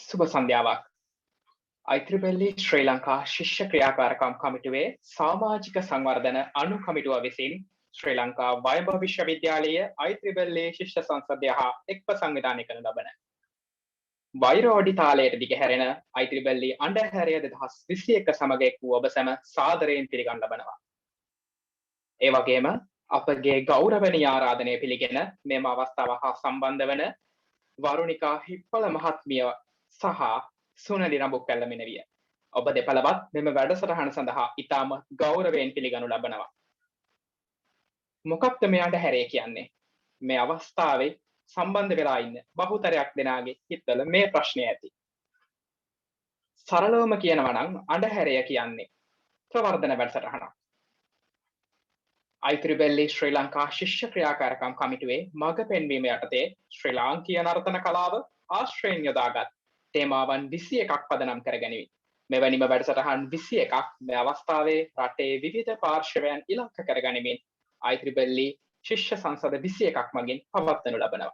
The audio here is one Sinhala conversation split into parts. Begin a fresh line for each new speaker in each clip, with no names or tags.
සුබ සන්ධ්‍යාවක්. IEEE ශ්‍රී ලංකා ශිෂ්‍ය ක්‍රියාකාරකම් කමිටුවේ සමාජික සංවර්ධන අනු කමිටුව විසින් ශ්‍රී ලංකා වයඹ විශ්වවිද්‍යාලයේ IEEE ශිෂ්‍ය සංසදය හා එක්ව සංවිධානය කරන ලබන වෛරෝඩි තාලයට දිගහැරෙන IEEE අඬහැරය 2021 සමග එක් වූ ඔබ සැම සාදරයෙන් පිළිගන්න ලබනවා. ඒ වගේම අපගේ ගෞරවනීය ආරාධනය පිළිගෙන මෙම අවස්ථාව හා සම්බන්ධ වන වරුණිකා හිප්පල මහත්මිය සහ සුනලි රඹුක්කැල්ල මෙනවිය. ඔබ දෙපළවත් මෙම වැඩසටහන සඳහා ඉතාම ගෞරවයෙන් පිළිගනු ලබනවා. මොකක්ද මේ අඬහැරය කියන්නේ? මේ අවස්ථාවේ සම්බන්ධ වෙලා ඉන්න බහුතරයක් දෙනාගේ හිතවල මේ ප්‍රශ්නය ඇති. සරලවම කියනවා නම් අඬහැරය කියන්නේ ප්‍රවර්ධන වැඩසටහනක්. IEEE ශ්‍රී ලංකා ශිෂ්‍ය ක්‍රියාකාරකම් කමිටුවේ මඟ පෙන්වීම යටතේ ශ්‍රී ලාංකීය නර්තන කලාව ආශ්‍රයෙන් යොදාගත් තේමාවන් 21ක් පදනම් කරගනිමි. මෙවැනිම වැඩසටහන් 21ක් මේ අවස්ථාවේ රටේ විවිධ පාර්ශවයන් ඉලක්ක කරගනිමින් IEEE ශිෂ්‍ය සංසද 21ක් මගින් පවත්වනු ලබනවා.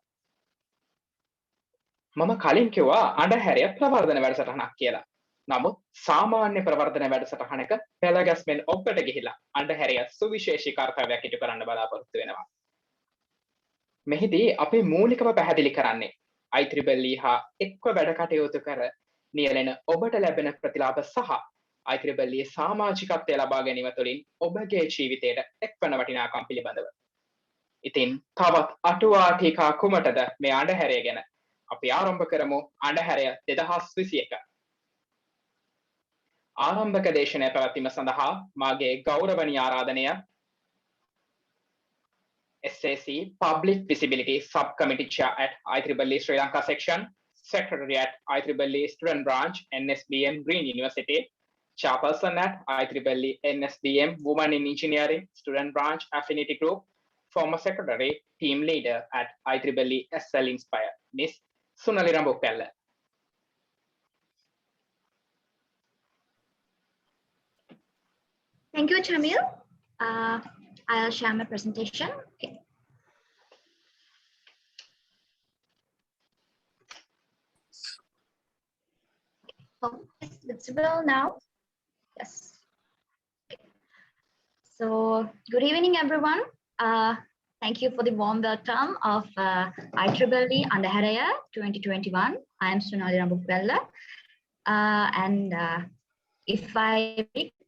මම කලින් කිව්වා අඬහැරය ප්‍රවර්ධන වැඩසටහනක් කියලා. නමුත් සාමාන්‍ය ප්‍රවර්ධන වැඩසටහනක පෙළගැස්මෙන් ඔබට ගිහිලා අඬහැරය සුවිශේෂී කාර්යයක් ඉටු කරන්න බලාපොරොත්තු වෙනවා. මෙහිදී අපි මූලිකව පැහැදිලි කරන්නේ IEEE හා එක්ව වැඩ කටයුතු කර නියැලෙන ඔබට ලැබෙන ප්‍රතිලාභ සහ IEEE සමාජිකත්වය ලබා ගැනීම තුළින් ඔබගේ ජීවිතයට එක්වන වටිනාකම් පිළිබඳව. ඉතින් තවත් අටුවා ටීකා කුමටද මේ අඬහැරය ගැන අපි ආරම්භ කරමු. අඬහැරය 2021. ආරම්භක දේශනය පැවැත්වීම සඳහා මාගේ ගෞරවනීය ආරාධනය SAC Public Visibility Subcommittee Chair at IEEE Sri Lanka Section, Secretary at IEEE Student Branch, NSBM Green University, Chairperson at IEEE NSBM Women in Engineering, Student Branch Affinity Group, former Secretary, Team Leader at IEEE SL Inspire, Ms. Sunali Rambukkala.
Thank you, Chamil. I'll share my presentation. Okay. So it's visible now. Yes. Okay. So good evening, everyone. Thank you for the warm welcome of IEEE Andharaya 2021. I am Sunali Rambukkala. And if I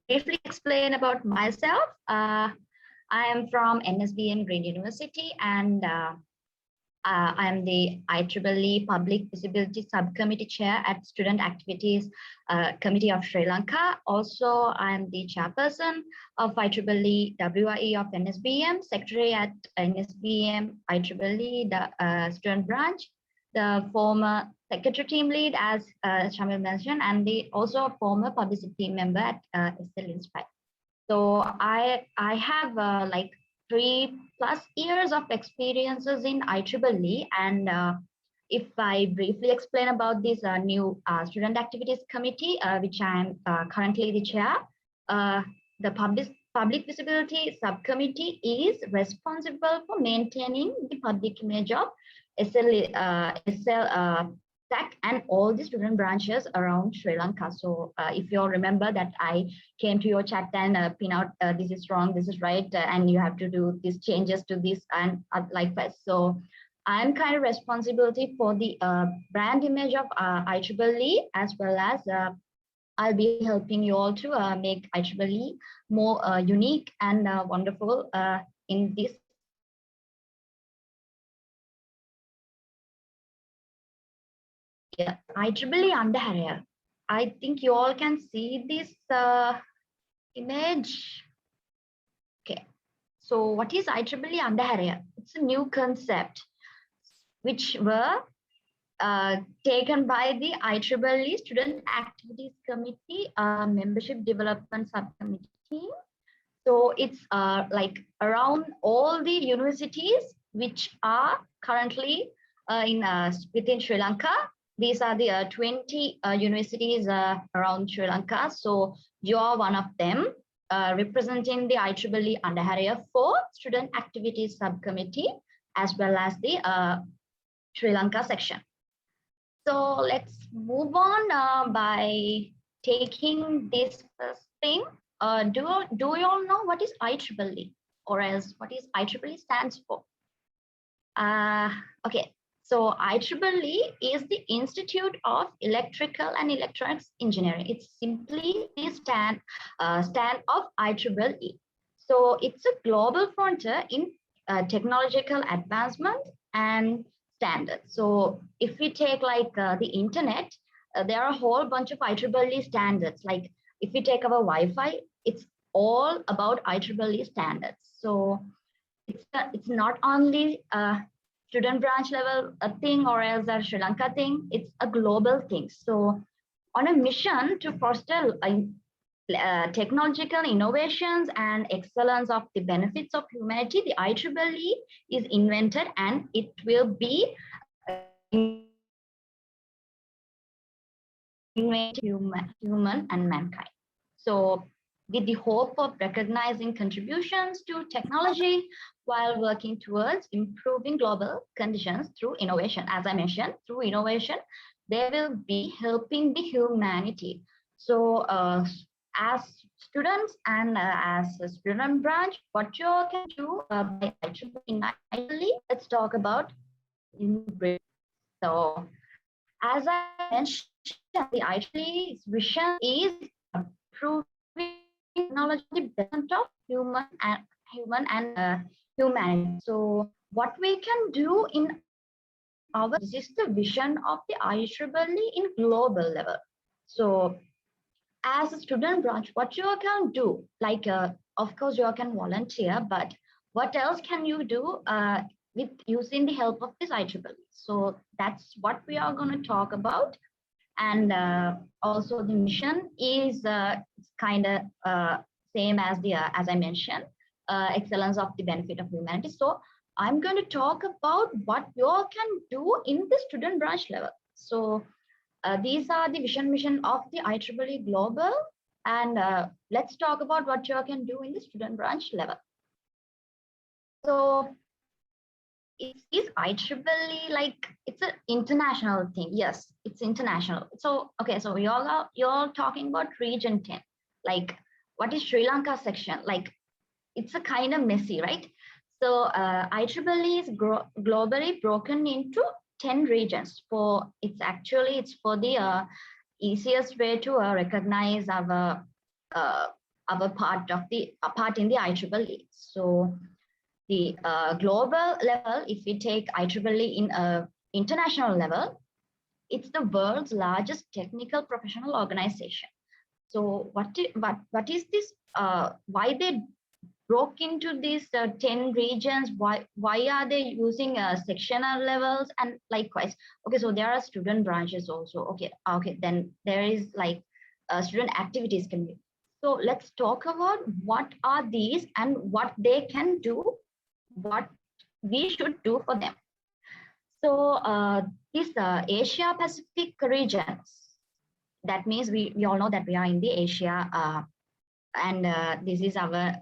briefly explain about myself, I am from NSBM Green University, and I am the IEEE Public Visibility Subcommittee Chair at Student Activities Committee of Sri Lanka. Also, I am the chairperson of IEEE WIE of NSBM, secretary at NSBM IEEE the Student Branch, the former secretary team lead, as Shamil mentioned, and the also former publicity team member at SL Inspire. So I have like 3+ years of experiences in IEEE, and if I briefly explain about this new student activities committee, which I am currently the chair, the public visibility subcommittee is responsible for maintaining the public image of SL SAC and all the student branches around Sri Lanka. So if you all remember that I came to your chat and pin out this is wrong, this is right, and you have to do these changes to this and likewise. So I'm kind of responsibility for the brand image of IEEE, as well as I'll be helping you all to make IEEE more unique and wonderful in this. Yeah, IEEE Andharaya. I think you all can see this image. Okay, so what is IEEE Andharaya? It's a new concept which were taken by the IEEE Student Activities Committee Membership Development Subcommittee team. So it's like around all the universities which are currently within Sri Lanka. These are the 20 universities around Sri Lanka. So you're one of them, representing the IEEE Andharaya for Student Activities Subcommittee, as well as the Sri Lanka section. So let's move on by taking this first thing. Do you all know what is IEEE, or else what is IEEE stands for? Okay, so IEEE is the Institute of Electrical and Electronics Engineering. It's simply the stand of IEEE. So it's a global frontier in technological advancement and standards. So if we take like the internet, there are a whole bunch of IEEE standards. Like if we take our Wi-Fi, it's all about IEEE standards. So it's not only a student branch level a thing or else a Sri Lanka thing, it's a global thing. So on a mission to foster technological innovations and excellence of the benefits of humanity, the IEEE is invented and it will be human and mankind. So with the hope of recognizing contributions to technology while working towards improving global conditions through innovation. As I mentioned, through innovation, they will be helping the humanity. So as students and as a student branch, what you can do by IEEE, let's talk about in brief. So as I mentioned, the IEEE's vision is improving technology betterment of human and humanity. So what we can do in our, this is the vision of the IEEE in global level. So as a student branch, what you can do, like of course you can volunteer, but what else can you do with using the help of this IEEE? So that's what we are going to talk about. And also the mission is kind of same as the as I mentioned, excellence of the benefit of humanity. So I'm going to talk about what you all can do in the student branch level. So these are the vision mission of the IEEE Global, and let's talk about what you all can do in the student branch level. So is IEEE like it's an international thing? Yes, it's international. So okay, so you're talking about region 10. Like what is Sri Lanka section? Like it's a kind of messy, right? So IEEE is globally broken into 10 regions. For it's for the easiest way to recognize our part of the part in the IEEE. So the global level, if we take IEEE in a international level, it's the world's largest technical professional organization. So what is this? Why they broke into these 10 regions? Why are they using sectional levels? And likewise, okay, so there are student branches also. Okay, then there is like student activities can be. So let's talk about what are these and what they can do, what we should do for them. So this Asia Pacific regions, that means we all know that we are in the Asia, and this is our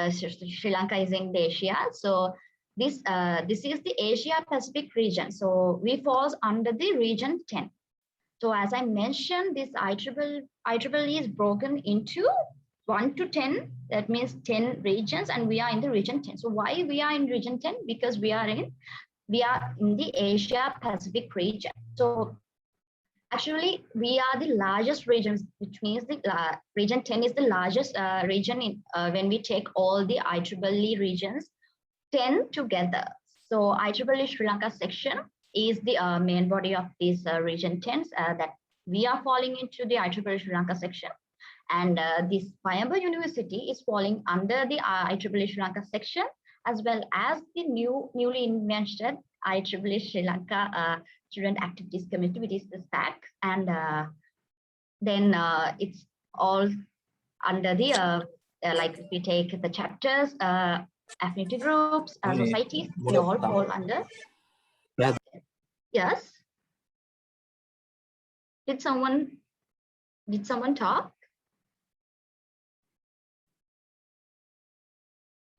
Sri Lanka is in the Asia. So this is the Asia Pacific region. So we falls under the region 10. So as I mentioned, this IEEE is broken into 1 to 10. That means 10 regions, and we are in the region 10. So why we are in region 10? Because we are in the Asia Pacific region. So actually, we are the largest regions, which means the region 10 is the largest region in when we take all the IEEE regions 10 together. So IEEE Sri Lanka section is the main body of this region 10 that we are falling into the IEEE Sri Lanka section. And this Wayamba University is falling under the IEEE Sri Lanka section, as well as the newly invented IEEE Sri Lanka Student Activities Committee, which is the SAC. And then it's all under the, like if we take the chapters, affinity groups, societies, they all fall under. Yes. Did someone talk?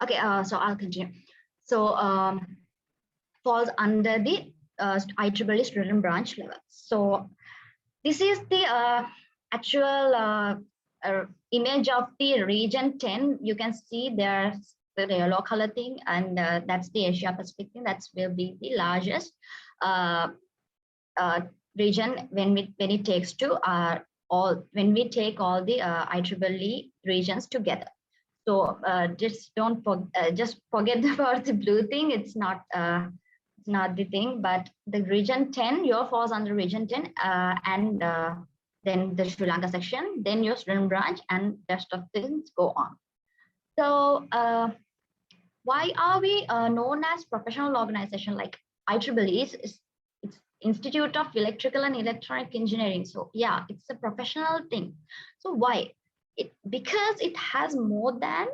Okay, so I'll continue. So falls under the IEEE student branch level. So this is the actual image of the region 10. You can see there's the yellow color thing, and that's the Asia Pacific thing. That's will be the largest uh, region when it takes to when we take all the IEEE regions together. So just just forget about the blue thing. It's not the thing, but the region 10, your falls under region 10, and then the Sri Lanka section, then your student branch, and rest of things go on. So why are we known as professional organization like IEEE? It's Institute of Electrical and Electronic Engineering. So yeah, it's a professional thing. So why? Because it has more than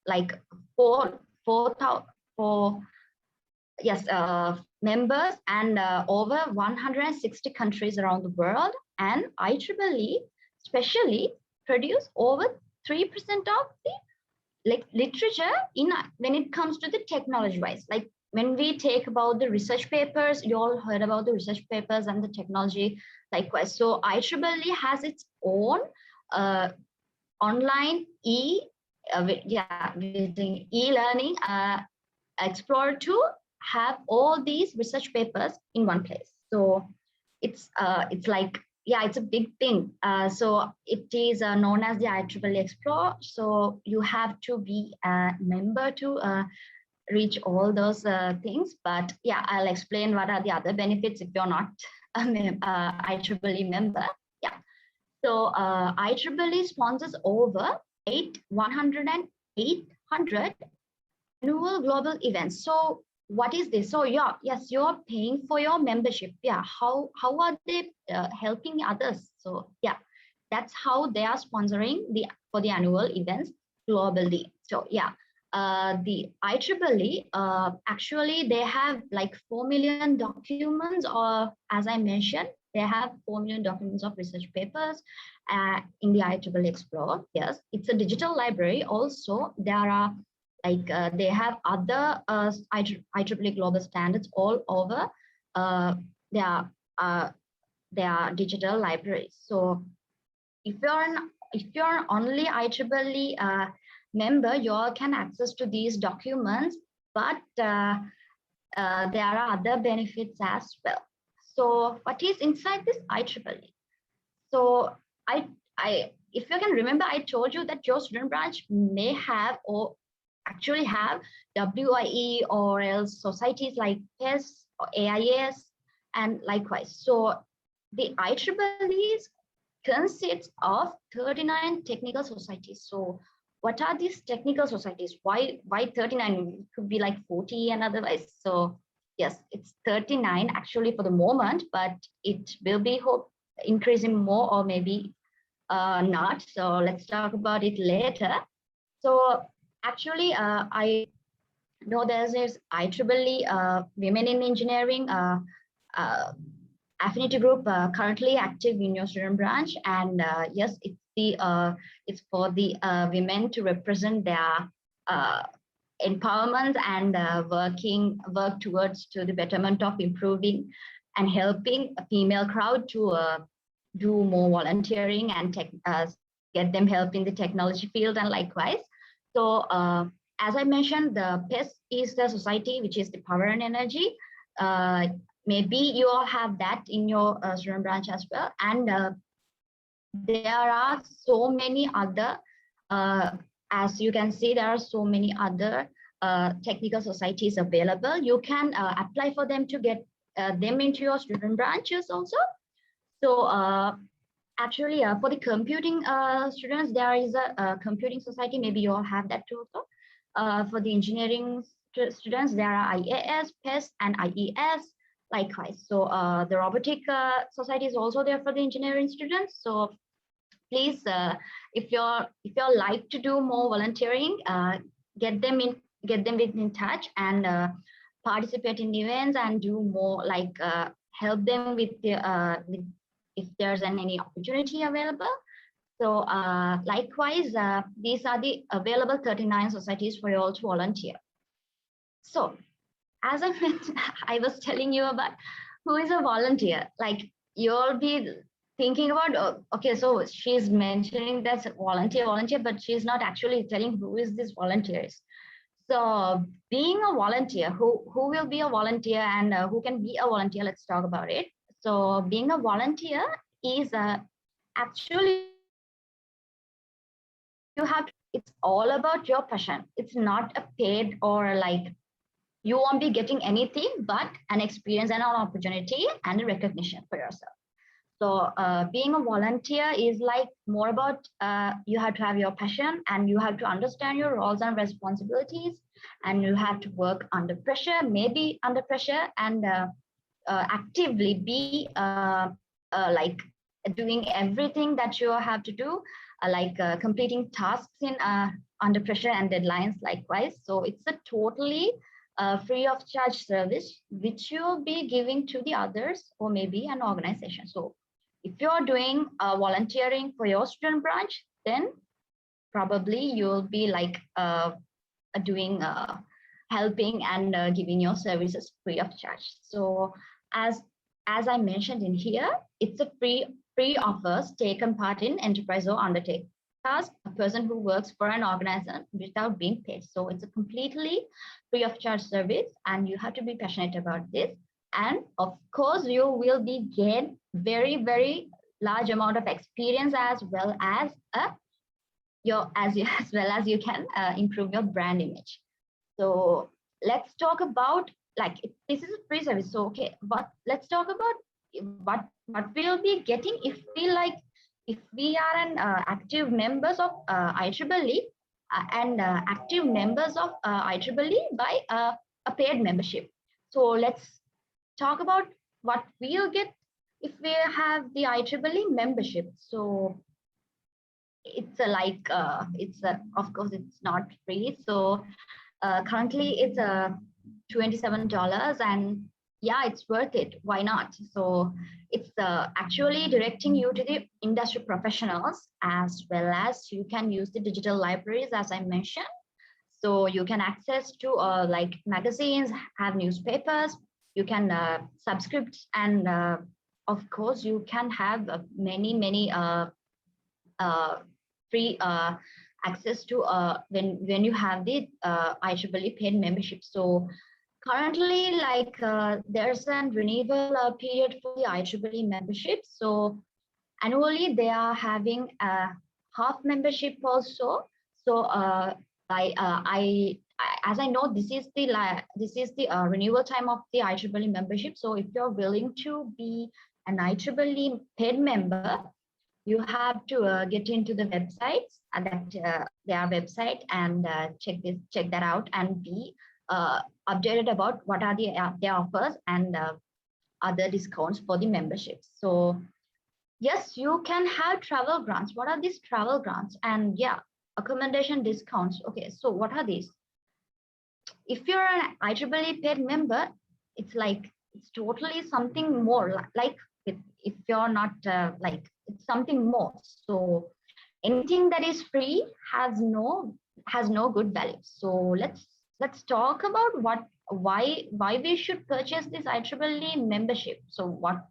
like 4,000 members and over 160 countries around the world, and IEEE especially produce over 3% of the literature in when it comes to the technology wise. Like when we take about the research papers, you all heard about the research papers and the technology likewise. So IEEE has its own online e-learning Explorer to have all these research papers in one place. So it's like, yeah, it's a big thing. So it is known as the IEEE Explorer. So you have to be a member to reach all those things. But yeah, I'll explain what are the other benefits if you're not a IEEE member. Yeah. So IEEE sponsors over 800 annual global events. So what is this? So yeah, yes, you're paying for your membership. Yeah, how are they helping others? So yeah, that's how they are sponsoring for the annual events globally. So yeah, the IEEE actually they have like 4 million documents, or as I mentioned, they have 4 million documents of research papers in the IEEE Explorer. Yes, it's a digital library. Also, there are like they have other IEEE global standards all over their digital libraries. So if you're only IEEE member, you all can access to these documents, but there are other benefits as well. So what is inside this IEEE? So if you can remember, I told you that your student branch may have or actually have WIE or else societies like PES or AIS and likewise. So the IEEE consists of 39 technical societies. So what are these technical societies? Why 39? It could be like 40 and otherwise. So yes, it's 39 actually for the moment, but it will be increasing more or maybe not. So let's talk about it later. So actually, I know there's this IEEE Women in Engineering affinity group currently active in your student branch, and yes, it's for the women to represent their empowerment and work towards to the betterment of improving and helping a female crowd to do more volunteering and get them help in the technology field and likewise. So as I mentioned, the PES is the society which is the power and energy. Maybe you all have that in your student branch as well. And there are so many other, as you can see, there are so many other technical societies available. You can apply for them to get them into your student branches also. So actually, for the computing students, there is a computing society. Maybe you all have that too also. For the engineering students, there are IAS, PES, and IES. Likewise, so the robotic society is also there for the engineering students. So please, if you're like to do more volunteering, get them in touch and participate in events and do more like help them with the if there's any opportunity available. So likewise, these are the available 39 societies for you all to volunteer. So as I mentioned, I was telling you about who is a volunteer. Like you'll be thinking about, oh, okay, so she's mentioning that's volunteer, but she's not actually telling who is this volunteers. So being a volunteer, who will be a volunteer and who can be a volunteer? Let's talk about it. So being a volunteer is actually you have. It's all about your passion. It's not a paid or like you won't be getting anything but an experience and an opportunity and a recognition for yourself. So being a volunteer is like more about you have to have your passion and you have to understand your roles and responsibilities and you have to work under pressure, maybe under pressure, and actively be like doing everything that you have to do, like completing tasks in under pressure and deadlines likewise. So it's a totally free of charge service which you'll be giving to the others or maybe an organization. So if you're doing volunteering for your student branch, then probably you'll be like doing helping and giving your services free of charge. So as I mentioned in here, it's a free offers taken part in enterprise or undertake task, a person who works for an organization without being paid. So it's a completely free of charge service and you have to be passionate about this. And of course, you will be gain very large amount of experience as well as as well as you can improve your brand image. So let's talk about like this is a free service. So okay, but let's talk about what we'll be getting if we are an active members of IEEE and active members of IEEE by a paid membership. So let's talk about what we'll get if we have the IEEE membership. So it's of course it's not free. So currently it's $27 and yeah, it's worth it. Why not? So it's actually directing you to the industry professionals as well as you can use the digital libraries as I mentioned. So you can access to like magazines, have newspapers, you can subscribe and of course you can have many free access to when you have the IEEE paid membership. So currently, like there's a renewal period for the IEEE membership. So annually they are having a half membership also. So as I know, this is the renewal time of the IEEE membership. So if you're willing to be an IEEE paid member, you have to get into the websites and that their website and check that out and be updated about what are their offers and other discounts for the memberships. So yes, you can have travel grants. What are these travel grants? And yeah, accommodation discounts. Okay, so what are these? If you're an IEEE paid member, it's like it's totally something more. Like if you're not like it's something more. So anything that is free has no good value. So let's talk about why we should purchase this IEEE membership. So what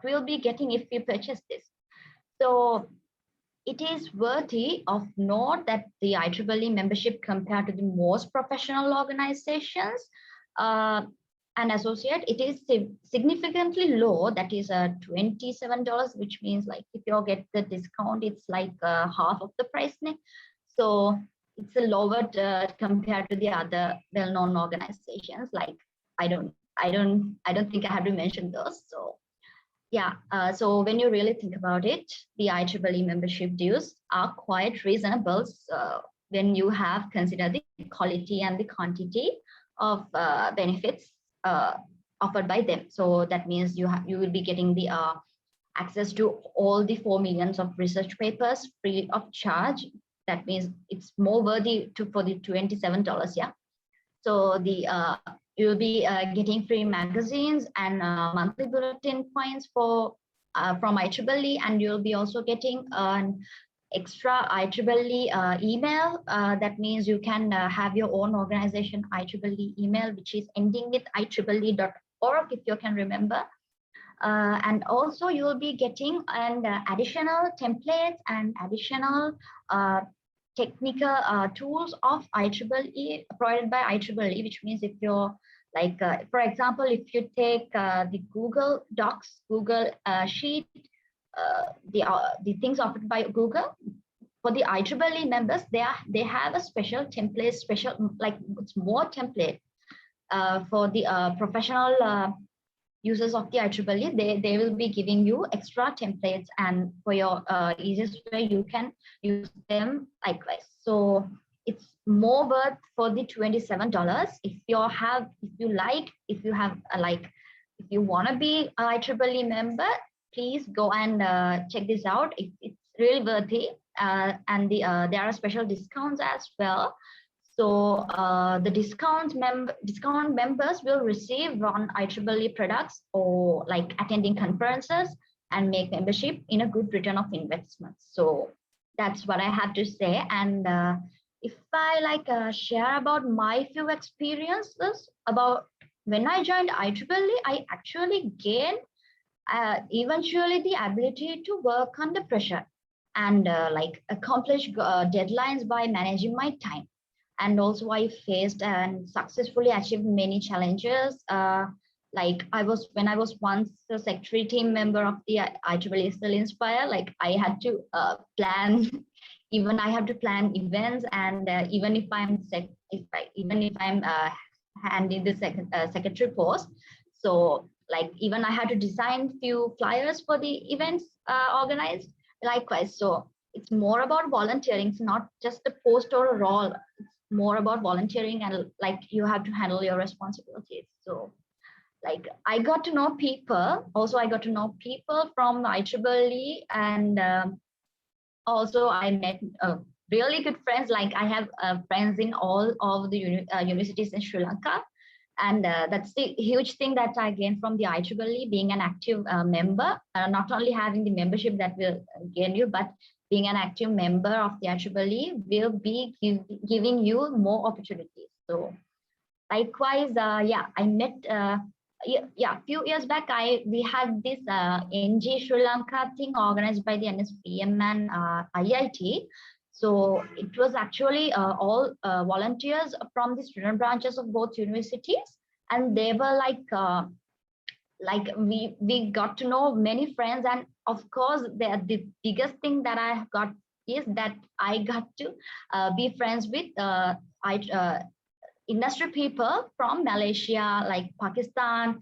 we'll be getting if we purchase this. So it is worthy of note that the IEEE membership compared to the most professional organizations and associate, it is significantly low. That is $27, which means like if you get the discount, it's like half of the price. So it's a lower compared to the other well-known organizations. Like I don't think I have to mention those. So yeah, so when you really think about it, the IEEE membership dues are quite reasonable when you have considered the quality and the quantity of benefits offered by them. So that means you will be getting the access to all the 4 millions of research papers free of charge. That means it's more worthy for the $27. Yeah. So the you'll be getting free magazines and monthly bulletin points from IEEE, and you'll be also getting extra IEEE email. That means you can have your own organization IEEE email, which is ending with IEEE.org, if you can remember. And also you will be getting an additional templates and additional technical tools of IEEE provided by IEEE, which means if you're like, for example, if you take the Google Docs, Google Sheet, the things offered by Google, for the IEEE members, they have a special template, like it's more template for the professional users of the IEEE. They will be giving you extra templates, and for your easiest way, you can use them likewise. So it's more worth for the $27. If you want to be a IEEE member, please go and check this out. It's really worthy, and there are special discounts as well. So the discount members will receive on IEEE products, or like attending conferences and make membership in a good return of investment. So that's what I have to say. And if I share about my few experiences about when I joined IEEE, I actually gained eventually the ability to work under pressure and accomplish deadlines by managing my time. And also I faced and successfully achieved many challenges. When I was once a secretary team member of the IEEE Still Inspire, like I had to plan, even I have to plan events, and even if I'm handing the secretary post, so like even I had to design few flyers for the events organized likewise. So it's more about volunteering. It's not just a post or a role. It's more about volunteering, and like you have to handle your responsibilities. So like I got to know people. Also, I got to know people from IEEE, and also I met really good friends. Like I have friends in all of the universities in Sri Lanka. And that's the huge thing that I gained from the IEEE, being an active member, not only having the membership that will gain you, but being an active member of the IEEE will be giving you more opportunities. So likewise, I met, a few years back, we had this NG Sri Lanka thing organized by the NSPM and IIT. So it was actually all volunteers from the student branches of both universities, and they were we got to know many friends. And of course, the biggest thing that I got is that I got to be friends with industry people from Malaysia, like Pakistan,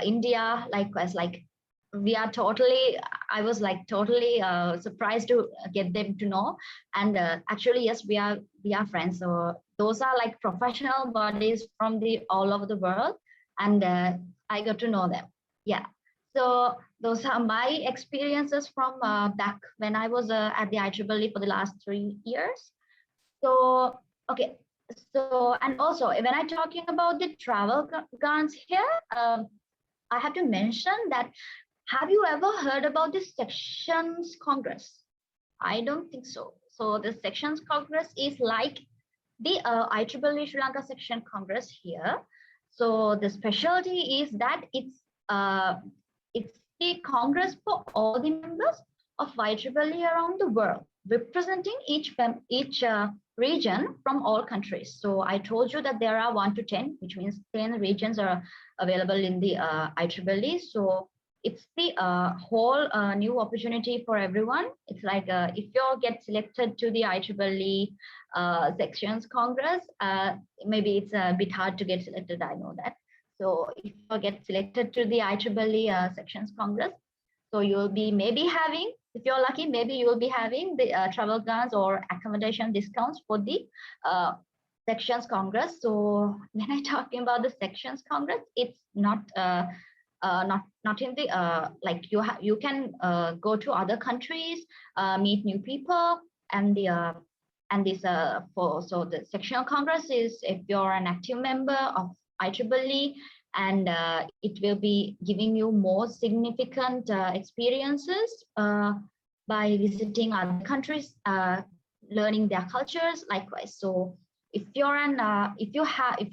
India, likewise. Like we are totally, I was like totally surprised to get them to know. And actually, yes, we are friends. So those are like professional bodies from the all over the world, and I got to know them. Yeah. So those are my experiences from back when I was at the IEEE for the last 3 years. So okay. So, and also when I'm talking about the travel grants here, I have to mention that, have you ever heard about the Sections Congress? I don't think so. So the Sections Congress is like the IEEE Sri Lanka Section Congress here. So the specialty is that it's the Congress for all the members of IEEE around the world, representing each region from all countries. So I told you that there are 1 to 10, which means 10 regions are available in the IEEE. So it's the whole new opportunity for everyone. It's like if you get selected to the IEEE Sections Congress, maybe it's a bit hard to get selected, I know that. So if you get selected to the IEEE Sections Congress, so you'll be maybe having, if you're lucky, maybe you will be having the travel grants or accommodation discounts for the Sections Congress. So when I'm talking about the Sections Congress, it's not in the like you can go to other countries, meet new people, and the so the Sectional Congress is if you're an active member of IEEE, and it will be giving you more significant experiences by visiting other countries, learning their cultures likewise. So if you're if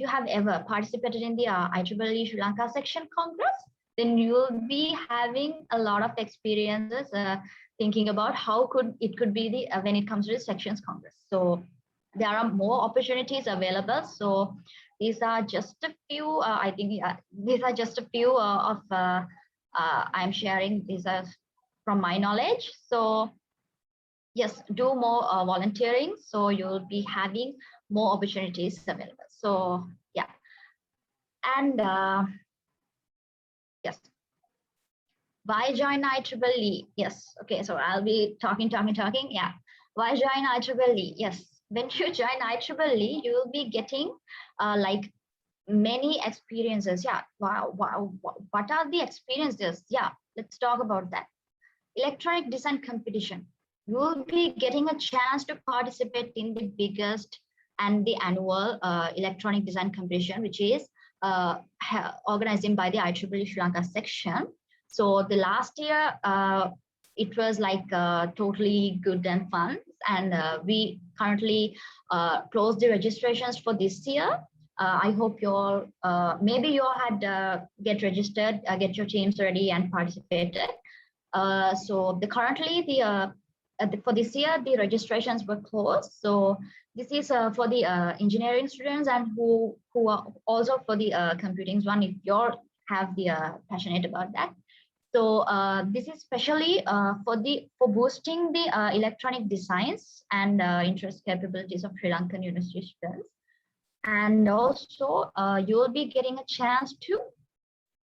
you have ever participated in the IEEE Sri Lanka Section Congress, then you'll be having a lot of experiences thinking about how it could be the when it comes to the Sections Congress. So there are more opportunities available. So these are just a few. I think these are just a few of I'm sharing. These are from my knowledge. So yes, do more volunteering. So you'll be having more opportunities available. So yeah, and yes. Why join IEEE? Yes. Okay. So I'll be talking. Yeah. Why join IEEE? Yes. When you join IEEE, you will be getting like many experiences. Yeah. Wow. Wow. What are the experiences? Yeah. Let's talk about that. Electronic design competition. You will be getting a chance to participate in the biggest and the annual electronic design competition, which is organized by the IEEE Sri Lanka section. So the last year, it was like totally good and fun. And we currently closed the registrations for this year. I hope you all, maybe you all had get registered, get your teams ready and participated. So for this year, the registrations were closed. So this is for the engineering students and who are also for the computing one, if you're have the passionate about that. So this is especially for boosting the electronic designs and interest capabilities of Sri Lankan university students. And also you will be getting a chance to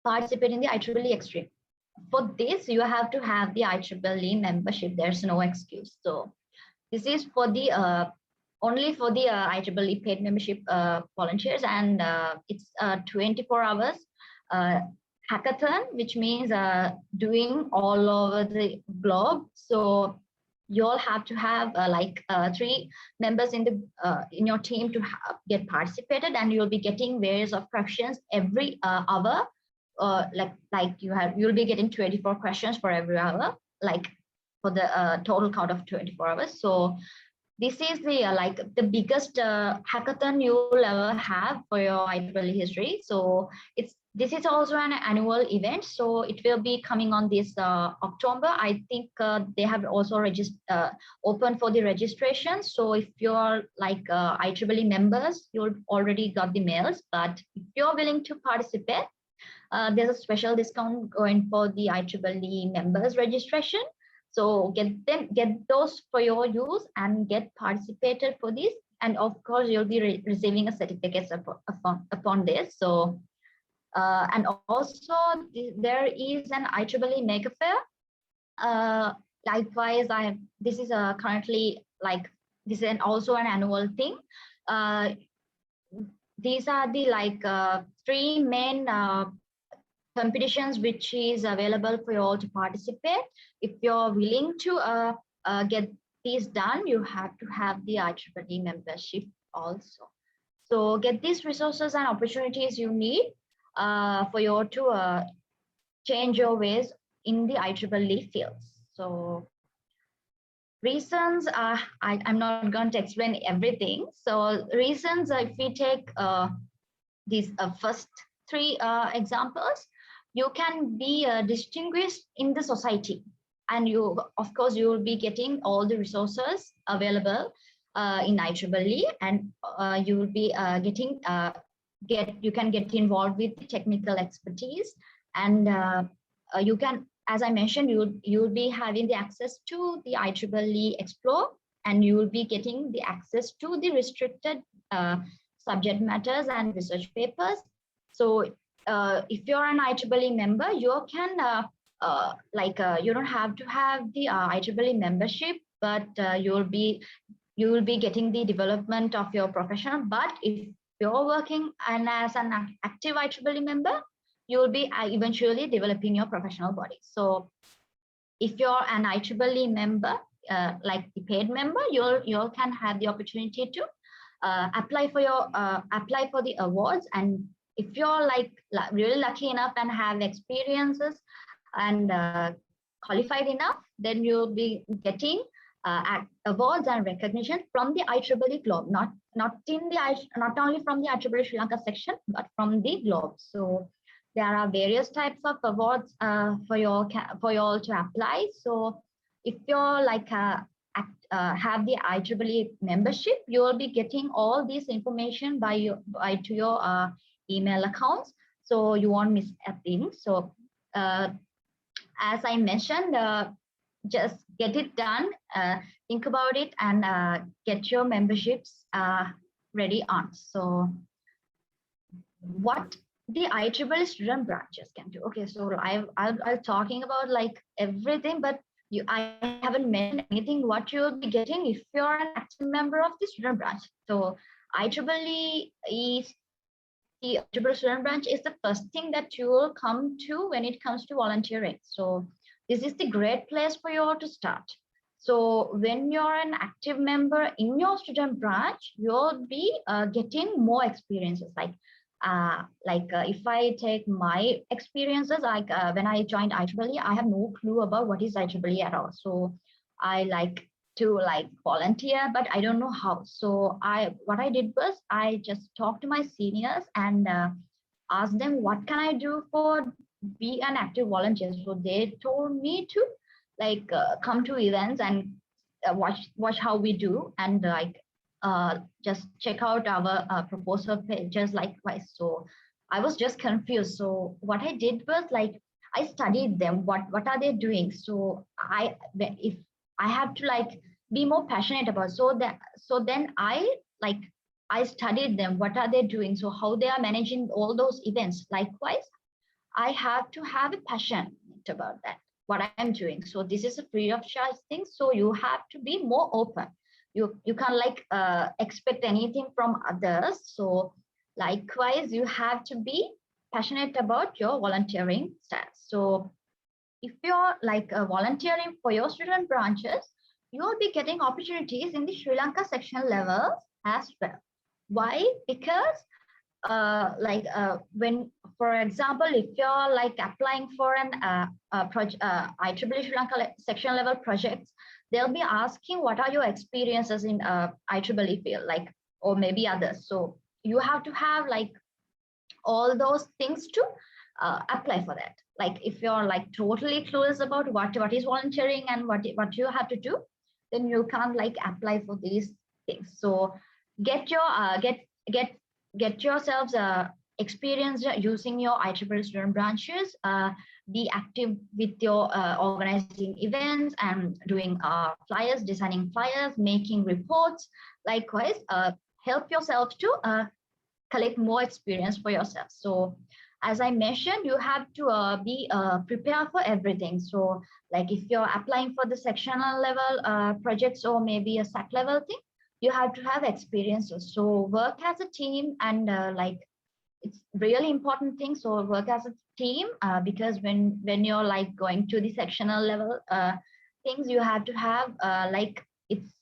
participate in the IEEE Extreme. For this, you have to have the IEEE membership. There's no excuse. So this is for the only for the IEEE paid membership volunteers, and it's 24 hours hackathon, which means doing all over the globe. So you all have to have like 3 members in your team to get participated, and you'll be getting various of questions every hour. You'll be getting 24 questions for every hour, like for the total count of 24 hours. So this is the like the biggest hackathon you'll ever have for your IEEE history. So this is also an annual event. So it will be coming on this October. I think they have also open for the registration. So if you're like IEEE members, you've already got the mails. But if you're willing to participate, there's a special discount going for the IEEE members registration. So get those for your use and get participated for this. And of course, you'll be receiving a certificate upon this. So, and also there is an IEEE Maker Faire. Likewise, this is currently like, this is also an annual thing. These are the like 3 main competitions which is available for you all to participate. If you're willing to get these done, you have to have the IEEE membership also. So get these resources and opportunities you need for you to change your ways in the IEEE fields. So reasons, I'm not going to explain everything. So reasons, if we take these first 3 examples, you can be distinguished in the society, and you, of course, you will be getting all the resources available in IEEE, and you will be you can get involved with technical expertise, and you can, as I mentioned, you will be having the access to the IEEE Explore, and you will be getting the access to the restricted subject matters and research papers. So if you're an IEEE member, you can you don't have to have the IEEE membership, but you will be getting the development of your profession. But if you're working and as an active IEEE member, you will be eventually developing your professional body. So if you're an IEEE member, like the paid member, you can have the opportunity to apply for the awards. And if you're like really lucky enough and have experiences and qualified enough, then you'll be getting awards and recognition from the IEEE Globe, not only from the IEEE Sri Lanka section, but from the Globe. So there are various types of awards for you all to apply. So if you're like have the IEEE membership, you will be getting all this information to your email accounts, so you won't miss a thing. So as I mentioned, just get it done, think about it, and get your memberships ready on. So what the IEEE student branches can do. Okay, so I'm talking about like everything, but I haven't mentioned anything what you'll be getting if you're an active member of the student branch. So IEEE is the IEEE student branch is the first thing that you will come to when it comes to volunteering. So this is the great place for you all to start. So when you're an active member in your student branch, you'll be getting more experiences. If I take my experiences, when I joined IEEE, I have no clue about what is IEEE at all. So I like to volunteer, but I don't know how. So what I did was I just talked to my seniors and asked them what can I do for be an active volunteer. So they told me to come to events and watch how we do, and just check out our proposal pages likewise. So I was just confused. So what I did was I studied them. What are they doing? So if I have to be more passionate about, so then I studied them. What are they doing? So how they are managing all those events. Likewise, I have to have a passion about that, what I'm doing. So this is a free of charge thing. So you have to be more open. You can't expect anything from others. So likewise, you have to be passionate about your volunteering status. So if you're volunteering for your student branches, you'll be getting opportunities in the Sri Lanka section levels as well. Why? Because when, for example, if you're applying for an IEEE Sri Lanka section level projects, they'll be asking what are your experiences in IEEE field, or maybe others. So you have to have all those things to apply for that. If you're totally clueless about what is volunteering and what you have to do, then you can't apply for these things. So get your get yourselves experience using your IEEE student branches. Be active with your organizing events and doing flyers, designing flyers, making reports. Likewise, help yourself to collect more experience for yourself. So as I mentioned, you have to be prepared for everything. So if you're applying for the sectional level projects or maybe a SAC level thing, you have to have experiences. So work as a team, and it's really important thing. So work as a team, because when you're going to the sectional level things, you have to have it's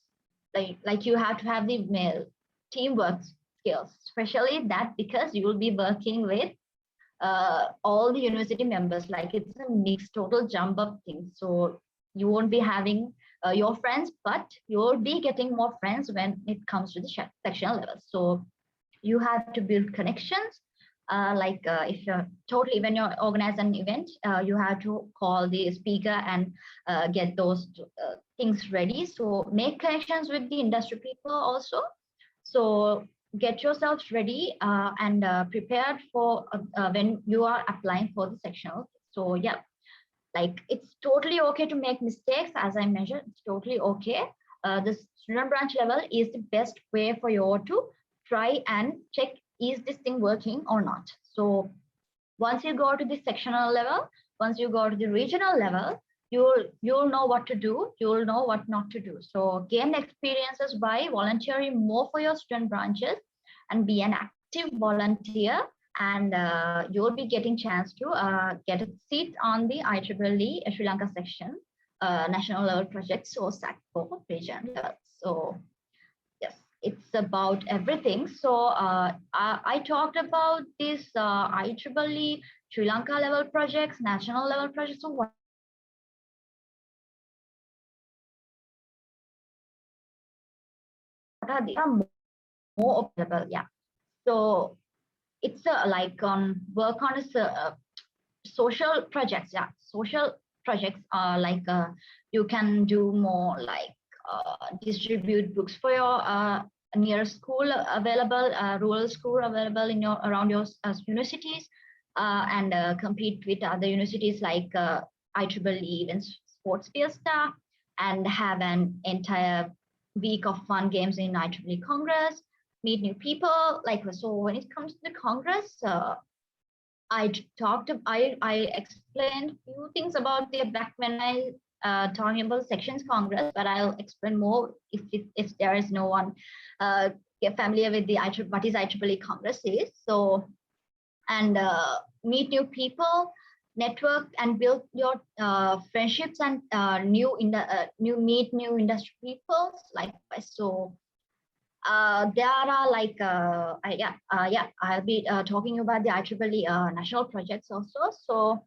you have to have the teamwork skills, especially that because you will be working with all the university members. It's a mixed total jump up thing. So you won't be having your friends, but you'll be getting more friends when it comes to the sectional level. So you have to build connections. If you're when you organize an event, you have to call the speaker and get those things ready. So make connections with the industry people also. So get yourselves ready and prepared for when you are applying for the sectional. So yeah, it's totally okay to make mistakes. As I mentioned, it's totally okay. The student branch level is the best way for you to try and check, is this thing working or not? So once you go to the sectional level, once you go to the regional level, you'll know what to do, you'll know what not to do. So gain experiences by volunteering more for your student branches and be an active volunteer, and you'll be getting chance to get a seat on the IEEE Sri Lanka section national level projects or SAC for region level. So yes, it's about everything. So I talked about this IEEE Sri Lanka level projects, national level projects. So what they are more available. Yeah. So it's like work on social projects. Yeah, social projects are like you can do more like distribute books for your near school available, rural school available in your around your universities, and compete with other universities like IEEE events, sports fiesta, and have an entire week of fun games in IEEE Congress, meet new people. Like, so when it comes to the Congress, I explained few things about the back when I talking about sections Congress, but I'll explain more if there is no one get familiar with the what is IEEE Congress is. So, and meet new people, network and build your friendships, and meet new industry people. Likewise, so there are like I'll be talking about the IEEE national projects also. So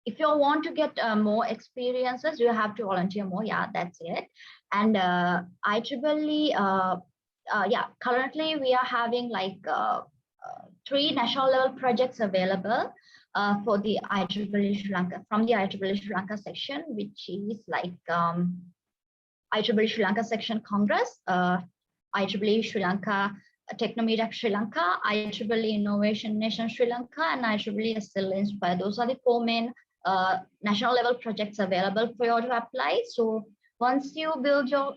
if you want to get more experiences, you have to volunteer more. Yeah, that's it. And IEEE currently we are having like 3 national level projects available for the IEEE Sri Lanka, from the IEEE Sri Lanka section, which is like IEEE Sri Lanka section Congress, IEEE Sri Lanka Technomeetup Sri Lanka, IEEE Innovation Nation Sri Lanka, and IEEE SL Inspire. Those are the 4 main national level projects available for you to apply. So once you build your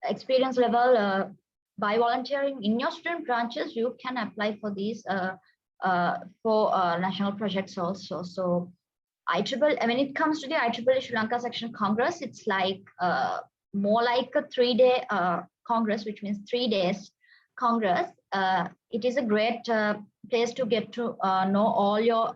experience level by volunteering in your student branches, you can apply for these national projects also. So when it comes to the IEEE Sri Lanka section Congress, it's like more like a 3-day Congress, which means 3 days Congress. It is a great place to get to know all your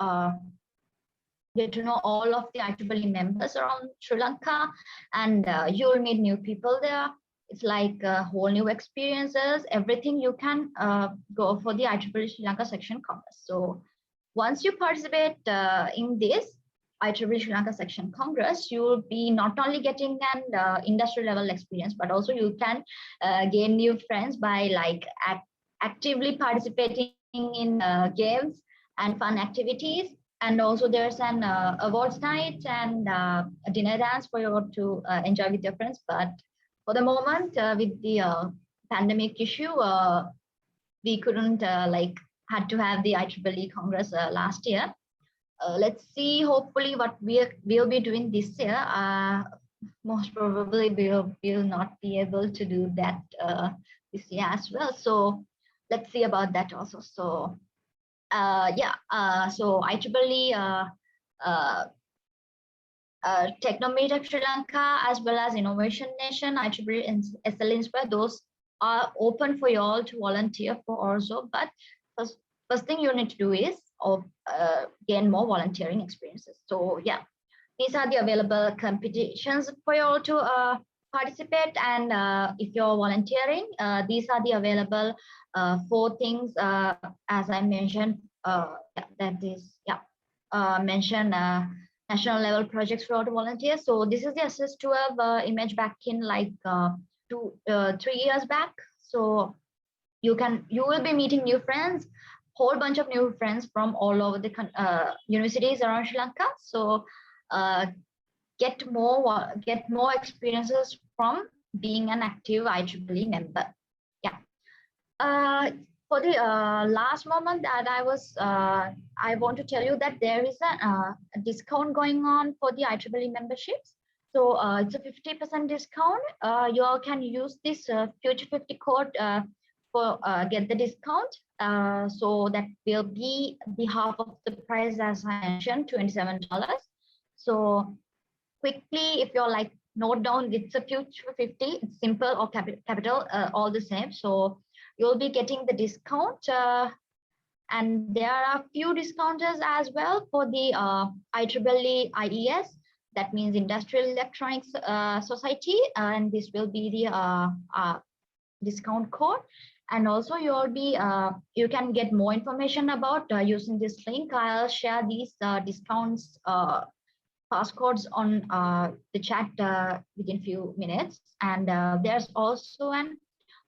all of the IEEE members around Sri Lanka, and you'll meet new people there. It's like whole new experiences, everything. You can go for the IEEE Sri Lanka section Congress. So once you participate in this IEEE Sri Lanka section Congress, you will be not only getting an industry level experience, but also you can gain new friends by like actively participating in games and fun activities. And also there's an awards night and a dinner dance for you to enjoy with your friends. But for the moment, with the pandemic issue, we couldn't had to have the IEEE Congress last year. Let's see, hopefully what we'll be doing this year. Most probably we'll not be able to do that this year as well. So let's see about that also. So so IEEE Technomeetup Sri Lanka, as well as Innovation Nation, IEEE and SL Inspire, those are open for you all to volunteer for also. But first thing you need to do is gain more volunteering experiences. So yeah, these are the available competitions for you all to participate. And if you're volunteering, these are the available 4 things as I mentioned. Mention national level projects for all to volunteer. So this is the SS12 image back in like 3 years back. So you will be meeting new friends, whole bunch of new friends from all over the universities around Sri Lanka. So get more experiences from being an active IEEE member. Yeah. For the last moment that I want to tell you that there is a discount going on for the IEEE memberships. So it's a 50% discount. You all can use this Future 50 code for get the discount. So that will be the half of the price, as I mentioned, $27. So quickly, if you're like note down, it's a Future 50. It's simple or capital, all the same. So you'll be getting the discount. And there are few discounters as well for the IEEE IES. That means Industrial Electronics Society, and this will be the discount code. And also you'll be you can get more information about using this link. I'll share these discounts passcodes on the chat within few minutes. And there's also an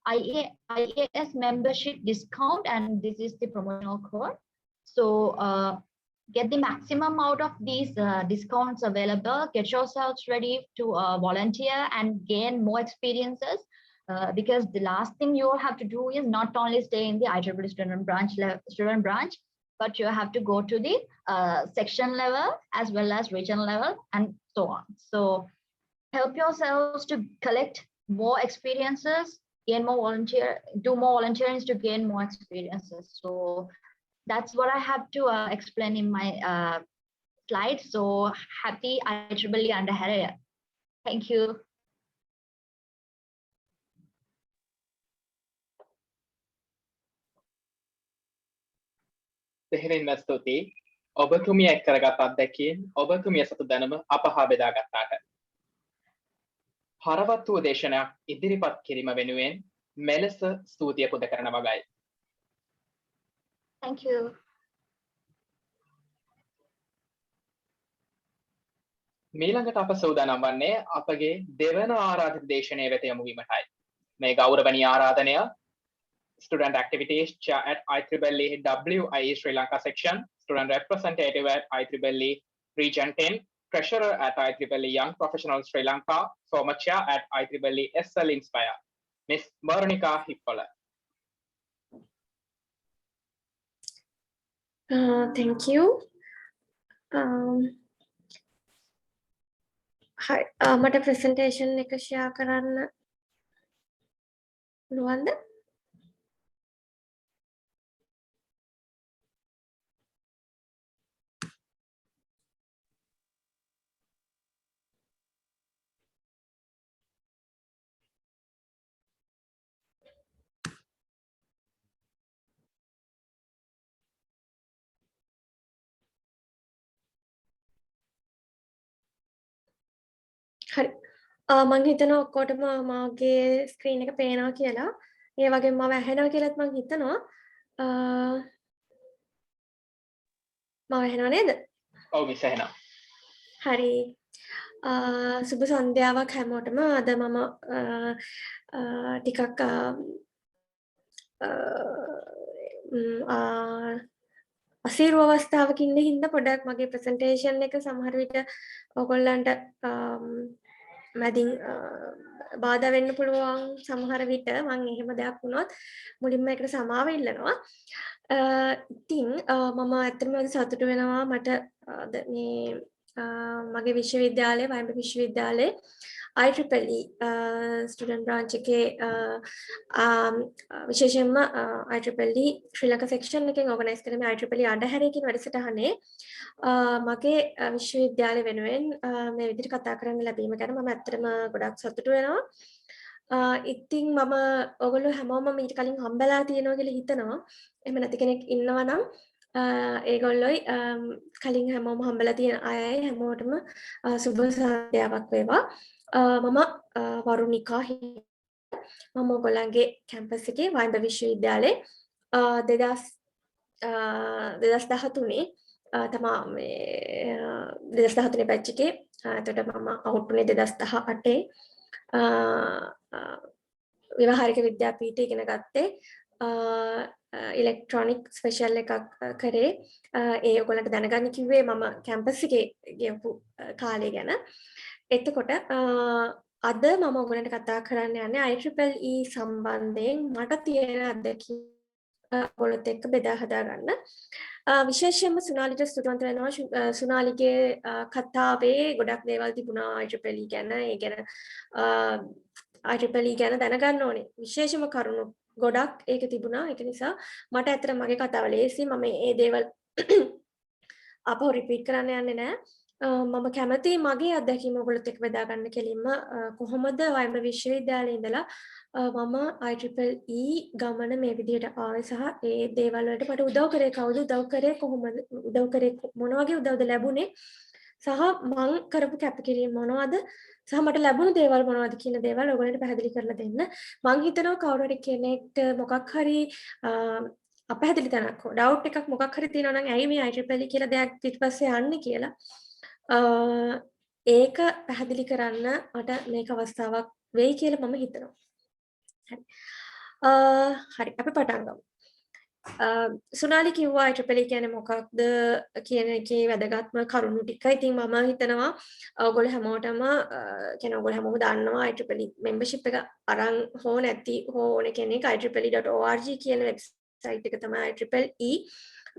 IAS membership discount, and this is the promotional code. So get the maximum out of these discounts available. Get yourselves ready to volunteer and gain more experiences. Because the last thing you have to do is not only stay in the IEEE student branch, but you have to go to the section level as well as regional level and so on. So help yourselves to collect more experiences, do more volunteering to gain more experiences. So that's what I have to explain in my slide. So happy IEEE under Harrier. Thank you.
දෙහිරින්ම ස්තුතියි. ඔබතුමිය එක් කරගත් අත්දැකීම් ඔබතුමිය සතු දැනුම අප හා බෙදා ගත්තාට. හරවත් වූ දේශනයක් ඉදිරිපත් කිරීම වෙනුවෙන් මෙලෙස ස්තුතිය පුද කරන වගයි.
Thank you.
මීළඟට අප සූදානම් වන්නේ අපගේ දෙවන ආරාධිත දේශනය වෙත යොමු වීමටයි. මේ ගෞරවනීය ආරාධනය Student Activities Chair at IEEE WIE Sri Lanka Section, Student Representative at IEEE Region 10, Treasurer at IEEE Young Professionals Sri Lanka, former Chair at IEEE SL Inspire, Ms. Veronica Hippola.
Thank you. Hi, මට presentation එක share කරන්න පුළුවන්ද? හරි. මම හිතනවා ඔක්කොටම මාගේ ස්ක්‍රීන් එක පේනවා කියලා. ඒ වගේම මම ඇහෙනවා කියලාත් මම හිතනවා. මම ඇහෙනව නේද?
ඔව් මිස් ඇහෙනවා.
හරි. සුබ සන්ධ්‍යාවක් හැමෝටම. අද මම ටිකක් අසීරු අවස්ථාවක ඉන්න හින්දා පොඩ්ඩක් මගේ ප්‍රසන්ටේෂන් එක සමහර විට ඔයගොල්ලන්ට මැදින් බාධා වෙන්න පුළුවන් සමහර විට මම එහෙම දෙයක් වුණොත් මුලින්ම ඒකට සමාව ඉල්ලනවා. ඉතින් මම ඇත්තටම සතුටු වෙනවා මට මේ මගේ විශ්වවිද්‍යාලයේ වයඹ විශ්වවිද්‍යාලයේ IEEE student branch එකේ විශේෂයෙන්ම IEEE ශ්‍රී ලංකා section එකෙන් organize කරන IEEE අඩහැරේ කියන වැඩසටහනේ මගේ විශ්වවිද්‍යාලය වෙනුවෙන් මේ විදිහට කතා කරන්න ලැබීම ගැන මම ඇත්තටම ගොඩක් සතුටු වෙනවා. ඉතින් මම ඔයගොල්ලෝ හැමෝම මීට කලින් හම්බලා තියෙනවා කියලා හිතනවා. එහෙම නැති කෙනෙක් ඉන්නවා නම් ඒගොල්ලොයි කලින් හැමෝම හම්බලා තියෙන අයයි හැමෝටම සුබ සන්ධ්‍යාවක් වේවා. මම වරුණිකා මම ඔයගොල්ලන්ගේ කැම්පස් එකේ වයඹ විශ්වවිද්‍යාලයේ 2013 තමා මේ 2013 බැච් එකේ එතකොට මම අවුට් වුණේ 2018 ව්‍යවහාරික විද්‍යාපීඨය ඉගෙන ගත්තේ ඉලෙක්ට්‍රොනික ස්පෙෂල් එකක් කරේ ඒ ඔයගොල්ලන්ට දැනගන්න කිව්වේ මම කැම්පස් එකේ ගියපු කාලය ගැන. එතකොට අද මම ඔයගොල්ලන්ට කතා කරන්න යන්නේ IEEE සම්බන්ධයෙන් මට තියෙන අත්දැකීම් ඔයගොල්ලොත් එක්ක බෙදා හදා ගන්න. විශේෂයෙන්ම සුනාලිට ස්තුතිවන්ත වෙනවා. සුනාලිගේ කතාවේ ගොඩක් දේවල් තිබුණා IEEE ගැන. ඒ ගැන IEEE ගැන දැනගන්න ඕනේ. විශේෂම කරුණු ගොඩක් ඒක තිබුණා. ඒක නිසා මට ඇත්තට මගේ කතාව ලේසි. මම මේ දේවල් අපව රිපීට් කරන්න යන්නේ නැහැ. මම කැමතියි මගේ අත්දැකීම ඔයගොල්ලොත් එක්ක බෙදා ගන්න කෙලින්ම කොහොමද වයඹ විශ්වවිද්‍යාලයේ ඉඳලා මම IEEE ගමන මේ විදිහට ආවේ සහ ඒ දේවල් වලට මට උදව් කරේ කවුද උදව් කරේ කොහොමද උදව් කරේ මොන වගේ උදව්ද ලැබුණේ සහ මං කරපු කැපකිරීම මොනවද සහ මට ලැබුණු දේවල් මොනවද කියන දේවල් ඔයගොල්ලන්ට පැහැදිලි කරලා දෙන්න. මං හිතනවා කවුරු හරි කෙනෙක්ට මොකක් හරි අපැහැදිලි තැනක් හෝ ඩවුට් එකක් මොකක් හරි තියෙනවා නම් ඇයි මේ IEEE කියලා දෙයක් පිටපස්සේ යන්නේ කියලා ඒක පැහැදිලි කරන්න මට මේක අවස්ථාවක් වෙයි කියලා මම හිතනවා. හරි. හරි අපි පටන් ගමු. සුනාලි කිව්වා IEEE කියන්නේ මොකක්ද කියන එකේ වැදගත්ම කරුණු ටික. ඉතින් මම හිතනවා ඔයගොල්ලෝ හැමෝටම කියන්නේ ඔයගොල්ලෝ හැමෝම දන්නවා IEEE membership එක අරන් හෝ නැති හෝ ඕන කෙනෙක් IEEE.org කියන වෙබ්සයිට් එක තමයි IEEE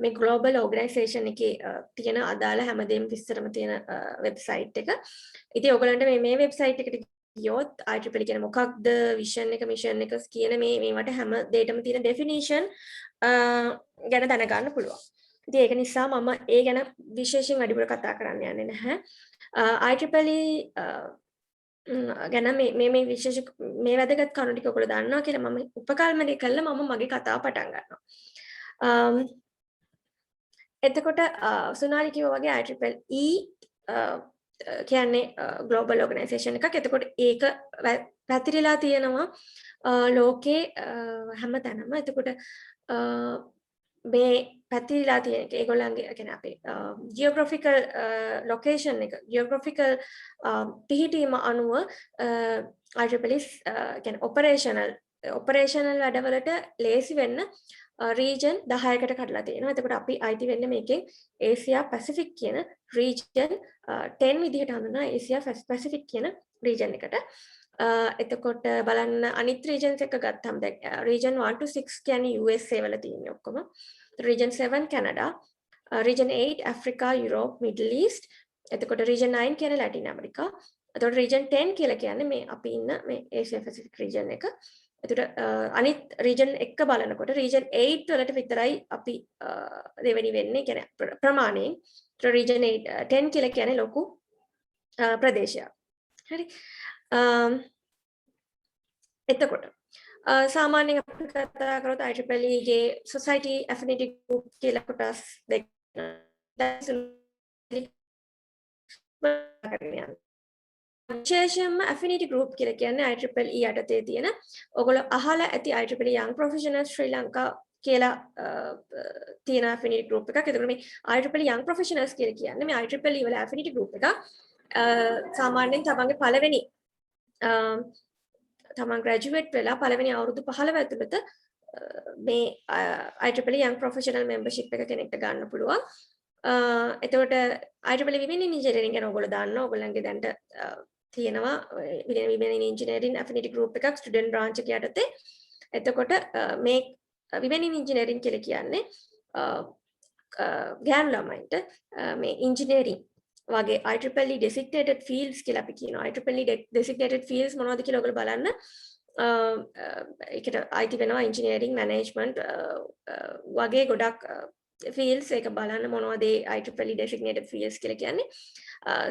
මේ ග්ලෝබල් ඕගනයිසේෂන් එකේ තියෙන අදාළ හැමදේම විස්තරම තියෙන වෙබ්සයිට් එක. ඉතින් ඔයගලන්ට මේ වෙබ්සයිට් එකට ගියොත් IEEE කියන්නේ මොකක්ද විෂන් එක මිෂන් එක කියන මේවට හැම දෙයකම තියෙන ඩෙෆිනිෂන් ගැන දැනගන්න පුළුවන්. ඉතින් ඒක නිසා මම ඒ ගැන විශේෂයෙන් වැඩිපුර කතා කරන්න යන්නේ නැහැ. IEEE ගැන මේ විශේෂ මේ වැදගත් කරුණු ටික ඔයගොල්ලෝ දන්නවා කියලා මම උපකල්පනය කළා මම මගේ කතාව පටන් ගන්නවා. එතකොට සුනාලි කිව්වා වගේ IEEE කියන්නේ ග්ලෝබල් ඕගනයිසේෂන් එකක්. එතකොට ඒක පැතිරිලා තියෙනවා ලෝකේ හැමතැනම. එතකොට මේ පැතිරිලා තියෙන එක ඒගොල්ලන්ගේ කියන්නේ අපේ ජියෝග්‍රැෆිකල් ලොකේෂන් එක ජියෝග්‍රැෆිකල් පිහිටීම අනුව IEEE කියන්නේ ඔපරේෂනල් වැඩවලට ලේසි වෙන්න region 10කට කඩලා තියෙනවා. එතකොට අපි අයිති වෙන්නේ මේකෙන් Asia Pacific කියන region 10 විදිහට හඳුන්වනවා Asia Pacific කියන region එකට. එතකොට බලන්න අනිත් regions එක ගත්තම දැන් region 1 to 6 කියන්නේ USA වල තියෙන්නේ ඔක්කොම. region 7 Canada, region 8 Africa, Europe, Middle East. එතකොට region 9 කියන්නේ Latin America. එතකොට region 10 කියලා කියන්නේ මේ අපි ඉන්න මේ Asia Pacific region එක. එතකොට අනිත් region එක බලනකොට region 8 වලට විතරයි අපි දෙවෙනි වෙන්නේ කියන්නේ ප්‍රමාණයෙන්. එතකොට region 10 කියලා කියන්නේ ලොකු ප්‍රදේශයක්. හරි. එතකොට සාමාන්‍යයෙන් අපි කතා කරොත් IEEE ගේ society affinity group කියලා කොටස් දෙක විශේෂයෙන්ම affinity group කියලා කියන්නේ IEEE යටතේ තියෙන ඔයගොල්ලෝ අහලා ඇති IEEE young professionals ශ්‍රී ලංකා කියලා තියෙන affinity group එකක්. ඒකට මේ IEEE young professionals කියලා කියන්නේ මේ IEEE වල affinity group එකක්. සාමාන්‍යයෙන් තමන්ගේ පළවෙනි තමන් ග්‍රැජුවේට් වෙලා පළවෙනි අවුරුදු 15 ඇතුළත මේ IEEE young professional membership එක කෙනෙක්ට ගන්න පුළුවන්. එතකොට IEEE women in engineering ගැන ඔයගොල්ලෝ දන්නවා. ඔයගොල්ලන්ගේ දැන්ට තියෙනවා women in engineering affinity group එකක් student branch එක යටතේ. එතකොට මේ women in engineering කියලා කියන්නේ ගෑනු ළමයින්ට මේ engineering වගේ IEEE designated fields කියලා අපි කියනවා. IEEE designated fields මොනවද කියලා ඔයගොල්ලෝ බලන්න. ඒකට IT වෙනවා engineering management වගේ ගොඩක් fields එක බලන්න මොනවද IEEE designated fields කියලා කියන්නේ.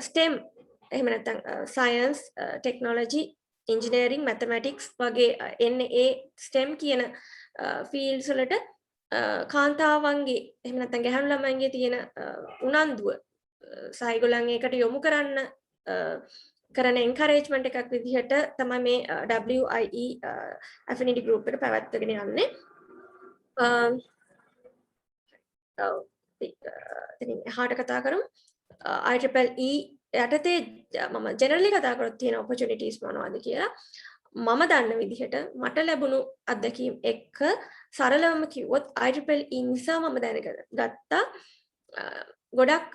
STEM එහෙම නැත්නම් science, technology, engineering, mathematics වගේ එන්නේ ඒ STEM කියන fields වලට කාන්තාවන්ගේ එහෙම නැත්නම් ගැහැණු ළමයින්ගේ තියෙන උනන්දුව සයිගොලන් ඒකට යොමු කරන්න කරන encouragement එකක් විදිහට තමයි මේ WIE affinity group එක පැවැත්වගෙන යන්නේ. ඉතින් එහාට කතා කරමු. IEEE යටතේ මම generally කතා කරොත් තියෙන opportunities මොනවද කියලා. මම දන්න විදිහට මට ලැබුණු අත්දැකීම් එක්ක සරලවම කිව්වොත් IEEE නිසා මම දැනගත්තා ගොඩක්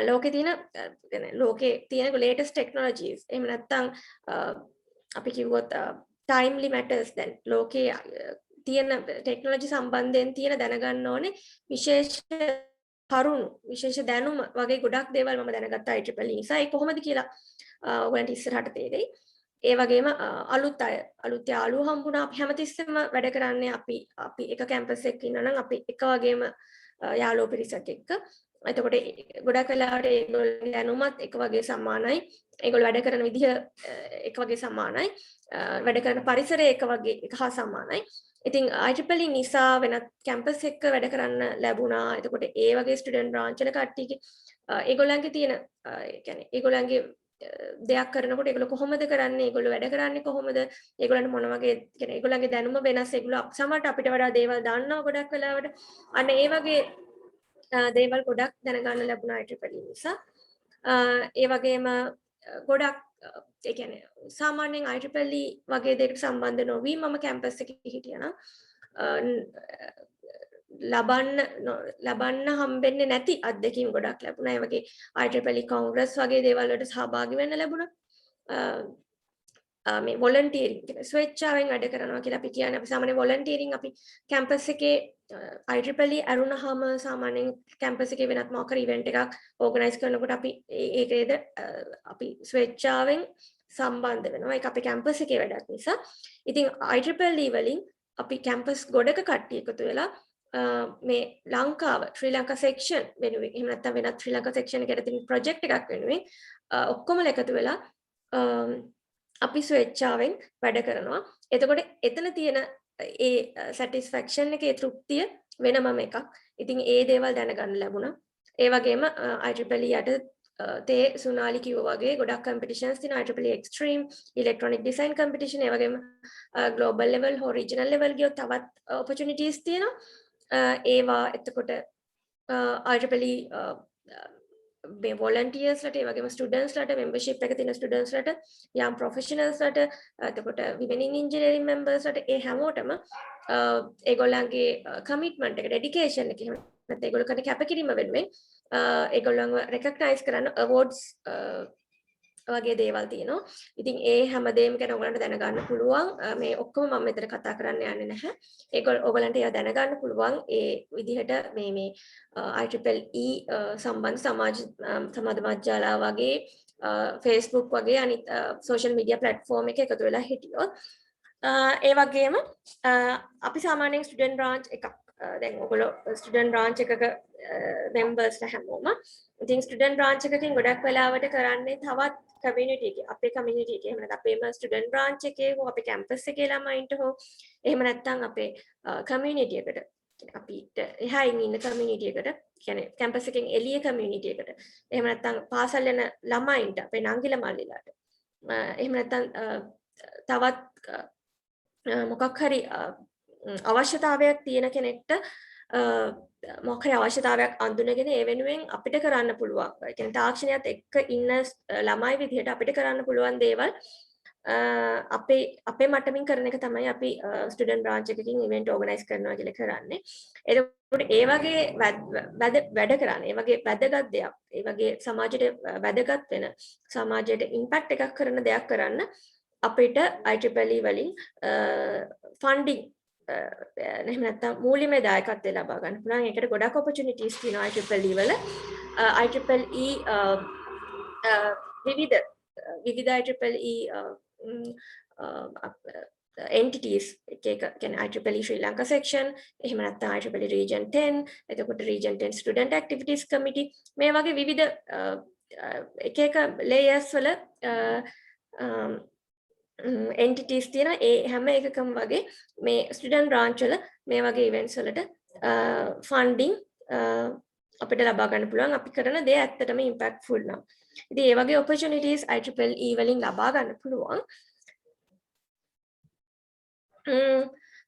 ලෝකේ තියෙන latest technologies එහෙම නැත්නම් අපි කිව්වොත් timely matters දැන් ලෝකේ තියෙන ටෙක්නොලොජි සම්බන්ධයෙන් තියෙන දැනගන්න ඕනේ විශේෂ කරුණු විශේෂ දැනුම වගේ ගොඩක් දේවල් මම දැනගත්තා IEEE නිසා. ඒ කොහොමද කියලා ඔයගලන්ට ඉස්සරහට තේරෙයි. ඒ වගේම අලුත් යාළුවෝ හම්බුණා. අපි හැමතිස්සෙම වැඩ කරන්නේ අපි එක කැම්පස් එකක ඉන්නවා නම් අපි එක වගේම යාළුවෝ පිරිසක් එක්ක. එතකොට ගොඩක් වෙලාවට ඒගොල්ලෝ දැනුමත් එක වගේ සමානයි. ඒගොල්ලෝ වැඩ කරන විදිහ එක වගේ සමානයි. වැඩ කරන පරිසරය එක හා සමානයි. ඉතින් IEEE නිසා වෙනත් කැම්පස් එකක වැඩ කරන්න ලැබුණා. එතකොට ඒ වගේ ස්ටුඩන්ට් බ්‍රාන්ච් වල කට්ටියගේ ඒගොල්ලන්ගේ තියෙන يعني ඒගොල්ලන්ගේ දෙයක් කරනකොට ඒගොල්ලෝ කොහොමද කරන්නේ? ඒගොල්ලෝ වැඩ කරන්නේ කොහොමද? ඒගොල්ලන්ට මොන වගේ يعني ඒගොල්ලන්ගේ දැනුම වෙනස්. ඒගොල්ලෝ සමහරට අපිට වඩා දේවල් දන්නවා ගොඩක් වෙලාවට. අන්න ඒ වගේ දේවල් ගොඩක් දැනගන්න ලැබුණා IEEE නිසා. ඒ වගේම ගොඩක් ඒ කියන්නේ සාමාන්‍යයෙන් IEEE වගේ දෙයකට සම්බන්ධ නොවි මම කැම්පස් එකේ හිටියා නම් ලබන්න හම්බෙන්නේ නැති අත්දැකීම් ගොඩක් ලැබුණා. ඒ වගේ IEEE කොංග්‍රස් වගේ දේවල් වලට සහභාගී වෙන්න ලැබුණා. මේ වොලන්ටියරින් කියන ස්වේච්ඡාවෙන් වැඩ කරනවා කියලා අපි කියන්නේ. අපි සාමාන්‍ය වොලන්ටියරින් අපි කැම්පස් එකේ IEEE අරුණහම සාමාන්‍යයෙන් කැම්පස් එකේ වෙනත් මොකක් හරි ඉවෙන්ට් එකක් ඕගනයිස් කරනකොට අපි ඒකේද අපි ස්වේච්ඡාවෙන් සම්බන්ධ වෙනවා. ඒක අපේ කැම්පස් එකේ වැඩක් නිසා. ඉතින් IEEE වලින් අපි කැම්පස් ගොඩක කට්ටිය එකතු වෙලා මේ ලංකාව ශ්‍රී ලංකා සෙක්ෂන් වෙනුවෙන් එහෙම නැත්නම් වෙනත් ශ්‍රී ලංකා සෙක්ෂන් එකකට තියෙන ප්‍රොජෙක්ට් එකක් වෙනුවෙන් ඔක්කොම එකතු වෙලා අපි ස්වේච්ඡාවෙන් වැඩ කරනවා. එතකොට එතන තියෙන ඒ සැටිස්ෆැක්ෂන් එකේ තෘප්තිය වෙනමම එකක්. ඉතින් ඒ දේවල් දැනගන්න ලැබුණා. ඒ වගේම IEEE යට තේ සුනාලි කිව්වා වගේ ගොඩක් කම්පිටිෂන්ස් තියෙනවා. IEEE Extreme, Electronic Design Competition, ඒ වගේම global level හෝ regional level ගියොත් තවත් opportunities තියෙනවා. ඒවා එතකොට IEEE මේ volunteers ලට ඒ වගේම students ලට membership එක තියෙන students ලට young professionals ලට එතකොට women in engineering members ලට ඒ හැමෝටම ඒගොල්ලන්ගේ commitment එක dedication එක එහෙම නැත්නම් ඒගොල්ලෝ කරන කැපකිරීම වෙනුවෙන් ඒගොල්ලන්ව recognize කරන්න awards වගේ දේවල් තියෙනවා. ඉතින් ඒ හැමදේම ගැන ඔයගලන්ට දැනගන්න පුළුවන්. මේ ඔක්කොම මම මෙතන කතා කරන්න යන්නේ නැහැ. ඔයගලන්ට ඒවා දැනගන්න පුළුවන් ඒ විදිහට මේ IEEE සම්බන්ධ සමාජ මාධ්‍යාලා වගේ Facebook වගේ අනිත් social media platform එක එකතු වෙලා හිටියොත් ඒ වගේම අපි සාමාන්‍යයෙන් student branch එකක් දැන් ඔයගොල්ලෝ student branch එකක members හැමෝම ඉතින් student branch එකකින් ගොඩක් වෙලාවට කරන්නේ තවත් community එකේ අපේ community එකේ එහෙම නැත්නම් අපේම student branch එකේ හෝ අපේ campus එකේ ළමයින්ට හෝ එහෙම නැත්නම් අපේ community එකට අපිට එහායින් ඉන්න community එකට කියන්නේ campus එකෙන් එළිය community එකට එහෙම නැත්නම් පාසල් යන ළමයින්ට අපේ නංගිලා මල්ලිලාට එහෙම නැත්නම් තවත් මොකක් හරි අවශ්‍යතාවයක් තියෙන කෙනෙක්ට මොකක් හරි අවශ්‍යතාවයක් අඳුනගෙන ඒ වෙනුවෙන් අපිට කරන්න පුළුවන්. ඒ කියන්නේ තාක්ෂණයත් එක්ක ඉන්න ළමයි විදිහට අපිට කරන්න පුළුවන් දේවල් අපේ මට්ටමින් කරන එක තමයි අපි ස්ටුඩන්ට් බ්‍රාන්ච් එකකින් ඉවෙන්ට් ඕගනයිස් කරනවා කියලා කරන්නේ. එතකොට ඒ වගේ වැඩ කරන්නේ, ඒ වගේ වැදගත් දෙයක්, ඒ වගේ සමාජයට වැදගත් වෙන සමාජයට ඉම්පැක්ට් එකක් කරන දෙයක් කරන්න අපිට IEEE වලින් ෆන්ඩින් එහෙම නැත්නම් මූල්‍යමය දායකත්වය ලබා ගන්න පුළුවන්. ඒකට ගොඩක් opportunities තියෙනවා IEEE වල. IEEE විවිධ IEEE entities එක කියන්නේ IEEE Sri Lanka section එහෙම නැත්නම් IEEE region 10 එතකොට region 10 student activities committee මේ වගේ විවිධ එක layers වල entities තියෙනවා. ඒ හැම එකකම වගේ මේ student branch වල මේ වගේ events වලට funding අපිට ලබා ගන්න පුළුවන්. අපි කරන දේ ඇත්තටම impactful නම්. ඉතින් ඒ වගේ opportunities IEEE වලින් ලබා ගන්න පුළුවන්.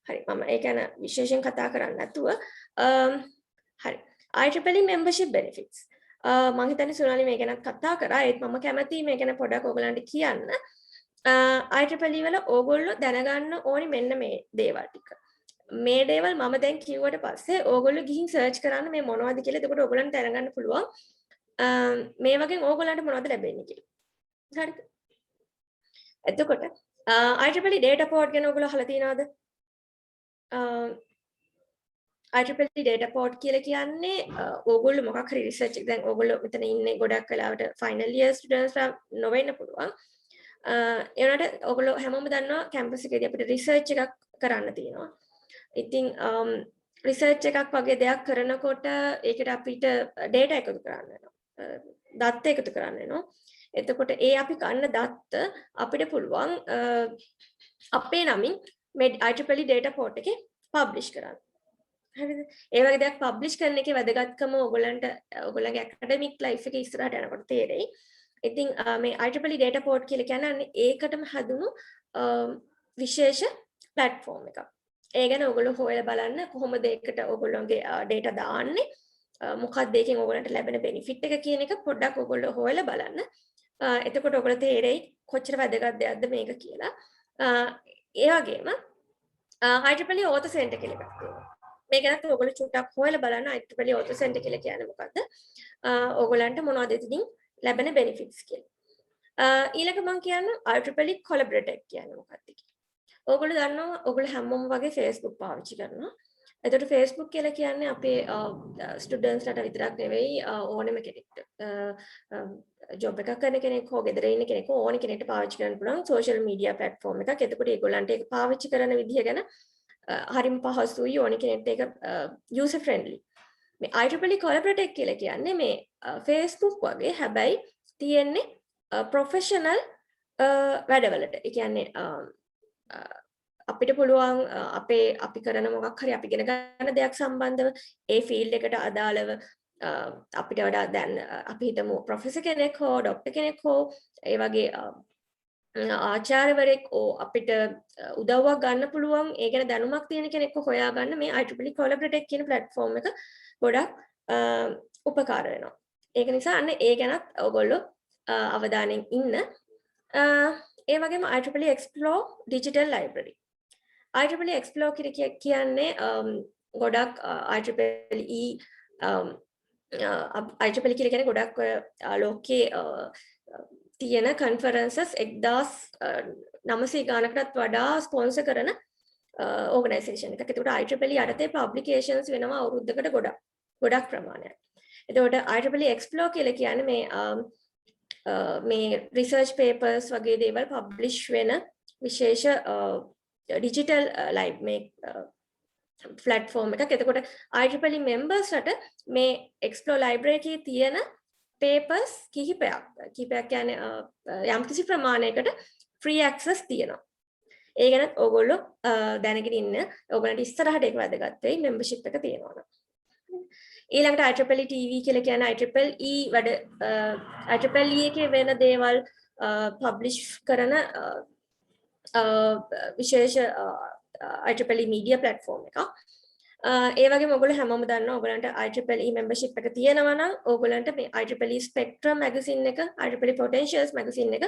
හරි මම ඒක ගැන විශේෂයෙන් කතා කරන්නේ නැතුව හරි IEEE membership benefits මම හිතන්නේ සුනාලි මේ ගැන කතා කරා. ඒත් මම කැමතියි මේ ගැන පොඩක් ඔයගලන්ට කියන්න. IEEE වල ඕගොල්ලෝ දැනගන්න ඕනි මෙන්න මේ දේවල් ටික. මේ දේවල් මම දැන් කිව්වට පස්සේ ඕගොල්ලෝ ගිහින් සර්ච් කරන්න මේ මොනවද කියලා. එතකොට ඕගොල්ලන්ට දැනගන්න පුළුවන් මේ වගේ ඕගොල්ලන්ට මොනවද ලැබෙන්නේ කියලා. හරිද? එතකොට IEEE data port ගැන ඔයගොල්ලෝ අහලා තියෙනවද? IEEE data port කියලා කියන්නේ ඕගොල්ලෝ මොකක් හරි රිසර්ච් එක දැන් ඕගොල්ලෝ මෙතන ඉන්නේ ගොඩක් වෙලාවට ෆයිනල් ඉයර් ස්ටුඩන්ට්ස් නොවෙන්න පුළුවන්. ඒ වුණාට ඔයගොල්ලෝ හැමෝම දන්නවා කැම්පස් එකේදී අපිට රිසර්ච් එකක් කරන්න තියෙනවා. ඉතින් රිසර්ච් එකක් වගේ දෙයක් කරනකොට ඒකට අපිට data එකතු කරන්න වෙනවා. දත්ත එකතු කරන්න වෙනවා. එතකොට ඒ අපි ගන්න දත්ත අපිට පුළුවන් අපේ නමින් මේ IEEE data port එකේ publish කරන්න. හරිද? ඒ වගේ දෙයක් publish කරන එකේ වැදගත්කම ඔයගොල්ලන්ගේ academic life එකේ ඉස්සරහට යනකොට තේරෙයි. ඉතින් මේ IEEE data port කියලා කියන්නේ ඒකටම හදුණු විශේෂ platform එකක්. ඒ ගැන ඔයගොල්ලෝ හොයලා බලන්න කොහොමද ඒකට ඔයගොල්ලෝගේ data දාන්නේ මොකක්ද ඒකෙන් ඔයගොල්ලන්ට ලැබෙන benefit එක කියන එක පොඩ්ඩක් ඔයගොල්ලෝ හොයලා බලන්න. එතකොට ඔයගොල්ලෝ තේරෙයි කොච්චර වැදගත් දෙයක්ද මේක කියලා. ඒ වගේම IEEE author center කියලා එකක් තියෙනවා. මේ ගැනත් ඔයගොල්ලෝ චුට්ටක් හොයලා බලන්න IEEE author center කියලා කියන්නේ මොකද්ද? ඔයගොල්ලන්ට මොනවද ඉතින් ලැබෙන benefits කියලා. ඊළඟ මම කියන්නේ IEEE collaborator කියන්නේ මොකක්ද කියලා. ඔයගොල්ලෝ දන්නවා ඔයගොල්ලෝ හැමෝම වගේ Facebook පාවිච්චි කරනවා. එතකොට Facebook කියලා කියන්නේ අපේ ස්ටුඩන්ට්ස්ලට විතරක් නෙවෙයි ඕනෙම කෙනෙක්ට ජොබ් එකක් කරන කෙනෙක් හෝ ගෙදර ඉන්න කෙනෙක් හෝ ඕන කෙනෙක්ට පාවිච්චි කරන්න පුළුවන් සෝෂල් මීඩියා ප්ලැට්ෆෝම් එකක්. එතකොට ඒගොල්ලන්ට ඒක පාවිච්චි කරන විදිහ ගැන හරිම පහසුයි ඕන කෙනෙක්ට ඒක user friendly. මේ IEEE collaborator කියලා කියන්නේ මේ Facebook වගේ හැබැයි තියෙන්නේ professional වැඩවලට. ඒ කියන්නේ අපිට පුළුවන් අපි කරන මොකක් හරි අපි ඉගෙන ගන්න දෙයක් සම්බන්ධව ඒ ෆීල්ඩ් එකට අදාළව අපිට වඩා දැන් අපි හිතමු ප්‍රොෆෙසර් කෙනෙක් හෝ ડોක්ටර් කෙනෙක් හෝ ඒ වගේ ආචාර්යවරයෙක් අපිට උදව්වක් ගන්න පුළුවන් ඒ ගැන දැනුමක් තියෙන කෙනෙක්ව හොයාගන්න මේ IEEE collaborator කියන platform එක ගොඩක් උපකාර වෙනවා. ඒක නිසා අන්න ඒ ගැනත් ඔයගොල්ලෝ අවධානයෙන් ඉන්න. ඒ වගේම IEEE Explore Digital Library. IEEE Explore කියන්නේ ගොඩක් IEEE කියන්නේ ගොඩක් ලෝකයේ තියෙන conferences 1900 ගානකටත් වඩා ස්පොන්සර් කරන ඕගනයිසේෂන් එකක්. ඒකට IEEE යටතේ publications වෙනවා අවුරුද්දකට ගොඩක් ප්‍රමාණයක්. එතකොට IEEE Explore කියලා කියන්නේ මේ research papers වගේ දේවල් publish වෙන විශේෂ digital live මේ platform එකක්. එතකොට IEEE members රට මේ Explore library එකේ තියෙන papers කිහිපයක් කියන්නේ යම්කිසි ප්‍රමාණයකට free access තියෙනවා. ඒ ගැනත් ඕගොල්ලෝ දැනගෙන ඉන්න. ඕගොල්ලන්ට ඉස්සරහට ඒක වැදගත් වෙයි membership එක තියෙනවා නම්. ඊළඟට IEEE TV කියලා කියන්නේ IEEE වැඩ IEEE එකේ වෙන දේවල් publish කරන විශේෂ IEEE media platform එකක්. ඒ වගේම ඔයගොල්ලෝ හැමෝම දන්නවා ඔයගොල්ලන්ට IEEE membership එක තියෙනවා නම් ඔයගොල්ලන්ට මේ IEEE Spectrum magazine එක IEEE Potentials magazine එක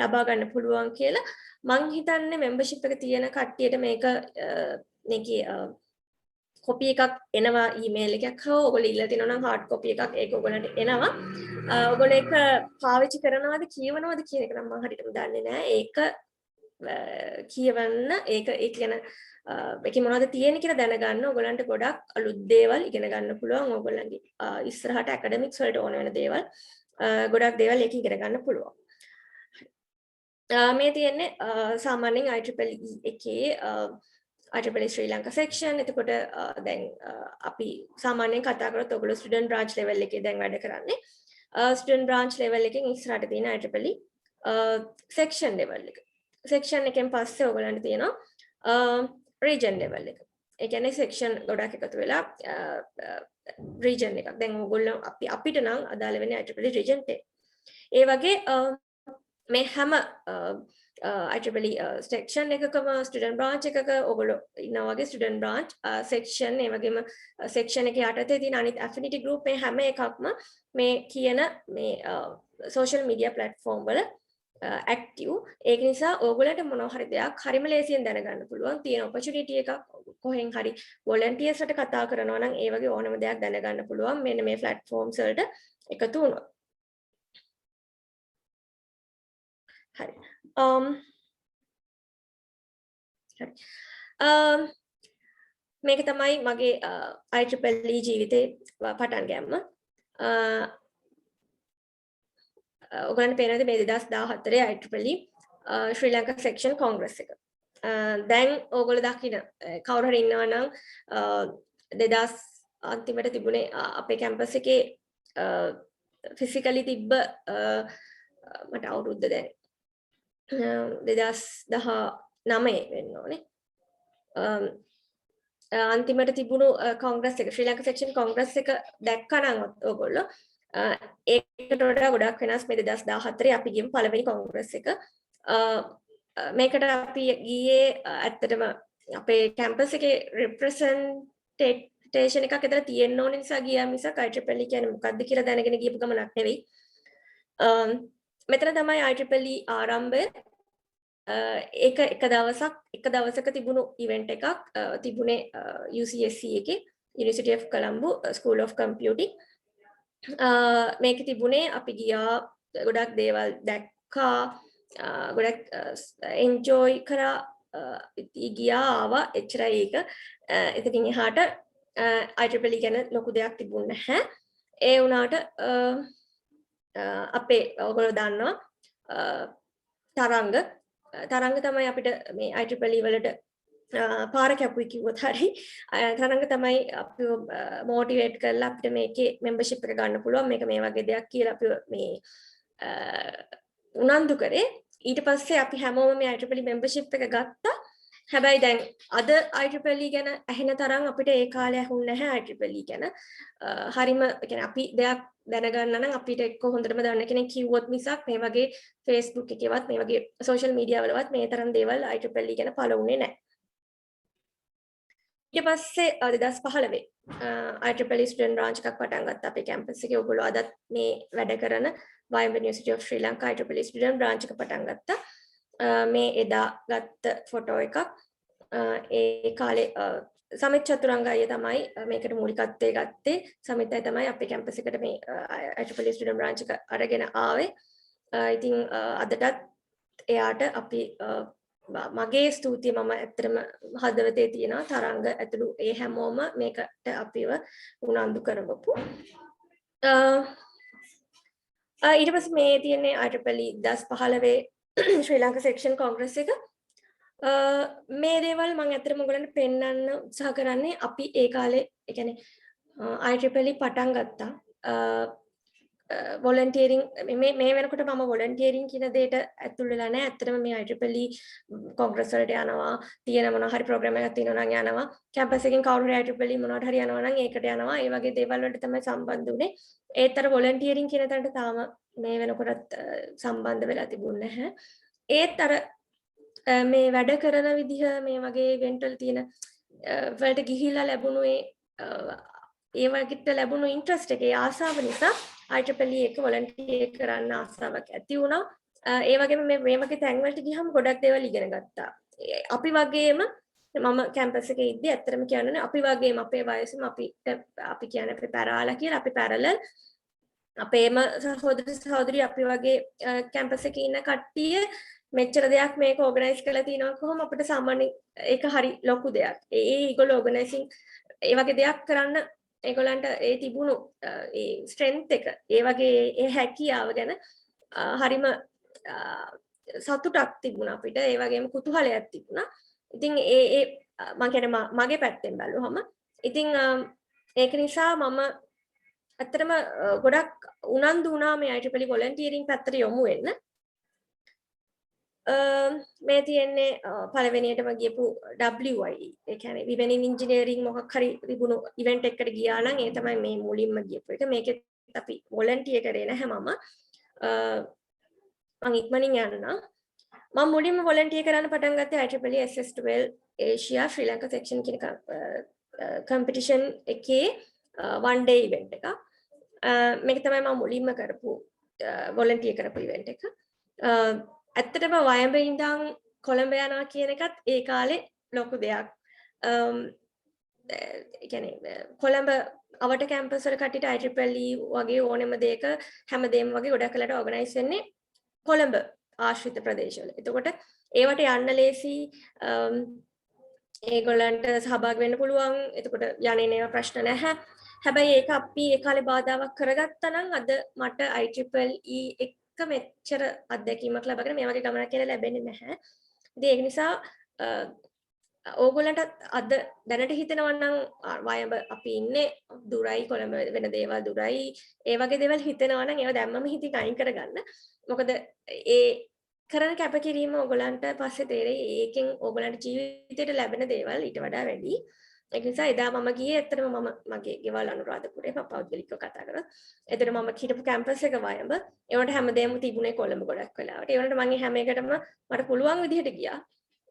ලබා ගන්න පුළුවන් කියලා මං හිතන්නේ membership එක තියෙන කට්ටියට මේකේ කොපි එකක් එනවා ඊමේල් එකක් හෝ ඔයගොල්ලෝ ඉල්ලලා තිනවා නම් hard copy එකක් ඒක ඔයගොල්ලන්ට එනවා. ඔයගොල්ලෝ ඒක පාවිච්චි කරනවද කියවනවද කියන එක නම් මම හරියටම දන්නේ නැහැ. ඒක කියවන්න ඒක ගැන ඒකේ මොනවද තියෙන්නේ කියලා දැනගන්න ඔයගොල්ලන්ට ගොඩක් අලුත් දේවල් ඉගෙන ගන්න පුළුවන්. ඔයගොල්ලන්ගේ ඉස්සරහට ඇකඩමික්ස් වලට ඕන වෙන දේවල් ගොඩක් දේවල් ඒක ඉගෙන ගන්න පුළුවන්. මේ තියෙන්නේ සාමාන්‍යයෙන් IEEE එකේ IEEE ශ්‍රී ලංකා section. එතකොට දැන් අපි සාමාන්‍යයෙන් කතා කරොත් ඔයගොල්ලෝ student branch level එකේ දැන් වැඩ කරන්නේ. student branch level එකෙන් ඉස්සරහට තියෙන IEEE section level එක. section එකෙන් පස්සේ ඔයගොල්ලන්ට තියෙනවා region level එක. ඒ කියන්නේ section ගොඩක් එකතු වෙලා region එකක්. දැන් ඔයගොල්ලෝ අපිට නම් අදාළ වෙන්නේ IEEE region 10. ඒ වගේ මේ හැම IEEE section එකකම student branch එකක ඔයගොල්ලෝ ඉන්නා වගේ student branch section ඒ වගේම section එකේ යටතේ තියෙන අනිත් affinity group මේ හැම එකක්ම මේ කියන මේ social media platform වල active. ඒක නිසා ඕගොල්ලන්ට මොනවා හරි දෙයක් හරිම ලේසියෙන් දැනගන්න පුළුවන්. තියෙන opportunity එකක් කොහෙන් හරි volunteers ට කතා කරනවා නම් ඒ වගේ ඕනම දෙයක් දැනගන්න පුළුවන් මෙන්න මේ platforms වලට එකතු වුණොත්. හරි. මේක තමයි මගේ IEEE ජීවිතේ පටන් ගැම්ම. ඔයගොල්ලන්ට පේනවාද මේ 2014 IEEE ශ්‍රී ලංකා section congress එක. දැන් ඕගොල්ලෝ දකින්න කවුරු හරි ඉන්නවා නම් 2000 අන්තිමට තිබුණේ අපේ කැම්පස් එකේ physically තිබ්බ මට අවුරුද්ද දැන් 2019 වෙන්න ඕනේ. අන්තිමට තිබුණු කොංග්‍රස් එක ශ්‍රී ලංකා section කොංග්‍රස් එක දැක්කනම් ඔයගොල්ලෝ ඒකට වඩා ගොඩක් වෙනස්. මේ 2014 අපි ගියමු පළවෙනි කොංග්‍රස් එක. මේකට අපි ගියේ ඇත්තටම අපේ කැම්පස් එකේ රිප්‍රසන්ටේෂන් එකක් එතන තියෙන්න ඕන නිසා ගියා මිසක් IEEE කියන්නේ මොකක්ද කියලා දැනගෙන ගියපු ගමනක් නෙවෙයි. මෙතන තමයි IEEE ආරම්භය. ඒක එක දවසක තිබුණු ඉවෙන්ට් එකක් තිබුණේ UCSC එකේ University of Colombo School of Computing. මේක තිබුණේ අපි ගියා ගොඩක් දේවල් දැක්කා ගොඩක් එන්ජොයි කරා ගියා ආවා එච්චරයි ඒක. එතනින් එහාට IEEE ගැන ලොකු දෙයක් තිබුණ නැහැ. ඒ වුණාට අපේ ඔයගොල්ලෝ දන්නවා තරංග තමයි අපිට මේ IEEE වලට පාර කැපුයි කිව්වොත් හරි. තරංග තමයි අපිව මොටිවේට් කරලා අපිට මේකේ membership එක ගන්න පුළුවන්. මේක මේ වගේ දෙයක් කියලා අපිව මේ උනන්දු කරේ. ඊට පස්සේ අපි හැමෝම මේ IEEE membership එක ගත්තා. හැබැයි දැන් අද IEEE ගැන ඇහෙන තරම් අපිට ඒ කාලේ ඇහුන්නේ නැහැ IEEE ගැන. හරිම කියන්නේ අපි දෙයක් දැනගන්න නම් අපිට එක්ක හොඳටම දන්න කෙනෙක් කිව්වොත් මිසක් මේ වගේ Facebook එකේවත් මේ වගේ social media වලවත් මේ තරම් දේවල් IEEE ගැන පළවුනේ නැහැ. ඊට පස්සේ 2015 IEEE student branch එකක් පටන් ගත්තා අපේ campus එකේ. ඔයගොල්ලෝ අදත් මේ වැඩ කරන Wayanba University of Sri Lanka IEEE student branch එක පටන් ගත්තා. මේ එදා ගත්ත ෆොටෝ එකක්. ඒ කාලේ සමිත් චතුරංග අයියා තමයි මේකට මූලිකත්වයේ ගත්තේ. සමිත් අයියා තමයි අපේ කැම්පස් එකට මේ IEEE student branch එක අරගෙන ආවේ. ඉතින් අදටත් එයාට අපි මගේ ස්තුතිය මම ඇත්තටම හදවතේ තියෙනවා. තරංග ඇතුළු ඒ හැමෝම මේකට අපිව උනන්දු කරවපු. ඊට පස්සේ මේ තියෙන්නේ IEEE 2015 ශ්‍රී ලංකා සෙක්ෂන් කොංග්‍රස් එක. මේ දේවල් මම ඇත්තටම ඔයගලන්ට පෙන්වන්න උත්සාහ කරන්නේ අපි ඒ කාලේ ඒ කියන්නේ IEEE පටන් ගත්තා. volunteering මේ වෙනකොට මම volunteering කියන දෙයට ඇතුල් වෙලා නැහැ. ඇත්තටම මේ IEEE කොංග්‍රස් වලට යනවා, තියෙන මොනවා හරි ප්‍රෝග්‍රෑම් එකක් තියෙනවා නම් යනවා. කැම්පස් එකෙන් කවුරු හරි IEEE මොනවට හරි යනවා නම් ඒකට යනවා. ඒ වගේ දේවල් වලට තමයි සම්බන්ධ වුනේ. ඒතර volunteering කියන තැනට තාම මේ වෙනකොටත් සම්බන්ධ වෙලා තිබුණේ නැහැ. ඒත් අර මේ වැඩ කරන විදිහ මේ වගේ ඉවෙන්ට් වල තියෙන වලට ගිහිල්ලා ලැබුණු ඒ වගේට ලැබුණු ඉන්ට්‍රස්ට් එකේ ආසාව නිසා IEEE එක වොලන්ටියර් කරන්න ආසාවක් ඇති වුණා. ඒ වගේම මේ වගේ තැන් වලට ගියහම ගොඩක් දේවල් ඉගෙන ගත්තා. අපි වගේම මම කැම්පස් එකේ ඉද්දි ඇත්තටම කියන්නේ අපි වගේම අපේ වයසෙම අපි කියන්නේ අපේ පැරාලා කියලා අපි පැරලල් අපේම සහෝදරි අපි වගේ කැම්පස් එකේ ඉන්න කට්ටිය මෙච්චර දෙයක් මේක ඕගනයිස් කරලා තිනවා කොහොම අපිට සාමාන්‍ය ඒක හරි ලොකු දෙයක්. ඒගොල්ලෝ ඕගනයිසින් ඒ වගේ දෙයක් කරන්න ඒගොල්ලන්ට ඒ තිබුණු ඒ ස්ට්‍රෙන්ත් එක ඒ වගේ ඒ හැකියාව ගැන හරිම සතුටක් තිබුණා අපිට. ඒ වගේම කුතුහලයක් තිබුණා. ඉතින් මම කියන්නේ මගේ පැත්තෙන් බැලුවම ඉතින් ඒක නිසා මම ඇත්තටම ගොඩක් උනන්දු වුණා මේ IEEE volunteering පැත්තට යොමු වෙන්න. මේ තියෙන්නේ පළවෙනියටම ගියපු WIE ඒ කියන්නේ women in engineering මොකක් හරි තිබුණු ඉවෙන්ට් එකකට ගියා නම් ඒ තමයි මේ මුලින්ම ගියපු එක. මේකෙත් අපි volunteer කරේ නැහැ මම. මම ඉක්මනින් යන්නම්. මම මුලින්ම volunteer කරන්න පටන් ගත්තේ IEEE SS12 Asia Sri Lanka section කියන competition එකේ one day event එක. මේක තමයි මම මුලින්ම කරපු volunteer කරපු event එක. ඇත්තටම වයඹ ඉඳන් කොළඹ යනවා කියන එකත් ඒ කාලේ ලොකු දෙයක්. ඒ කියන්නේ කොළඹ අවට කැම්පස් වල කට්ටියට IEEE වගේ ඕනෙම දෙයක හැමදේම වගේ ගොඩක් වෙලාට ඕගනයිස් වෙන්නේ කොළඹ ආශ්‍රිත ප්‍රදේශවල. එතකොට ඒවට යන්න ලේසි ඒගොල්ලන්ට සහභාගී වෙන්න පුළුවන්. එතකොට යන්නේ නේව ප්‍රශ්න නැහැ. හැබැයි ඒක අපි ඒ කාලේ බාධාවක් කරගත්තා නම් අද මට IEEE එක මෙච්චර අත්දැකීමක් ලැබගෙන මේ වගේ ගමනක් කියලා ලැබෙන්නේ නැහැ. ඉතින් ඒක නිසා ඕගොල්ලන්ට අද දැනට හිතෙනවා නම් වයඹ අපි ඉන්නේ දුරයි කොළඹ වෙන දේවල් දුරයි ඒ වගේ දේවල් හිතෙනවා නම් ඒවා දැම්මම හිතින් අයින් කරගන්න. මොකද ඒ කරන කැපකිරීම ඕගොල්ලන්ට පස්සේ තේරෙයි ඒකෙන් ඕගොල්ලන්ට ජීවිතේට ලැබෙන දේවල් ඊට වඩා වැඩි. ඒක නිසා එදා මම ගියේ ඇත්තටම මම මගේ ගෙවල් අනුරාධපුරේ මම පෞද්ගලිකව කතා කරා. එතන මම හිටපු කැම්පස් එක වයඹ. ඒවට හැමදේම තිබුණේ කොළඹ ගොඩක් වෙලාවට. ඒ වුණාට මම හැම එකටම මට පුළුවන් විදිහට ගියා.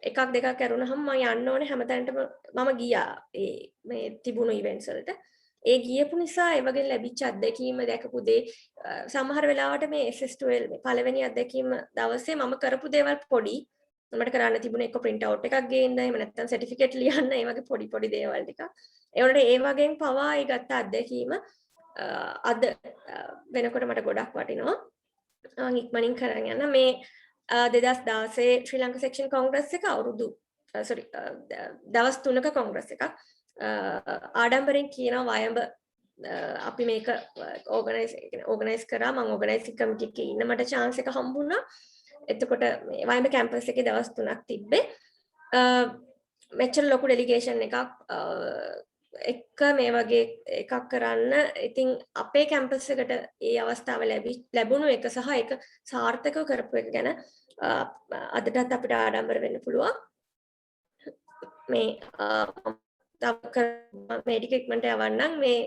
එකක් දෙකක් කරුණාම මම යන්න ඕනේ හැමතැනටම මම ගියා. මේ තිබුණු ඉවෙන්ට්ස් වලට. ඒ ගියපු නිසා ඒ වගේ ලැබිච්ච අත්දැකීම දැකපු දේ සමහර වෙලාවට මේ SS12 මේ පළවෙනි අත්දැකීම දවසේ මම කරපු දේවල් පොඩි මට කරන්න තිබුණේ එක print out එකක් ගේන්න එහෙම නැත්නම් certificate ලියන්න ඒ වගේ පොඩි දේවල් ටික. ඒ වලට ඒ වගේම පවා ඒ ගත්ත අත්දැකීම අද වෙනකොට මට ගොඩක් වටිනවා. ඉක්මනින් කරගෙන යන මේ 2016 ශ්‍රී ලංකා සෙක්ෂන් කොංග්‍රස් එක අවුරුදු දවස් 3ක කොංග්‍රස් එකක් ආඩම්බරෙන් කියනවා වයඹ අපි මේක ඕගනයිස් කරා මම ඕගනයිසින් කමිටි එකේ ඉන්න මට chance එක හම්බුණා. එතකොට මේ වයඹ කැම්පස් එකේ දවස් 3ක් තිබ්බේ. මෙච්චර ලොකු ඩෙලිගේෂන් එකක් එක මේ වගේ එකක් කරන්න ඉතින් අපේ කැම්පස් එකට ඒ අවස්ථාව ලැබුණු එක සහ ඒක සාර්ථකව කරපු එක ගැන අදටත් අපිට ආඩම්බර වෙන්න පුළුවන්. මේ මේඩිකල් ඉක්මනට යවන්නම් මේ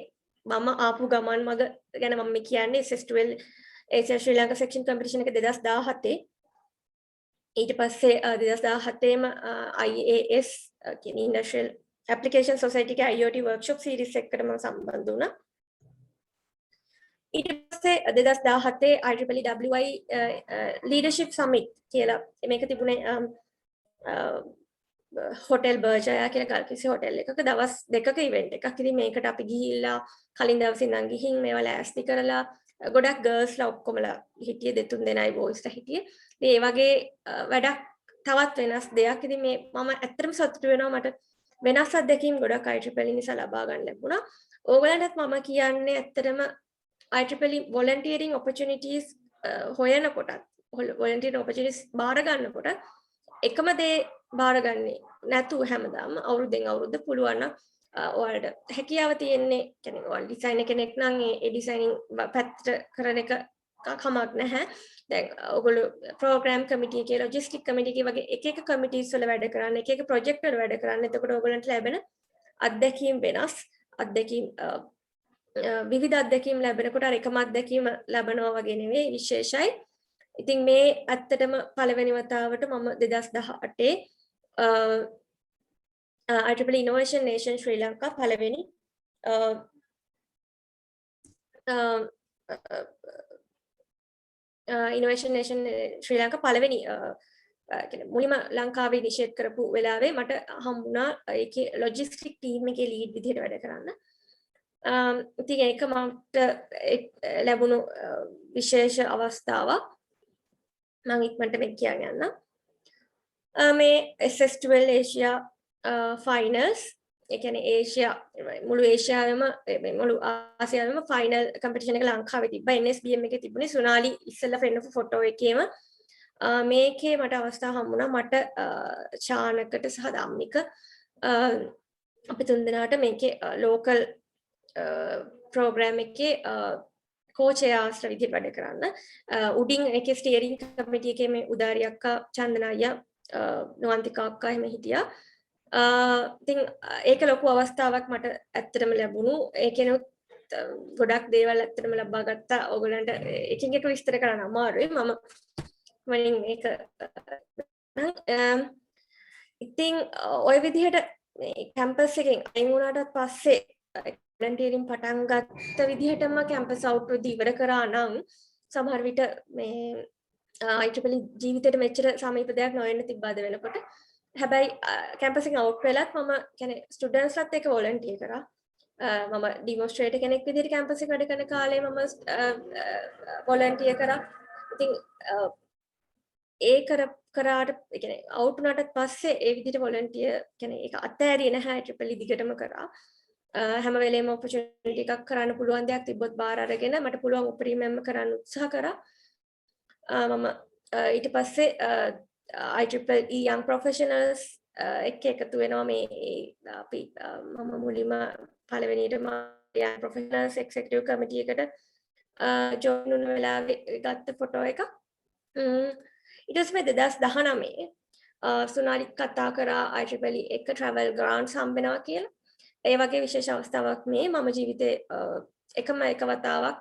මම ආපු ගමන් මග ගැන මම කියන්නේ SS12 ඒෂියා ශ්‍රී ලංකා සෙක්ෂන් කම්පිටිෂන් එක 2017 ඊට පස්සේ 2017ම IAS කියන ඉන්ඩස්ට්‍රියල් ඇප්ලිකේෂන් සොසයිටි එකේ IoT වර්ක්ෂොප් සීරීස් එකකට මම සම්බන්ධ වුණා. ඊට පස්සේ 2017 IEEE ලීඩර්ෂිප් සමිට් කියලා මේක තිබුණේ හොටෙල් බර්ජයා කියලා ගල්කිසි හොටෙල් එකක දවස් 2ක ඉවෙන්ට් එකක්. ඉතින් මේකට අපි ගිහිල්ලා කලින් දවසේ ඉඳන් ගිහින් මේවා ලෑස්ති කරලා ගොඩක් ගර්ල්ස්ලා ඔක්කොමලා හිටියේ දෙතුන් දෙනයි බෝයිස්ලා හිටියේ. ඉතින් ඒ වගේ වැඩක් තවත් වෙනස් දෙයක්. ඉතින් මේ මම ඇත්තටම සතුටු වෙනවා මට වෙනස් අත්දැකීම් ගොඩක් IEEE නිසා ලබා ගන්න ලැබුණා. ඕගලන්ටත් මම කියන්නේ ඇත්තටම IEEE volunteering opportunities හොයනකොටත් volunteering opportunities බාර ගන්නකොට එකම දේ බාරගන්නේ නැතුව හැමදාම අවුරුද්දෙන් අවුරුද්ද පුළුවන් නම් ඔයාලට හැකියාව තියෙන්නේ කියන්නේ ඔයාලා ඩිසයිනර් කෙනෙක් නම් ඒ ඩිසයිනින් පැත්තට කරන එක කමක් නැහැ. දැන් ඔයගොල්ලෝ ප්‍රෝග්‍රෑම් කමිටි එකේ ලොජිස්ටික් කමිටි එකේ වගේ එක කමිටිස් වල වැඩ කරන්න එක ප්‍රොජෙක්ට් වල වැඩ කරන්න. එතකොට ඔයගොල්ලන්ට ලැබෙන අත්දැකීම් වෙනස්. අත්දැකීම් විවිධ අත්දැකීම් ලැබෙනකොට අර එකම අත්දැකීම ලැබනවා වගේ නෙවෙයි විශේෂයි. ඉතින් මේ ඇත්තටම පළවෙනි වතාවට මම 2018 IEEE Innovation Nation ශ්‍රී ලංකා පළවෙනි Innovation Nation ශ්‍රී ලංකා පළවෙනි මුලින්ම ලංකාවේ ඉනිෂියේට් කරපු වෙලාවේ මට හම්බුණා ඒකේ ලොජිස්ටික් ටීම් එකේ ලීඩ් විදිහට වැඩ කරන්න. ඉතින් ඒක මට ලැබුණු විශේෂ අවස්ථාවක්. මම ඉක්මනට මේක කියන්න යන්න. මේ SS12 ඒෂියා ෆයිනල්ස් ඒ කියන්නේ ඒෂියා මුළු ඒෂියාවෙම මුළු ආසියාවෙම ෆයිනල් කම්පිටිෂන් එක ලංකාවේ තිබ්බා. NSBM එකේ තිබුණේ සුනාලි ඉස්සෙල්ලා ෆ්‍රෙන්ඩ් ඔෆ් ෆොටෝ එකේම මේකේ මට අවස්ථාව හම්බුණා මට චානකට සහ ධම්මික අපි තුන්දෙනාට මේකේ ලෝකල් ප්‍රෝග්‍රෑම් එකේ කෝචයාස්ත්‍ර විදිහට වැඩ කරන්න. උඩින් එකේ ස්ටියරින් කමිටි එකේ මේ උදාරි අක්කා චන්දනා අයියා නුවන්තිකා අක්කා එහෙම හිටියා. ඉතින් ඒක ලොකු අවස්ථාවක් මට ඇත්තටම ලැබුණු. ඒකෙනුත් ගොඩක් දේවල් ඇත්තටම ලබා ගත්තා. ඕගලන්ට එකින් එක විස්තර කරන්න අමාරුයි. මම මේක ඉතින් ওই විදිහට මේ කැම්පස් එකෙන් අයින් වුණාට පස්සේ වොලන්ටියරින් පටන් ගත්ත විදිහටම කැම්පස් අවුට් ඉවර කරා නම් සමහර විට මේ IEEE ජීවිතේට මෙච්චර සමීප දෙයක් නොවෙන්න තිබ්බාද වෙනකොට. හැබැයි කැම්පස් එකෙන් අවුට් වෙලත් මම කියන්නේ ස්ටුඩන්ට්ස්ලත් එක්ක වොලන්ටියර් කරා. මම ඩිමොන්ස්ට්‍රේටර් කෙනෙක් විදිහට කැම්පස් එකේ වැඩ කරන කාලේ මම වොලන්ටියර් කරා. ඉතින් ඒ කරාට කියන්නේ අවුට් වුණාට පස්සේ ඒ විදිහට වොලන්ටියර් කියන්නේ ඒක අත්හැරියේ නැහැ IEEE දිගටම කරා. හැම වෙලේම ඔපචුනිටි එකක් කරන්න පුළුවන් දෙයක් තිබ්බොත් බාර අරගෙන මට පුළුවන් උපරිමයෙන්ම කරන්න උත්සාහ කරා. මම ඊට පස්සේ IEEE young professionals එක්ක එකතු වෙනවා මේ අපි මම මුලින්ම පළවෙනියටම young professionals executive committee එකට ජොයින් වුණ වෙලාවේ ගත්ත ෆොටෝ එක. ඊට පස්සේ 2019 සුනාලි කතා කරා IEEE එක travel grants හම්බෙනවා කියලා. ඒ වගේ විශේෂ අවස්ථාවක් මේ මම ජීවිතේ එකම එක වතාවක්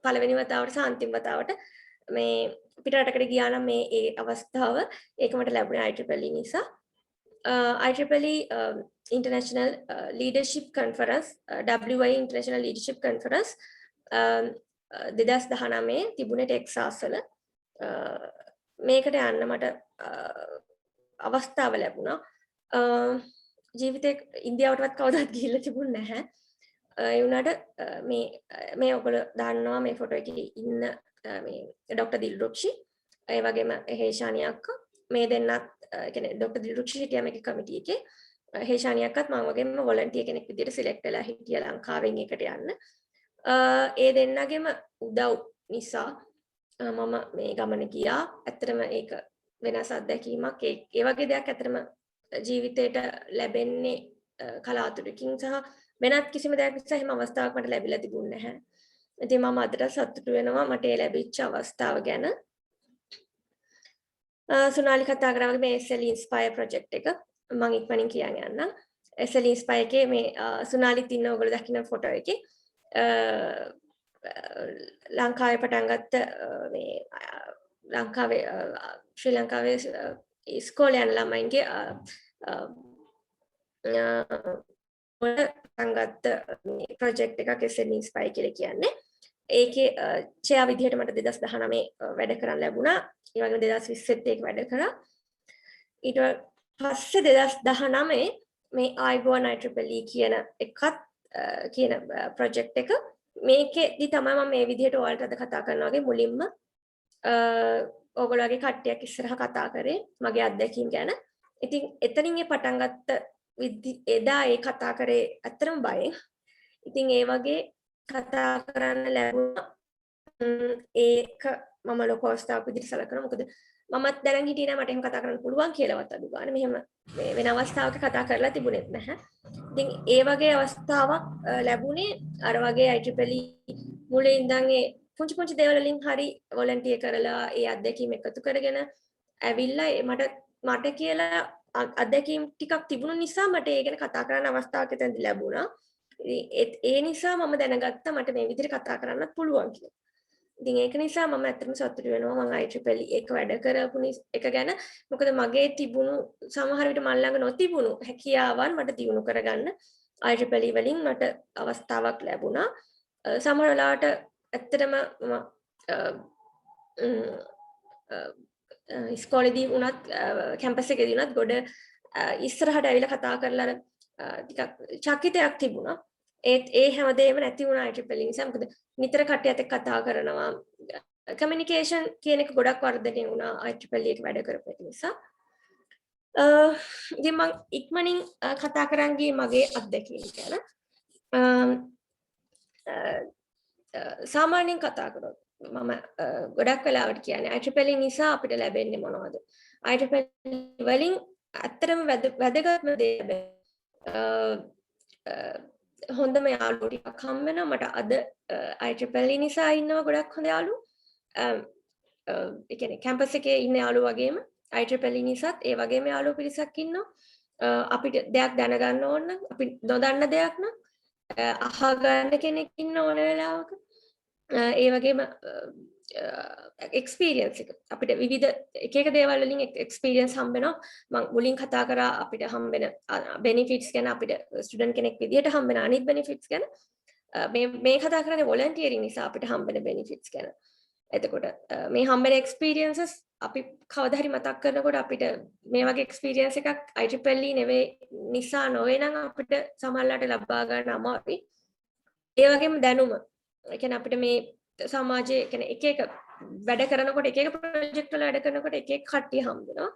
පළවෙනි වතාවට සහ අන්තිම වතාවට මේ පිටරටකට ගියා නම් මේ ඒ අවස්ථාව ඒක මට ලැබුණේ IEEE නිසා. IEEE International Leadership Conference WI International Leadership Conference 2019 තිබුණේ ටෙක්සාස් වල මේකට යන්න මට අවස්ථාව ලැබුණා ජීවිතේ ඉන්දියාවටවත් කවදාවත් ගිහිල්ලා තිබුණ නැහැ ඒ වුණාට මේ ඔයගොල්ලෝ දන්නවා මේ ෆොටෝ එකේ ඉන්න මේ ડોક્ટર දිල්රුක්ෂි ඒ වගේම හේෂානි අක්කා මේ දෙන්නත් කියන්නේ ડોક્ટર දිල්රුක්ෂි හිටියා මේකේ කමිටි එකේ හේෂානි අක්කත් මම වගේම වොලන්ටියර් කෙනෙක් විදිහට සිලෙක්ට් වෙලා හිටියා ලංකාවෙන් එකට යන්න ඒ දෙන්නගෙම උදව් නිසා මම මේ ගමන ගියා ඇත්තටම ඒක වෙනස් අත්දැකීමක් ඒ වගේ දෙයක් ඇත්තටම ජීවිතේට ලැබෙන්නේ කලාතුරකින් සහ වෙනත් කිසිම දෙයක් නිසා එහෙම අවස්ථාවක් මට ලැබිලා තිබුණේ නැහැ. ඉතින් මම අදට සතුටු වෙනවා මට ඒ ලැබිච්ච අවස්ථාව ගැන. සුනාලි කතා කරා වගේ මේ SL Inspire project එක මම ඉක්මනින් කියන්න යන්නම්. SL Inspire එකේ මේ සුනාලිත් ඉන්න ඔයගොල්ලෝ දකින්න ෆොටෝ එකේ ලංකාවේ පටන් ගත්ත මේ ලංකාවේ ශ්‍රී ලංකාවේ ඉස්කෝලේ යන ළමයින්ගේ සංගත ප්‍රොජෙක්ට් එකක් SL Inspire කියලා කියන්නේ. ඒකේ චෙයා විදිහට මට 2019 වැඩ කරන්න ලැබුණා. ඒ වගේම 2020 ඒක වැඩ කරා. ඊට පස්සේ 2019 මේ ආයිබෝන් IEEE කියන එකත් කියන ප්‍රොජෙක්ට් එක මේකෙදි තමයි මම මේ විදිහට ඔයාලට අද කතා කරනවා වගේ මුලින්ම ඕගොල්ලෝගේ කට්ටියක් ඉස්සරහ කතා කරේ මගේ අත්දැකීම් ගැන. ඉතින් එතනින් ඒ පටන් ගත්ත එදා ඒ කතා කරේ අතරම බයෙන්. ඉතින් ඒ වගේ කතා කරන්න ලැබුණා. ඒක මම ලොකු අවස්ථාවක් විදිහට සැලකනවා. මොකද මමත් දැනන් හිටියේ නෑ මට එහෙම කතා කරන්න පුළුවන් කියලාවත් අඩු ගන්න. මෙහෙම වෙන අවස්ථාවක කතා කරලා තිබුණෙත් නැහැ. ඉතින් ඒ වගේ අවස්ථාවක් ලැබුණේ අර වගේ IEEE මුලින් ඉඳන් ඒ පුංචි පුංචි දේවල් වලින් හරි වොලන්ටියර් කරලා ඒ අත්දැකීම් එකතු කරගෙන ඇවිල්ලා මට කියලා අත්දැකීම් ටිකක් තිබුණු නිසා මට ඒ ගැන කතා කරන්න අවස්ථාවක් එතනදී ලැබුණා. ඒ නිසා මම දැනගත්තා මට මේ විදිහට කතා කරන්නත් පුළුවන් කියලා. ඉතින් ඒක නිසා මම ඇත්තටම සතුටු වෙනවා මම IEEE එක වැඩ කරපු එක ගැන. මොකද මගේ තිබුණු සමහර විට මල් ළඟ නොතිබුණු හැකියාවන් මට දියුණු කරගන්න IEEE වලින් මට අවස්ථාවක් ලැබුණා. සමහර වෙලාවට ඇත්තටම ඉස්කෝලේදී වුණත් කැම්පස් එකේදී වුණත් ගොඩ ඉස්සරහට ඇවිල්ලා කතා කරලා ටිකක් චකිතයක් තිබුණා. ඒ හැමදේම නැති වුණා IEEE නිසා. මොකද නිතර කට්ටියත් එක්ක කතා කරනවා. කමියුනිකේෂන් කියන එක ගොඩක් වර්ධනය වුණා IEEE එක වැඩ කරපු නිසා. ඉතින් මම ඉක්මනින් කතා කරන් ගියේ මගේ අත්දැකීම් ගැන. සාමාන්‍යයෙන් කතා කරොත් මම ගොඩක් වෙලාවට කියන්නේ IEEE නිසා අපිට ලැබෙන්නේ මොනවද? IEEE වලින් ඇත්තටම වැදගත්ම දේ හොඳම යාළුවෝ ටිකක් හම් වෙනවා මට අද IEEE නිසා ඉන්නවා ගොඩක් හොඳ යාළුවෝ. ඒ කියන්නේ කැම්පස් එකේ ඉන්න යාළුවෝ වගේම IEEE නිසාත් ඒ වගේම යාළුවෝ පිරිසක් ඉන්නවා. අපිට දෙයක් දැනගන්න ඕන නම් අපි නොදන්න දෙයක් නම් අහගන්න කෙනෙක් ඉන්න ඕන වෙලාවක ඒ වගේම එක්ස්පීරියන්ස් එක අපිට විවිධ එක එක දේවල් වලින් එක්ස්පීරියන්ස් හම්බ වෙනවා මම මුලින් කතා කරා අපිට හම්බ වෙන බෙනිෆිට්ස් ගැන අපිට ස්ටුඩන්ට් කෙනෙක් විදියට හම්බ වෙන අනිත් බෙනිෆිට්ස් ගැන මේ කතා කරන්නේ වොලන්ටියරින් නිසා අපිට හම්බ වෙන බෙනිෆිට්ස් ගැන එතකොට මේ හම්බ වෙන එක්ස්පීරියන්සස් අපි කවදා හරි මතක් කරනකොට අපිට මේ වගේ එක්ස්පීරියන්ස් එකක් IEEE නෙවෙයි නිසා නොවේ නම් අපිට සමහරවිට ලබා ගන්න අමාරුයි ඒ වගේම දැනුම ඒ කියන්නේ අපිට මේ සමාජයේ කියන්නේ එක එක වැඩ කරනකොට එක එක ප්‍රොජෙක්ට් වල වැඩ කරනකොට එක එක කට්ටිය හම්බ වෙනවා.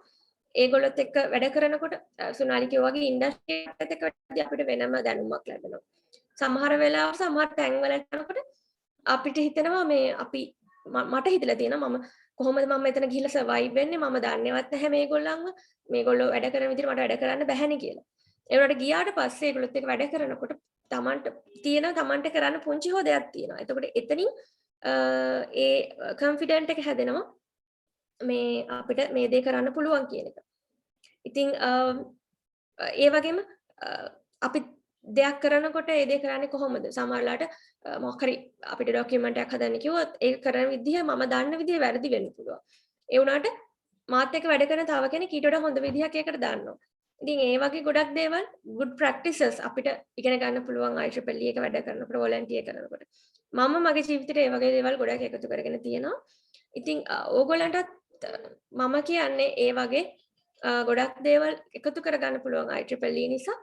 ඒගොල්ලොත් එක්ක වැඩ කරනකොට සුනාලි කිව්වා වගේ ඉන්ඩස්ට්‍රි එකත් එක්ක අපිට වෙනම දැනුමක් ලැබෙනවා. සමහර වෙලාවට සමහර තැන්වල යනකොට අපිට හිතෙනවා මේ අපි මට හිතලා තියෙනවා මම කොහොමද මම මෙතන ගිහිල්ලා සර්වයිව් වෙන්නේ මම දන්නේවත් නැහැ මේගොල්ලන්ව මේගොල්ලෝ වැඩ කරන විදිහට මට වැඩ කරන්න බැහැනේ කියලා. ඒ වලට ගියාට පස්සේ ඒගොල්ලොත් එක්ක වැඩ කරනකොට තමන්ට කරන්න පුංචි හෝ දෙයක් තියෙනවා. එතකොට එතනින් ඒ කොන්ෆිඩන්ට් එක හැදෙනවා මේ අපිට මේ දේ කරන්න පුළුවන් කියන එක. ඉතින් ඒ වගේම අපි දෙයක් කරනකොට ඒ දේ කරන්නේ කොහොමද? සමහරලාට මොකක් හරි අපිට ડોකියුමන්ට් එකක් හදන්න කිව්වොත් ඒක කරන විදිහ මම දන්න විදිහ වැරදි වෙන්න පුළුවන්. ඒ වුණාට මාත් එක්ක වැඩ කරන තව කෙනෙක් ඊට වඩා හොඳ විදිහක් ඒකට දන්නවා. ඉතින් ඒ වගේ ගොඩක් දේවල් good practices අපිට ඉගෙන ගන්න පුළුවන් IEEE එක වැඩ කරනකොට volunteer කරනකොට. මම මගේ ජීවිතේට ඒ වගේ දේවල් ගොඩක් එකතු කරගෙන තියෙනවා. ඉතින් ඕගොල්ලන්ටත් මම කියන්නේ ඒ වගේ ගොඩක් දේවල් එකතු කරගන්න පුළුවන් IEEE නිසා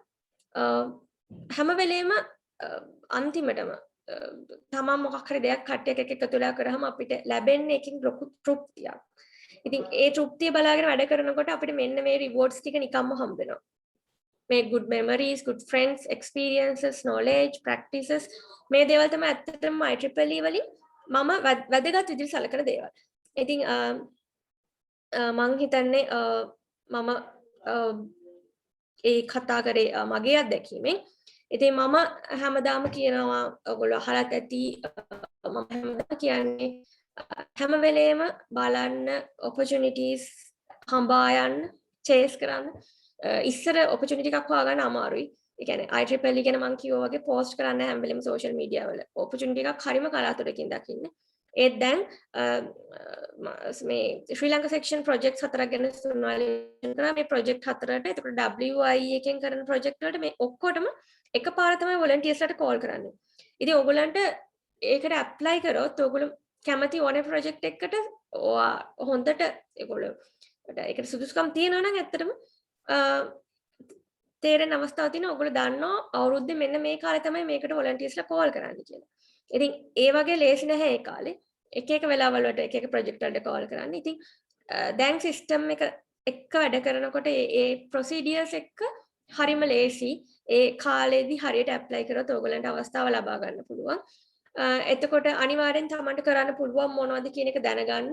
හැම වෙලේම අන්තිමටම තමන් මොකක් හරි දෙයක් කට්ටියක් එකතු වෙලා කරාම අපිට ලැබෙන්නේ එකකින් ලොකු තෘප්තියක්. ඉතින් ඒ තෘප්තිය බලාගෙන වැඩ කරනකොට අපිට මෙන්න මේ rewards ටික නිකම්ම හම්බ වෙනවා. මේ good memories, good friends, experiences, knowledge, practices මේ දේවල් තමයි ඇත්තටම IEEE වලින් මම වැදගත් විදිහට සලකන දේවල්. ඉතින් මං හිතන්නේ මම ඒ කතා කරේ මගේ අත්දැකීමෙන්. ඉතින් මම හැමදාම කියනවා ඔයගොල්ලෝ අහලත් ඇති මම හැමදාම කියන්නේ හැම වෙලේම බලන්න opportunities හඹා යන්න chase කරන්න. ඉස්සර opportunity එකක් හොයාගන්න අමාරුයි. ඒ කියන්නේ IEEE ගැන මම කිව්වා වගේ post කරන්න හැම වෙලේම social media වල opportunity එකක් හරිම කලාතුරකින් දකින්න. ඒත් දැන් මේ ශ්‍රී ලංකා section projects 4ක් ගැන සුන්වාලේෂන් කරා මේ project 4ට. එතකොට WI එකෙන් කරන project වලට මේ ඔක්කොටම එකපාර තමයි volunteersලාට call කරන්නේ. ඉතින් ඕගොල්ලන්ට ඒකට apply කරොත් ඕගොල්ලෝ කැමති ඕනේ project එකකට හොඳට ඒගොල්ලෝ ඒකට සුදුසුකම් තියෙනවා නම් ඇත්තටම තේරෙන අවස්ථාවක් තියෙනවා. ඕගොල්ලෝ දන්නවා අවුරුද්දේ මෙන්න මේ කාලේ තමයි මේකට volunteersලා call කරන්නේ කියලා. ඉතින් ඒ වගේ ලේසි නැහැ ඒ කාලේ. එක එක වෙලාවල් වලට එක එක project වලට call කරන්නේ. ඉතින් දැන් system එක එක්ක වැඩ කරනකොට ඒ procedures එක්ක හරිම ලේසි. ඒ කාලේදී හරියට apply කරොත් ඕගොල්ලන්ට අවස්ථාව ලබා ගන්න පුළුවන්. එතකොට අනිවාර්යෙන් තමන්ට කරන්න පුළුවන් මොනවද කියන එක දැනගන්න.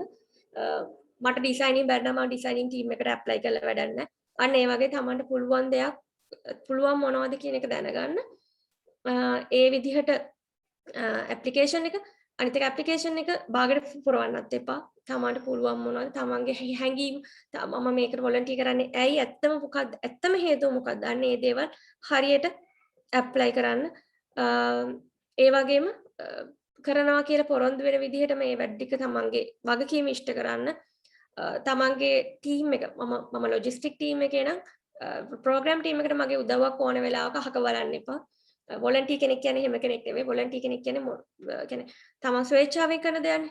මට ඩිසයිනින් බැරිනම් මම ඩිසයිනින් ටීම් එකට apply කරලා වැඩක් නැහැ. අන්න ඒ වගේ තමන්ට පුළුවන් දෙයක් පුළුවන් මොනවද කියන එක දැනගන්න. ඒ විදිහට application එක අනිත් එක application එක බාගෙට පුරවන්නත් එපා. තමන්ට පුළුවන් මොනවද තමන්ගේ හැඟීම් මම මේකට volunteer කරන්නේ ඇයි ඇත්තම මොකක්ද ඇත්තම හේතුව මොකක්ද අන්න ඒ දේවල් හරියට apply කරන්න. ඒ වගේම කරනවා කියලා පොරොන්දු වෙන විදිහට මේ වැඩ ටික තමන්ගේ වගකීම ඉෂ්ට කරන්න. තමන්ගේ ටීම් එක මම ලොජිස්ටික් ටීම් එකේ නම් ප්‍රෝග්‍රෑම් ටීම් එකට මගේ උදව්වක් ඕන වෙලාවක අහක බලන්න එපා. වොලන්ටියර් කෙනෙක් කියන්නේ එහෙම කෙනෙක් නෙවෙයි. වොලන්ටියර් කෙනෙක් කියන්නේ තමන් ස්වේච්ඡාවෙන් කරන දෙයක්.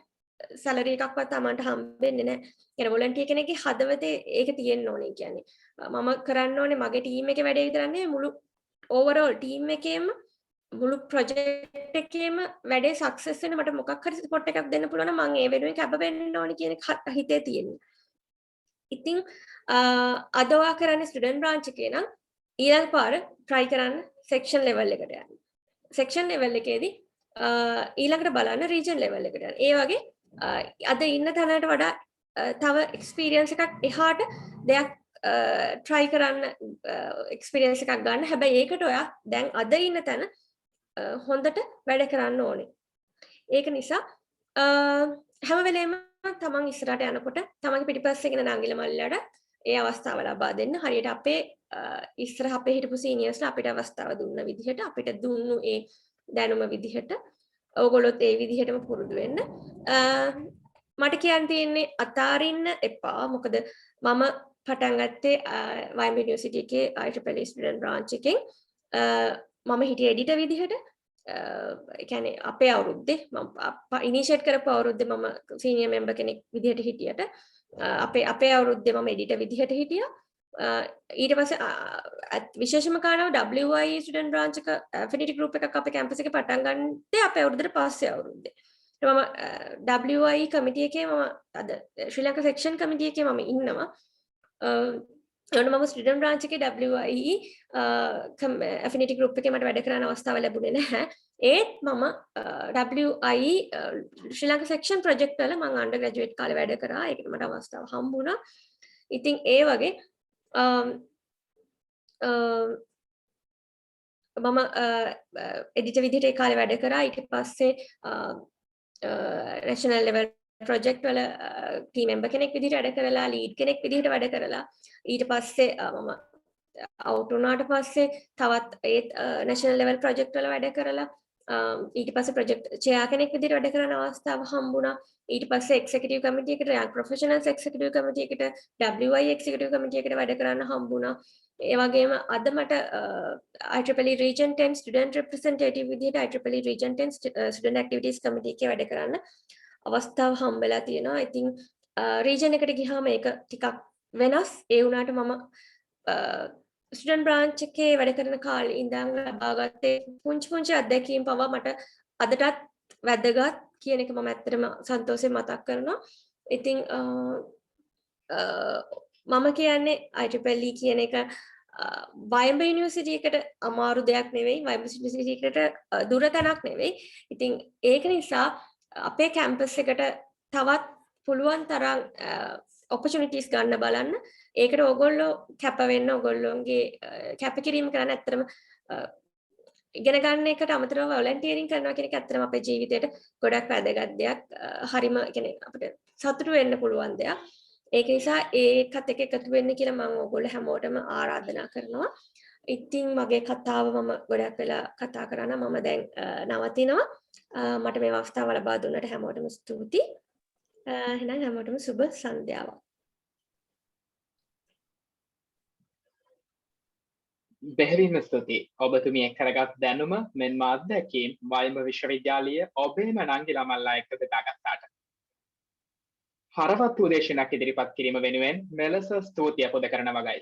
සැලරි එකක්වත් තමන්ට හම්බෙන්නේ නැහැ. කියන්නේ වොලන්ටියර් කෙනෙක්ගේ හදවතේ ඒක තියෙන්න ඕනේ කියන්නේ. මම කරන්න ඕනේ මගේ ටීම් එකේ වැඩේ විතරක් නෙවෙයි මුළු ඕවරෝල් ටීම් එකේම මුළු ප්‍රොජෙක්ට් එකේම වැඩේ සක්සස් වෙන්න මට මොකක් හරි සපෝට් එකක් දෙන්න පුළුවන් නම් මම ඒ වෙනුවෙන් කැප වෙන්න ඕනේ කියන එක හිතේ තියෙනවා. ඉතින් අද ඔයා කරන්නේ ස්ටුඩන්ට් බ්‍රාන්ච් එකේ නම් ඊළඟ පාර try කරන්න section level එකට යන්න. section level එකේදී ඊළඟට බලන්න region level එකට යන්න. ඒ වගේ අද ඉන්න තැනට වඩා තව experience එකක් එහාට දෙයක් try කරන්න experience එකක් ගන්න. හැබැයි ඒකට ඔයා දැන් අද ඉන්න තැන හොඳට වැඩ කරන්න ඕනේ. ඒක නිසා හැම වෙලේම තමන් ඉස්සරහට යනකොට තමන්ගේ පිටිපස්සේ ඉන්න නංගිල මල්ලට ඒ අවස්ථාව ලබා දෙන්න. හරියට අපේ ඉස්සරහ අපේ හිටපු සීනියර්ස්ලා අපිට අවස්ථාව දුන්න විදිහට අපිට දුන්නු ඒ දැනුම විදිහට ඕගොල්ලොත් ඒ විදිහටම පුරුදු වෙන්න. මට කියන්න තියෙන්නේ අතාරින්න එපා. මොකද මම පටන් ගත්තේ YM University එකේ IEEE student branch එකෙන්. මම හිටියේ එඩිටර් විදිහට. ඒ කියන්නේ අපේ අවුරුද්දේ මම ඉනිෂিয়েට් කරපු අවුරුද්දේ මම සීනියර් මෙම්බර් කෙනෙක් විදිහට හිටියට අපේ අවුරුද්දේ මම එඩිටර් විදිහට හිටියා. ඊට පස්සේ විශේෂම කාරණාව WI student branch එක affinity group එකක් අපේ කැම්පස් එකේ පටන් ගන්නදී අපේ අවුරුද්දට පස්සේ අවුරුද්දේ. මම WI committee එකේ මම අද ශ්‍රී ලංකා section committee එකේ මම ඉන්නවා. මම ස්ටුඩන්ට් බ්‍රාන්ච් එකේ WI affinity group එකේ මට වැඩ කරන්න අවස්ථාව ලැබුණේ නැහැ. ඒත් මම WI ශ්‍රී ලංකා section project වල මම undergraduate කාලේ වැඩ කරා. ඒකට මට අවස්ථාව හම්බුණා. ඉතින් ඒ වගේ මම එඩිටර් විදිහට ඒ කාලේ වැඩ කරා. ඊට පස්සේ national level project වල team member කෙනෙක් විදිහට වැඩ කරලා lead කෙනෙක් විදිහට වැඩ කරලා ඊට පස්සේ මම out වුණාට පස්සේ තවත් ඒ national level project වල වැඩ කරලා ඊට පස්සේ project chair කෙනෙක් විදිහට වැඩ කරන අවස්ථාව හම්බුණා. ඊට පස්සේ executive committee එකට young professionals executive committee එකට WI executive committee එකට වැඩ කරන්න හම්බුණා. ඒ වගේම අද මට IEEE Region 10 Student Representative විදිහට IEEE Region 10 Student Activities Committee එකේ වැඩ කරන්න අවස්ථාව හම්බෙලා තියෙනවා. ඉතින් region එකට ගියාම ඒක ටිකක් වෙනස්. ඒ වුණාට මම ස්ටුඩන්ට් බ්‍රාන්ච් එකේ වැඩ කරන කාලේ ඉඳන් ලබාගත්තේ පුංචි අත්දැකීම් පවා මට අදටත් වැදගත් කියන එක මම ඇත්තටම සන්තෝෂයෙන් මතක් කරනවා. ඉතින් මම කියන්නේ IEEE කියන එක වයඹ යුනිවර්සිටි එකට අමාරු දෙයක් නෙවෙයි. වයඹ යුනිවර්සිටි එකට දුර තැනක් නෙවෙයි. ඉතින් ඒක නිසා අපේ කැම්පස් එකට තවත් පුළුවන් තරම් opportunities ගන්න බලන්න. ඒකට ඕගොල්ලෝ කැප වෙන්න, ඕගොල්ලෝගේ කැපකිරීම කරන්න ඇත්තටම ඉගෙන ගන්න එකට අමතරව වොලන්ටියරින් කරනවා කියන එක ඇත්තටම අපේ ජීවිතේට ගොඩක් වැදගත් දෙයක්. හරිම කියන්නේ අපිට සතුටු වෙන්න පුළුවන් දෙයක්. ඒක නිසා ඒකත් එක්ක එකතු වෙන්න කියලා මම ඕගොල්ලෝ හැමෝටම ආරාධනා කරනවා. ඉතින් මගේ කතාව මම ගොඩක් වෙලා කතා කරා නම් මම දැන් නවතිනවා. මට මේ අවස්ථාව ලබා දුන්නට හැමෝටම ස්තුතියි. එහෙනම් හැමෝටම සුබ සන්ධ්‍යාවක්.
බෙහෙවින්ම ස්තුතියි. ඔබතුමිය කරගත් දැනුම මෙන්ම අත්දැකීම් වයඹ විශ්වවිද්‍යාලීය ඔබේම නංගි ළමල්ලා එක්ක බෙදාගත්තාට. හරවත් වූ දේශනයක් ඉදිරිපත් කිරීම වෙනුවෙන් මෙලෙස ස්තුතිය පුද කරන වගයි.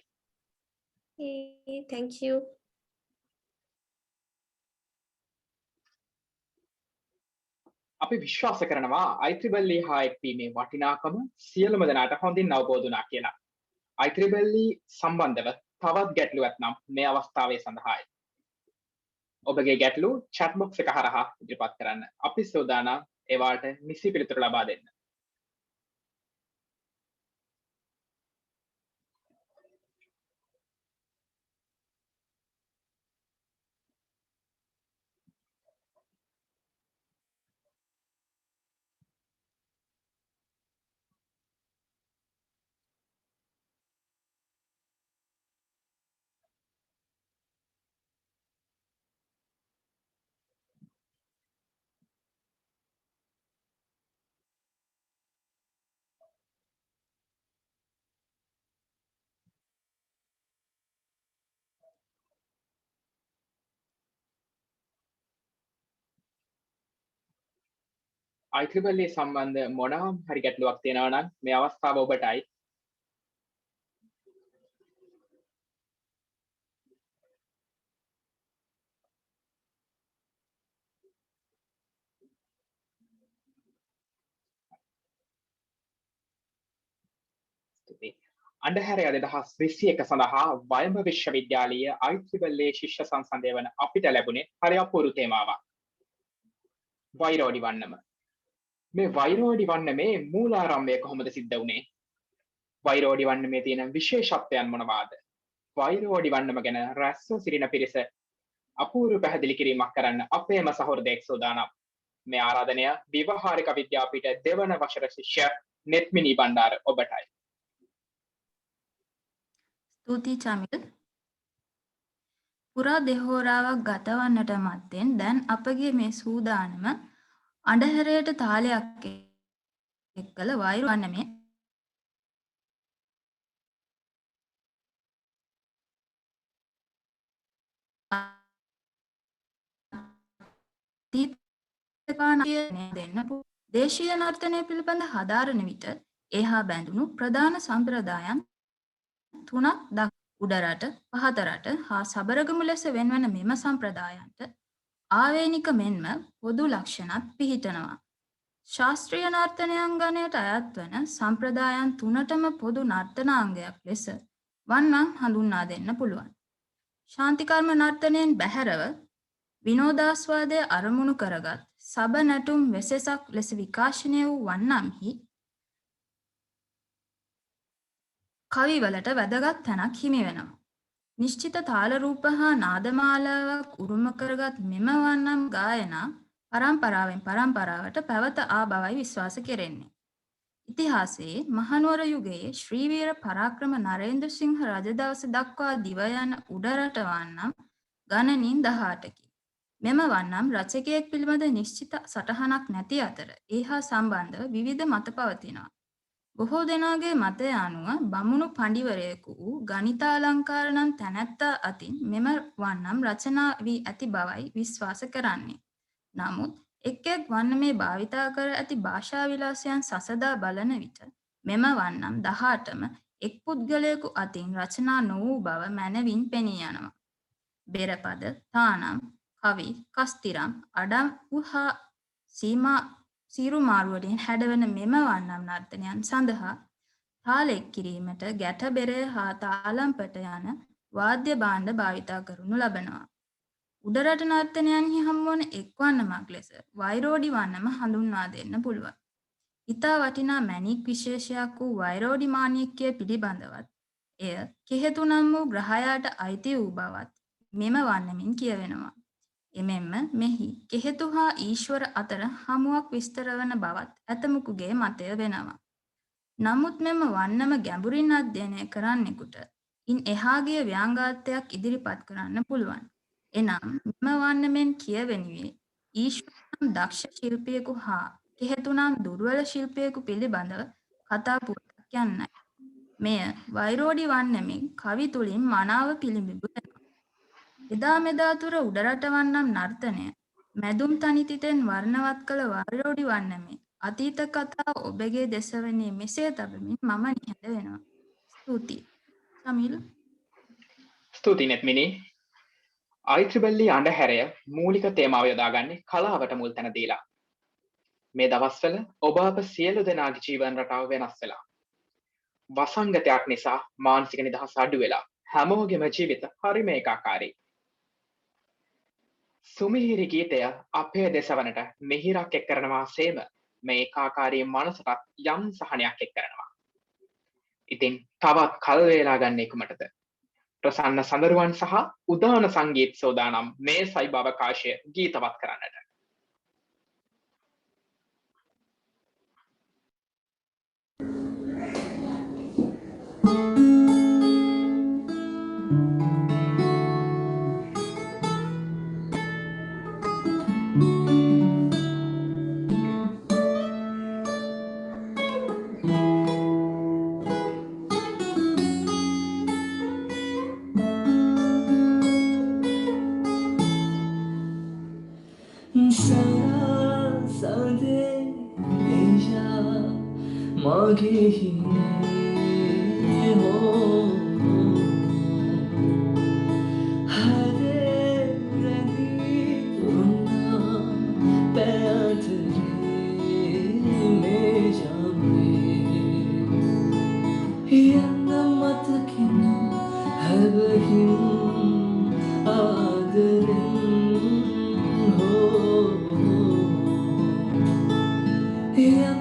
Thank you.
අපි විශ්වාස කරනවා IEEE හා එක්වීමේ වටිනාකම සියලුම දෙනාට හොඳින් අවබෝධ වුණා කියලා. IEEE සම්බන්ධව තවත් ගැටලු ඇතනම් මේ අවස්ථාවේ සඳහායි. ඔබගේ ගැටලු chat box එක හරහා ඉදිරිපත් කරන්න. අපි සූදානම් ඒවාට නිසි පිළිතුරු ලබා දෙන්න. IEEE සම්බන්ධ මොනවාම හරි ගැටලුවක් තියෙනවා නම් මේ අවස්ථාව ඔබටයි. අන්ධහැරය 2021 සඳහා වයඹ විශ්වවිද්‍යාලීය IEEE ශිෂ්‍ය සංසන්දය වන අපිට ලැබුණේ හරි අපූර්ව තේමාවක්. වෛරෝඩි වන්නම. මේ වෛරෝඩි වන්නමේ මූලාරම්භය කොහොමද සිද්ධ වුණේ? වෛරෝඩි වන්නමේ තියෙන විශේෂත්වයන් මොනවාද? වෛරෝඩි වන්නම ගැන රැස්ව සිටින පිරිස අපූර්ව පැහැදිලි කිරීමක් කරන්න අපේම සහෘදයෙක් සූදානම්. මේ ආරාධනය ව්‍යවහාරික විද්‍යාපීඨ දෙවන වසර ශිෂ්‍ය නෙත්මිනී බණ්ඩාර ඔබටයි.
ස්තුතියි චමිල්. පුරා දෙහෝරාවක් ගතවන්නට මත්තෙන් දැන් අපගේ මේ සූදානම අඳුරේට තාලයක් එක්කල වෛර වන්නමේ දෙන්න දේශීය නර්තනය පිළිබඳ හදාරන විට එහා බැඳුණු ප්‍රධාන සම්ප්‍රදායන් තුනක් උඩරට පහතරට හා සබරගමු ලෙස වෙන්වන මෙම සම්ප්‍රදායන්ට ආවේනික මෙන්ම පොදු ලක්ෂණත් පිහිටනවා. ශාස්ත්‍රීය නර්තනයන්ගණයට අයත් වන සම්ප්‍රදායන් තුනටම පොදු නර්තනාංගයක් ලෙස වන්නම් හඳුන්වා දෙන්න පුළුවන්. ශාන්තිකර්ම නර්තනයෙන් බැහැරව විනෝදාස්වාදය අරමුණු කරගත් සබ නැටුම් වෙසෙසක් ලෙස විකාශනය වූ වන්නම්හි කවිවලට වැදගත් තැනක් හිමි වෙනවා. නිශ්චිත තාල රූප හා නාදමාලාවක් උරුම කරගත් මෙම වන්නම් ගායනා පරම්පරාවෙන් පරම්පරාවට පැවත ආ බවයි විශ්වාස කෙරෙන්නේ. ඉතිහාසයේ මහනුවර යුගයේ ශ්‍රීවීර පරාක්‍රම නරේන්ද්‍ර සිංහ රජ දවස දක්වා දිව යන උඩරට වන්නම් ගණනින් 18කි. මෙම වන්නම් රචකයෙක් පිළිබඳ නිශ්චිත සටහනක් නැති අතර ඒ හා සම්බන්ධව විවිධ මත පවතිනවා. බොහෝ දෙනාගේ මතය අනුව බමුණු පඬිවරයෙකු වූ ගණිතාලංකාර නම් තැනැත්තා අතින් මෙම වන්නම් රචනා වී ඇති බවයි විශ්වාස කරන්නේ. නමුත් එක් එක් වන්නමේ භාවිතා කර ඇති භාෂා විලාසයන් සසදා බලන විට මෙම වන්නම් 18ම එක් පුද්ගලයෙකු අතින් රචනා නොවූ බව මැනවින් පෙනී යනවා. බෙරපද, තානම්, කවි, කස්තිරම්, අඩංගු හා සීරුමාරු වලින් හැඩවන මෙම වන්නම් නර්තනයන් සඳහා තාලෙක් කිරීමට ගැට බෙරය හා තාලම්පට යන වාද්‍ය භාණ්ඩ භාවිතා කරනු ලබනවා. උඩරට නර්තනයන්හි හමුවන එක් වන්නමක් ලෙස වෛරෝඩි වන්නම හඳුන්වා දෙන්න පුළුවන්. ඉතා වටිනා මැණික් විශේෂයක් වූ වෛරෝඩි මාණික්කය පිළිබඳවත් එය කෙහෙතු නම් වූ ග්‍රහයාට අයිති වූ බවත් මෙම වන්නමින් කියවෙනවා. එමෙන්ම මෙහි කෙහෙතු හා ඊශ්වර අතර හමුවක් විස්තර වන බවත් ඇතමෙකුගේ මතය වෙනවා. නමුත් මෙම වන්නම ගැඹුරින් අධ්‍යයනය කරන්නෙකුට ඉන් එහාගේ ව්‍යංගාර්ථයක් ඉදිරිපත් කරන්න පුළුවන්. එනම් මෙම වන්නමෙන් කියවෙනුයේ ඊශ්වර නම් දක්ෂ ශිල්පියෙකු හා කෙහෙතු නම් දුර්වල ශිල්පියෙකු පිළිබඳව කතා පුවතක් යන්නයි. මෙය වෛරෝඩි වන්නමින් කවි තුලින් මනාව පිළිඹු වෙනවා. එදා මෙදා තුර උඩරට වන්නම් නර්තනය මැදුම් තනිතිතෙන් වර්ණවත් කළ වෛරෝඩි වන්නමේ අතීත කතාව ඔබගේ දෙසවනේ මෙසේ තබමින් මම නිහඬ වෙනවා. ස්තුතියි. සමිල්.
ස්තුතියි නෙත්මිනි. IEEE අඬහැරය මූලික තේමාව යොදාගන්නේ කලාවට මුල් තැන දීලා. මේ දවස්වල ඔබ අප සියලු දෙනාගේ ජීවන රටාව වෙනස් වෙලා. වසංගතයක් නිසා මානසික නිදහස අඩු වෙලා හැමෝගෙම ජීවිත හරිම ඒකාකාරී. සුමිහිරි ගීතය අපේ දෙසවනට මිහිරක් එක් කරනවා සේම මේ ඒකාකාරී මනසටත් යම් සහනයක් එක් කරනවා. ඉතින් තවත් කල් වේලා ගන්න කුමටද? ප්‍රසන්න සඳරුවන් සහ උදාන සංගීත සෝදානම් මේ සයිබ අවකාශය ගීතවත් කරන්නට.
Yang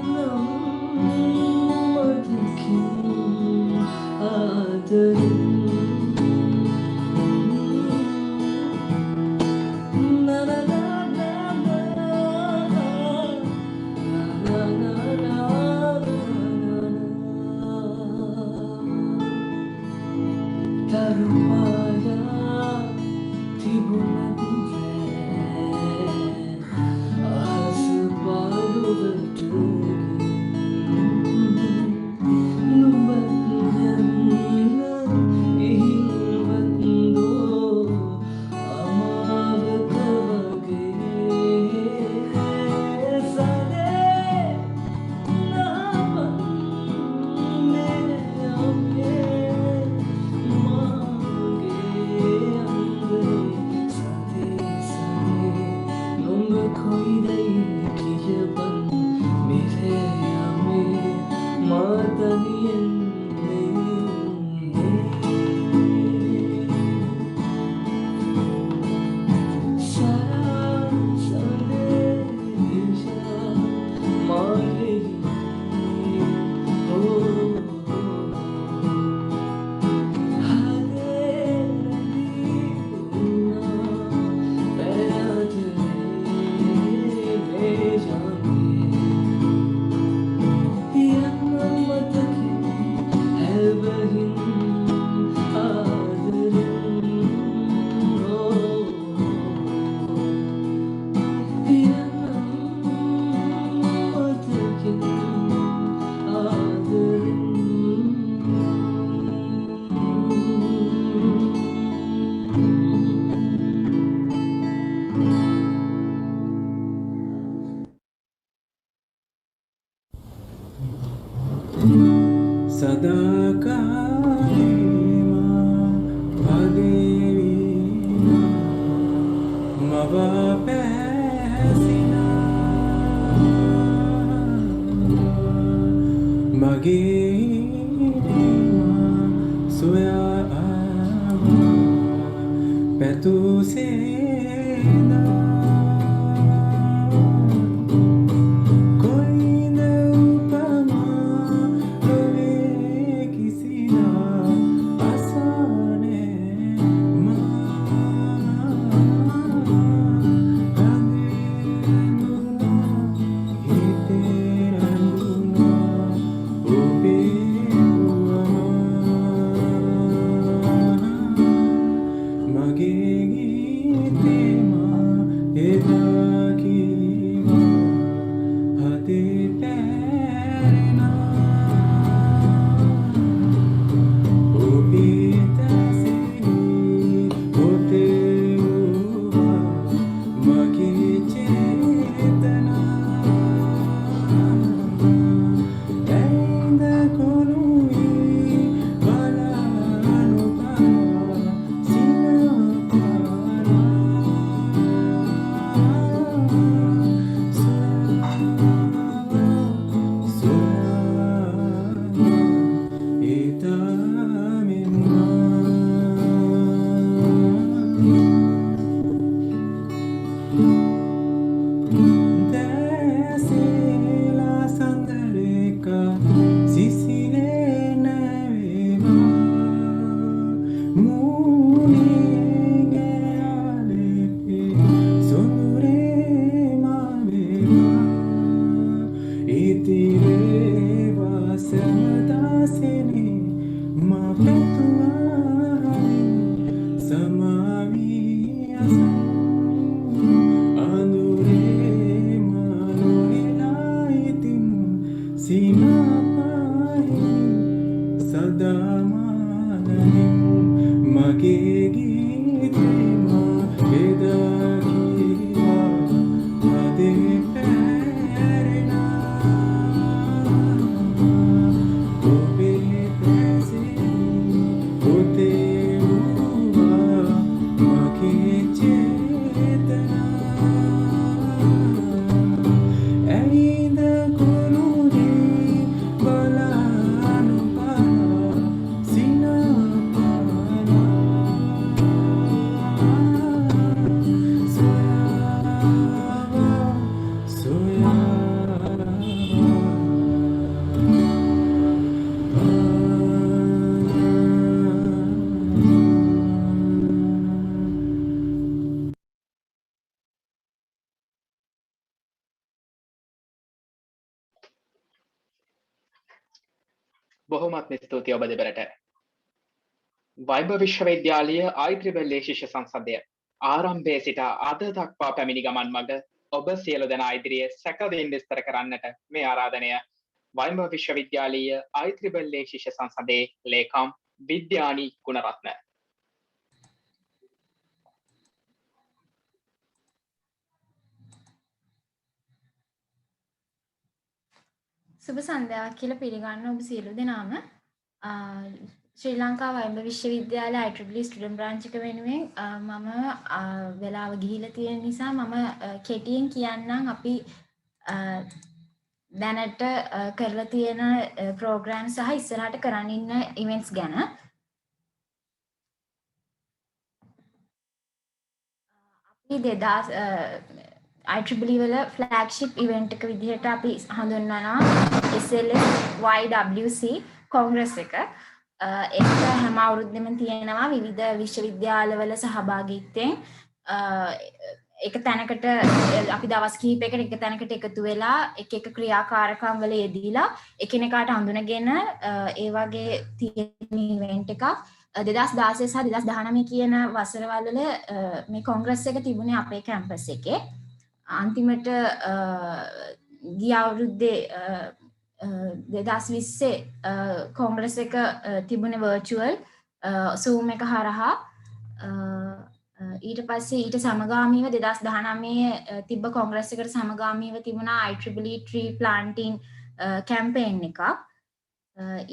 බොහොමත්ම ස්තුතියි ඔබ දෙපළට. වයිබ විශ්වවිද්‍යාලීය IEEE ශිෂ්‍ය සංසදය ආරම්භයේ සිට අද දක්වා පැමිණි ගමන් මඟ ඔබ සියලු දෙනා ඉදිරියේ සැකදෙන් විස්තර කරන්නට මේ ආරාධනය වයිබ විශ්වවිද්‍යාලීය IEEE ශිෂ්‍ය සංසදයේ ලේකම් විද්‍යානි ගුණරත්න.
සුබ සන්ධ්‍යාවක් කියලා පිළිගන්න ඔබ සියලු දෙනාම ශ්‍රී ලංකා වයිඹ විශ්වවිද්‍යාල IEEE ස්ටුඩන්ට් බ්‍රාන්ච් එක වෙනුවෙන් මම වෙලාව ගිහිලා තියෙන නිසා මම කෙටියෙන් කියන්නම් අපි දැනට කරලා තියෙන ප්‍රෝග්‍රෑම් සහ ඉස්සරහට කරන්න ඉන්න ඉවෙන්ට්ස් ගැන. අපි 2000 IEEE වල ෆ්ලැග්ෂිප් ඉවෙන්ට් එක විදිහට අපි හඳුන්වනවා SLSYWC කොංග්‍රස් එක. ඒක හැම අවුරුද්දෙම තියෙනවා විවිධ විශ්වවිද්‍යාලවල සහභාගීත්වයෙන්. එක තැනකට අපි දවස් කිහිපයකට එක තැනකට එකතු වෙලා එක ක්‍රියාකාරකම් වල යෙදීලා එකිනෙකාට හඳුනගෙන ඒ වගේ තියෙන ඉවෙන්ට් එකක් 2016 සහ 2019 කියන වසරවල වල මේ කොංග්‍රස් එක තිබුණේ අපේ කැම්පස් එකේ. අන්තිමට ගිය අවුරුද්දේ 2020 කොංග්‍රස් එක තිබුණේ වර්චුවල් Zoom එක හරහා. ඊට පස්සේ ඊට සමගාමීව 2019 තිබ්බ කොංග්‍රස් එකට සමගාමීව තිබුණා IEEE tree planting campaign එකක්.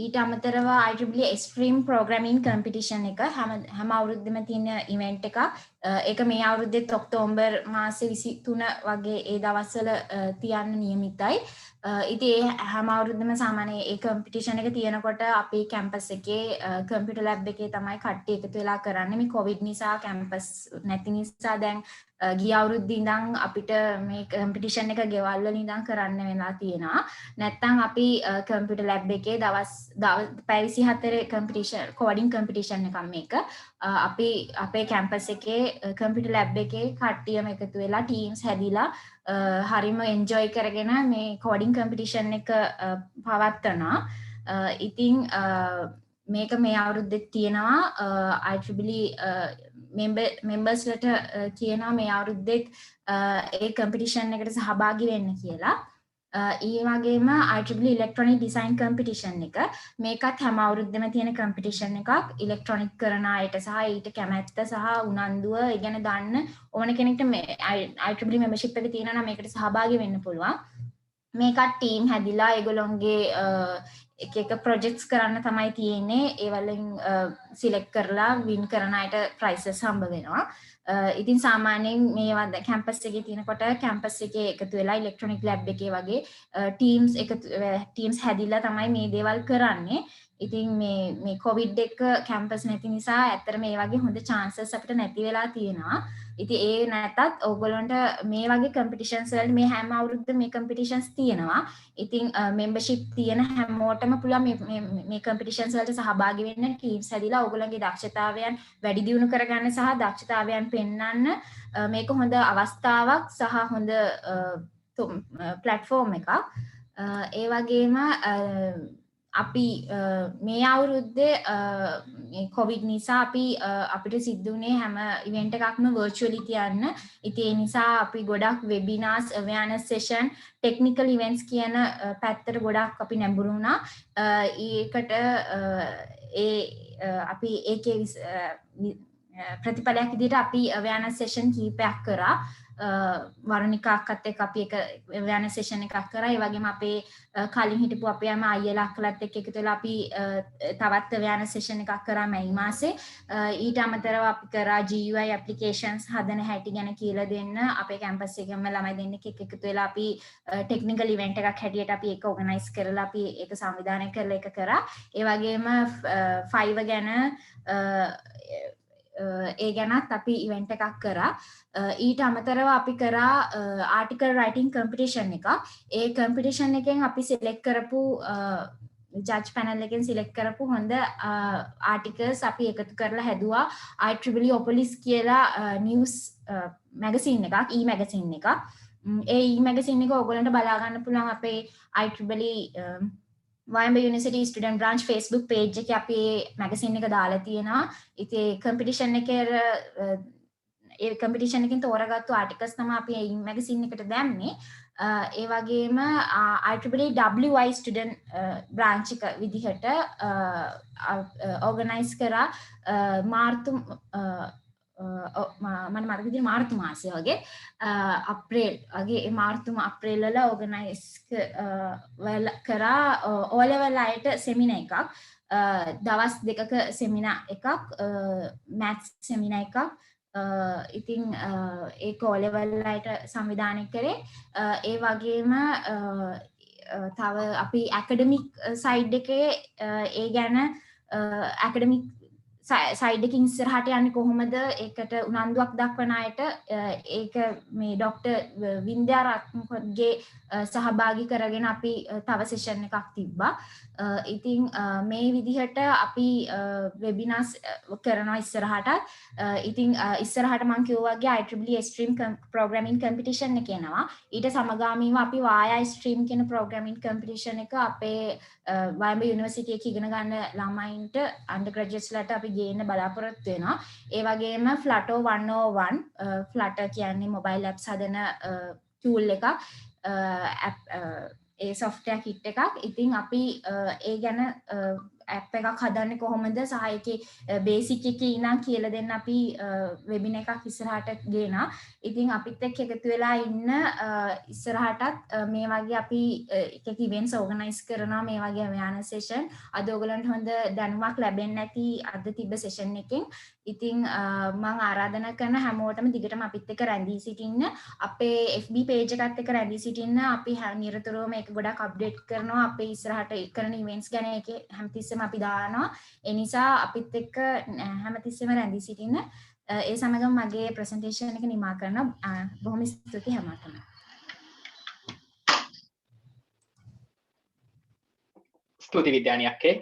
ඊට අමතරව IEEE Extreme Programming Competition එක හැම අවුරුද්දෙම තියෙන ඉවෙන්ට් එකක් ඒක මේ අවුරුද්දෙත් ඔක්තෝබර් මාසේ 23 වගේ ඒ දවස්වල තියන්න නියමිතයි. ඉතින් ඒ හැම අවුරුද්දම සාමාන්‍යයෙන් ඒ කම්පිටිෂන් එක තියෙනකොට අපේ කැම්පස් එකේ කම්පියුටර් ලැබ් එකේ තමයි කට්ටිය එකතු වෙලා කරන්නේ. මේ කොවිඩ් නිසා කැම්පස් නැති නිසා දැන් ගිය අවුරුද්දේ ඉඳන් අපිට මේ කම්පිටිෂන් එක ගෙවල් වල ඉඳන් කරන්න වෙලා තියෙනවා. නැත්තම් අපි කම්පියුටර් ලැබ් එකේ දවස් පැය 24 කම්පිටිෂන් කෝඩින් කම්පිටිෂන් එකක් මේක. අපි අපේ කැම්පස් එකේ කම්පියුටර් ලැබ් එකේ කට්ටියම එකතු වෙලා ටීම්ස් හැදිලා හරිම එන්ජොයි කරගෙන මේ කෝඩින් කම්පිටිෂන් එක පවත්වනවා. ඉතින් මේක මේ අවුරුද්දෙත් තියෙනවා IEEE මෙම්බර්ස්ලට කියනවා මේ අවුරුද්දෙත් ඒ කම්පිටිෂන් එකට සහභාගී වෙන්න කියලා. ඒ වගේම IEEE ඉලෙක්ට්‍රොනික ඩිසයින් කම්පිටිෂන් එක මේකත් හැම අවුරුද්දෙම තියෙන කම්පිටිෂන් එකක්. ඉලෙක්ට්‍රොනික කරන අයට සහ ඊට කැමැත්ත සහ උනන්දුව ඒ ගැන දන්න ඕන කෙනෙක්ට මේ IEEE membership එක තියෙනවා නම් මේකට සහභාගී වෙන්න පුළුවන්. මේකත් ටීම් හැදිලා ඒගොල්ලොන්ගේ එක ප්‍රොජෙක්ට්ස් කරන්න තමයි තියෙන්නේ. ඒ වලින් සිලෙක්ට් කරලා වින් කරන අයට ප්‍රයිසස් හම්බ වෙනවා. ඉතින් සාමාන්‍යයෙන් මේවා කැම්පස් එකේ තියෙනකොට කැම්පස් එකේ එකතු වෙලා ඉලෙක්ට්‍රොනික ලැබ් එකේ වගේ ටීම්ස් හැදිලා තමයි මේ දේවල් කරන්නේ. ඉතින් මේ කොවිඩ් එක කැම්පස් නැති නිසා ඇත්තට මේ වගේ හොඳ chances අපිට නැති වෙලා තියෙනවා. ඉතින් ඒ නැතත් ඕගොල්ලන්ට මේ වගේ කම්පිටිෂන්ස් වලට මේ හැම අවුරුද්දම මේ කම්පිටිෂන්ස් තියෙනවා. ඉතින් මෙම්බර්ෂිප් තියෙන හැමෝටම පුළුවන් මේ කම්පිටිෂන්ස් වලට සහභාගී වෙන්න ටීම්ස් හැදිලා ඕගොල්ලන්ගේ දක්ෂතාවයන් වැඩි දියුණු කරගන්න සහ දක්ෂතාවයන් පෙන්වන්න මේක හොඳ අවස්ථාවක් සහ හොඳ ප්ලැට්ෆෝම් එකක්. ඒ වගේම අපි මේ අවුරුද්දේ කොවිඩ් නිසා අපිට සිද්ධ වුණේ හැම ඉවෙන්ට් එකක්ම virtually තියන්න. ඉතින් ඒ නිසා අපි ගොඩක් webinars, awareness session, technical events කියන පැත්තට ගොඩක් අපි නැඹුරු වුණා. ඒකට අපි ඒකේ ප්‍රතිඵලයක් විදිහට අපි awareness session කීපයක් කරා. වරුණිකාක්කත් එක්ක අපි එක awareness session එකක් කරා. ඒ වගේම අපේ කලින් හිටපු අපේම අයියලා අක්කලාත් එක්ක එකතු වෙලා අපි තවත් awareness session එකක් කරා මේ මාසේ. ඊට අමතරව අපි කරා GUI applications හදන හැටි ගැන කියලා දෙන්න අපේ කැම්පස් එකේම ළමයි දෙන්නෙක් එක්ක එකතු වෙලා අපි technical event එකක් හැටියට අපි ඒක organize කරලා අපි ඒක සංවිධානය කරලා ඒක කරා. ඒ වගේම Fiverr ගැන ඒ ගැනත් අපි ඉවෙන්ට් එකක් කරා. ඊට අමතරව අපි කරා ආටිකල් රයිටිං කම්පිටිෂන් එකක්. ඒ කම්පිටිෂන් එකෙන් අපි සිලෙක්ට් කරපු ජජ් පැනල් එකෙන් සිලෙක්ට් කරපු හොඳ ආටිකල්ස් අපි එකතු කරලා හැදුවා IEEE Opolis කියලා නිවුස් මැගසින් එකක්, e-මැගසින් එකක්. ඒ e-මැගසින් එක ඔයගොල්ලන්ට බලා ගන්න පුළුවන් අපේ IEEE YMB University Student Branch Facebook page එකේ අපි මැගසින් එක දාලා තියෙනවා. ඉතින් කම්පිටිෂන් එකකින් තෝරාගත්තු ආටිකල්ස් තමයි අපි මේ මැගසින් එකට දැම්මේ. ඒ වගේම IEEE WY Student Branch එක විදිහට organize කරා මාර්තු මම මතක විදිහට මාර්තු මාසයේ වගේ අප්‍රේල් වගේ අප්‍රේල් වල organize කරා O level අයට seminar එකක්. දවස් දෙකක seminar එකක්, maths seminar එකක්. ඉතින් ඒක O level අයට සංවිධානය කරේ. ඒ වගේම තව අපි academic side එකේ ඒ ගැන academic සයිඩ් එකකින් ඉස්සරහට යන්නේ කොහොමද ඒකට උනන්දුවක් දක්වන අයට ඒක මේ ડોක්ටර් වින්ද්‍යාරත්නගේ සහභාගී කරගෙන අපි තව සෙෂන් එකක් තිබ්බා. ඉතින් මේ විදිහට අපි වෙබිනාර්ස් කරනවා ඉස්සරහට. ඉතින් ඉස්සරහට මම කිව්වා වගේ IEEE Extreme Programming Competition එක එනවා. ඊට සමගාමීව අපි VAYA Extreme කියන programming competition එක අපේ YMB University එකේ ඉගෙන ගන්න ළමයින්ට undergraduates ලට අපි ගේන්න බලාපොරොත්තු වෙනවා. ඒ වගේම Flutter 101 Flutter කියන්නේ mobile apps හදන tool එකක්. ඒ software kit එකක්. ඉතින් අපි ඒ ගැන ඇප් එකක් හදන්නේ කොහොමද සහ ඒකේ බේසික් එකේ ඉඳන් කියලා දෙන්න අපි වෙබිනා එකක් ඉස්සරහට ගේනවා. ඉතින් අපිත් එක්ක එකතු වෙලා ඉන්න ඉස්සරහටත් මේ වගේ අපි එක ඉවෙන්ට්ස් ඕගනයිස් කරනවා මේ වගේ අවයානස් සෙෂන්. අද ඔයගලන්ට හොඳ දැනුමක් ලැබෙන්න ඇති අද තිබ්බ සෙෂන් එකෙන්. ඉතින් මම ආරාධනා කරන හැමෝටම දිගටම අපිත් එක්ක රැඳී සිටින්න. අපේ FB page එකත් එක්ක රැඳී සිටින්න. අපි නිරතුරුවම ඒක ගොඩක් අප්ඩේට් කරනවා. අපේ ඉස්සරහට කරන ඉවෙන්ට්ස් ගැන ඒකේ හැමතිස්සෙම අපි දානවා. ඒ නිසා අපිත් එක්ක හැමතිස්සෙම රැඳී සිටින්න. ඒ සමගම මගේ ප්‍රසන්ටේෂන් එක නිමා කරනවා. බොහොම ස්තුතියි හැමෝටම.
ස්තුති විද්‍යානි අක්කේ.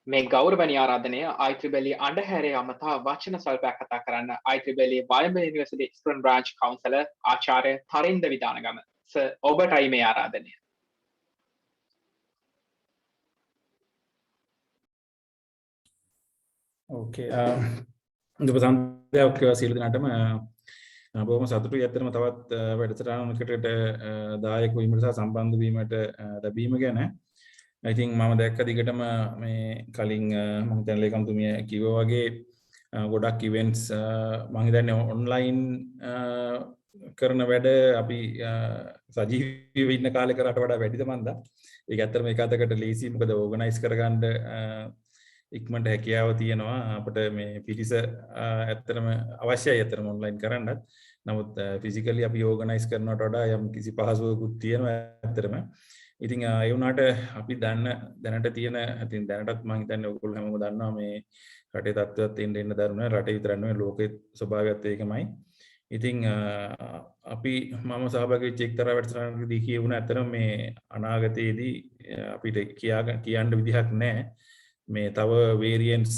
මේ ගෞරවනීය ආරාධනය IEEE අඬහැරේ අමතා වචන සල්පයක් කතා කරන්න IEEE Wayamba university student branch counsellor ආචාර්ය තරින්ද විදානගම සර් ඔබටයි මේ ආරාධනය.
ඕකේ දුප සන්ධ්‍යාවක් සියලු දෙනාටම බොහොම සතුටුයි ඇත්තටම තවත් වැඩසටහනකට දායක වීමට සහ සම්බන්ධ වීමට ලැබීම ගැන. I think මම දැක්ක දිගටම මේ කලින් මම හිතන්නේ ලේකම්තුමිය කිව්වා වගේ ගොඩක් ඉවෙන්ට්ස් මම හිතන්නේ ඔන්ලයින් කරන වැඩ අපි සජීවීව ඉන්න කාලේ කරාට වඩා වැඩිද මන්දා. ඒක ඇත්තටම එක අතකට ලේසි මොකද ඕගනයිස් කරගන්න ඉක්මනට හැකියාව තියෙනවා අපිට මේ පිටිස ඇත්තටම අවශ්‍යයි ඇත්තටම ඔන්ලයින් කරන්නත්. නමුත් ෆිසිකලි අපි ඕගනයිස් කරනවට වඩා යම් කිසි පහසුවකුත් තියෙනවා ඇත්තටම. ඉතින් ඒ වුණාට අපි දැනට තියෙන ඉතින් දැනටත් මම හිතන්නේ ඔයගොල්ලෝ හැමෝම දන්නවා මේ රටේ තත්ත්වයක් එන්න දරුණා රටේ විතර නෙවෙයි ලෝකේ ස්වභාවයත් ඒකමයි. ඉතින් අපි මම සහභාගී වෙච්ච එක්තරා වැඩසටහනකදී කියුණා ඇත්තටම මේ අනාගතයේදී අපිට කියන්න විදිහක් නැහැ. මේ තව වේරියන්ට්ස්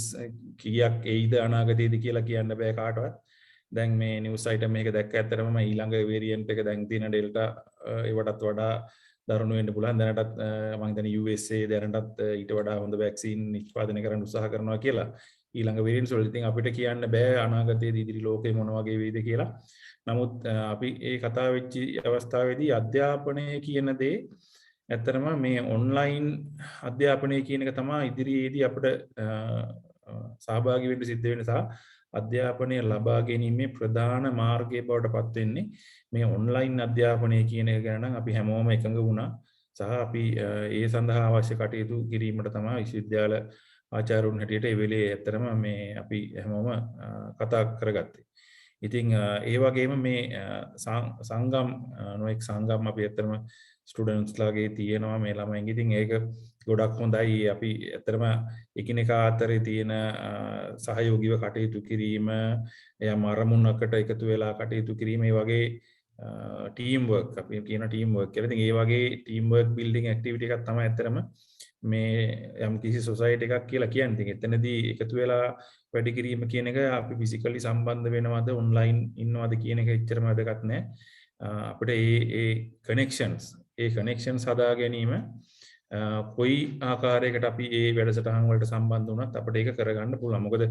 කීයක් එයිද අනාගතයේදී කියලා කියන්න බෑ කාටවත්. දැන් මේ නිවුස් අයිටම් මේක දැක්ක ඇත්තටම ඊළඟ වේරියන්ට් එක දැන් තියෙන ඩෙල්ටා ඒවටත් වඩා දරුණු වෙන්න පුළුවන්. දැනටත් මම හිතන්නේ USA දැනටත් ඊට වඩා හොඳ වැක්සින් නිෂ්පාදනය කරන්න උත්සාහ කරනවා කියලා. ඊළඟ වේරියන්ට්ස් වල ඉතින් අපිට කියන්න බෑ අනාගතයේදී ඉදිරි ලෝකේ මොන වගේ වෙයිද කියලා. නමුත් අපි ඒ කතා වෙච්ච අවස්ථාවේදී අධ්‍යාපනය කියන දේ ඇත්තටම මේ ඔන්ලයින් අධ්‍යාපනය කියන එක තමයි ඉදිරියේදී අපිට සහභාගී වෙන්න සිද්ධ වෙන සහ අධ්‍යාපනය ලබා ගැනීමේ ප්‍රධාන මාර්ගය බවට පත් වෙන්නේ මේ ඔන්ලයින් අධ්‍යාපනය කියන එක ගැන නම් අපි හැමෝම එකඟ වුණා සහ අපි ඒ සඳහා අවශ්‍ය කටයුතු කිරීමට තමයි විශ්වවිද්‍යාල ආචාර්යවරුන් හැටියට ඒ වෙලේ ඇත්තටම මේ අපි හැමෝම කතා කරගත්තේ. ඉතින් ඒ වගේම මේ සංගම් නොඑක් සංගම් අපි ඇත්තටම ස්ටුඩන්ට්ස්ලාගේ තියෙනවා මේ ළමයින්ගේ. ඉතින් ඒක ගොඩක් හොඳයි. අපි ඇත්තටම එකිනෙකා අතරේ තියෙන සහයෝගීව කටයුතු කිරීම, එයාම අරමුණකට එකතු වෙලා කටයුතු කිරීම, ඒ වගේ ටීම් වර්ක් අපි කියන ටීම් වර්ක් කියලා. ඉතින් ඒ වගේ ටීම් වර්ක් බිල්ඩින් ඇක්ටිවිටි එකක් තමයි ඇත්තටම මේ යම් කිසි සොසයිටි එකක් කියලා කියන්නේ. ඉතින් එතනදී එකතු වෙලා වැඩ කිරීම කියන එක අපි ෆිසිකලි සම්බන්ධ වෙනවද ඔන්ලයින් ඉන්නවද කියන එක එච්චරම වැදගත් නැහැ. අපිට ඒ කනෙක්ෂන්ස් හදා ගැනීම කොයි ආකාරයකට අපි ඒ වැඩසටහන් වලට සම්බන්ධ වුණත් අපිට ඒක කරගන්න පුළුවන්. මොකද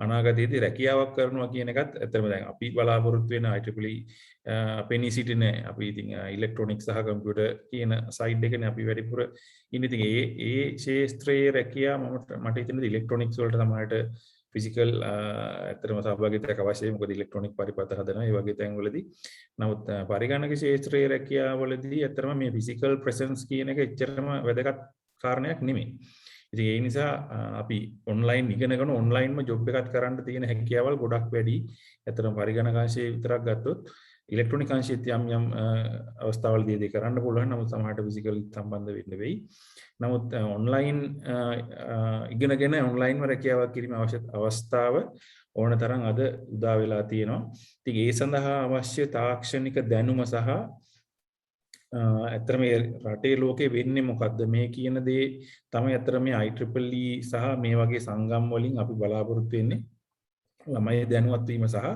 අනාගතයේදී රැකියාවක් කරනවා කියන එකත් ඇත්තටම දැන් අපි බලාපොරොත්තු වෙන IEEE පෙනී සිටින අපි ඉතින් ඉලෙක්ට්‍රොනික්ස් සහ කම්පියුටර් කියන සයිඩ් එකනේ අපි වැඩිපුර ඉන්නේ. ඉතින් ඒ ක්ෂේත්‍රයේ රැකියාව මට හිතෙනවා ඉලෙක්ට්‍රොනික්ස් වලට සමහරට ෆිසිකල් ඇත්තටම සහභාගීත්වයක් අවශ්‍යයි. මොකද ඉලෙක්ට්‍රොනික පරිපථ හදනවා ඒ වගේ තැන්වලදී. නමුත් පරිගණක ක්ෂේත්‍රයේ රැකියාවලදී ඇත්තටම මේ ෆිසිකල් ප්‍රෙසන්ස් කියන එක එච්චරම වැදගත් කාරණයක් නෙමෙයි. ඉතින් ඒ නිසා අපි ඔන්ලයින් ඉගෙනගෙන ඔන්ලයින්ම ජොබ් එකක් කරන්න තියෙන හැකියාවල් ගොඩක් වැඩි. ඇත්තටම පරිගණක අංශයේ විතරක් ගත්තොත් ඉලෙක්ට්‍රොනික අංශයේත් යම් අවස්ථාවලදී ඒක කරන්න පුළුවන්. නමුත් සමහරට ෆිසිකල් සම්බන්ධ වෙන්න වෙයි. නමුත් ඔන්ලයින් ඉගෙනගෙන ඔන්ලයින්ව රැකියාවක් කිරීම අවස්ථාව ඕන තරම් අද උදා වෙලා තියෙනවා. ඉතින් ඒ සඳහා අවශ්‍ය තාක්ෂණික දැනුම සහ ඇත්තටම රටේ ලෝකේ වෙන්නේ මොකද්ද මේ කියන දේ තමයි ඇත්තටම මේ IEEE සහ මේ වගේ සංගම් වලින් අපි බලාපොරොත්තු වෙන්නේ. ළමයි දැනුවත් වීම සහ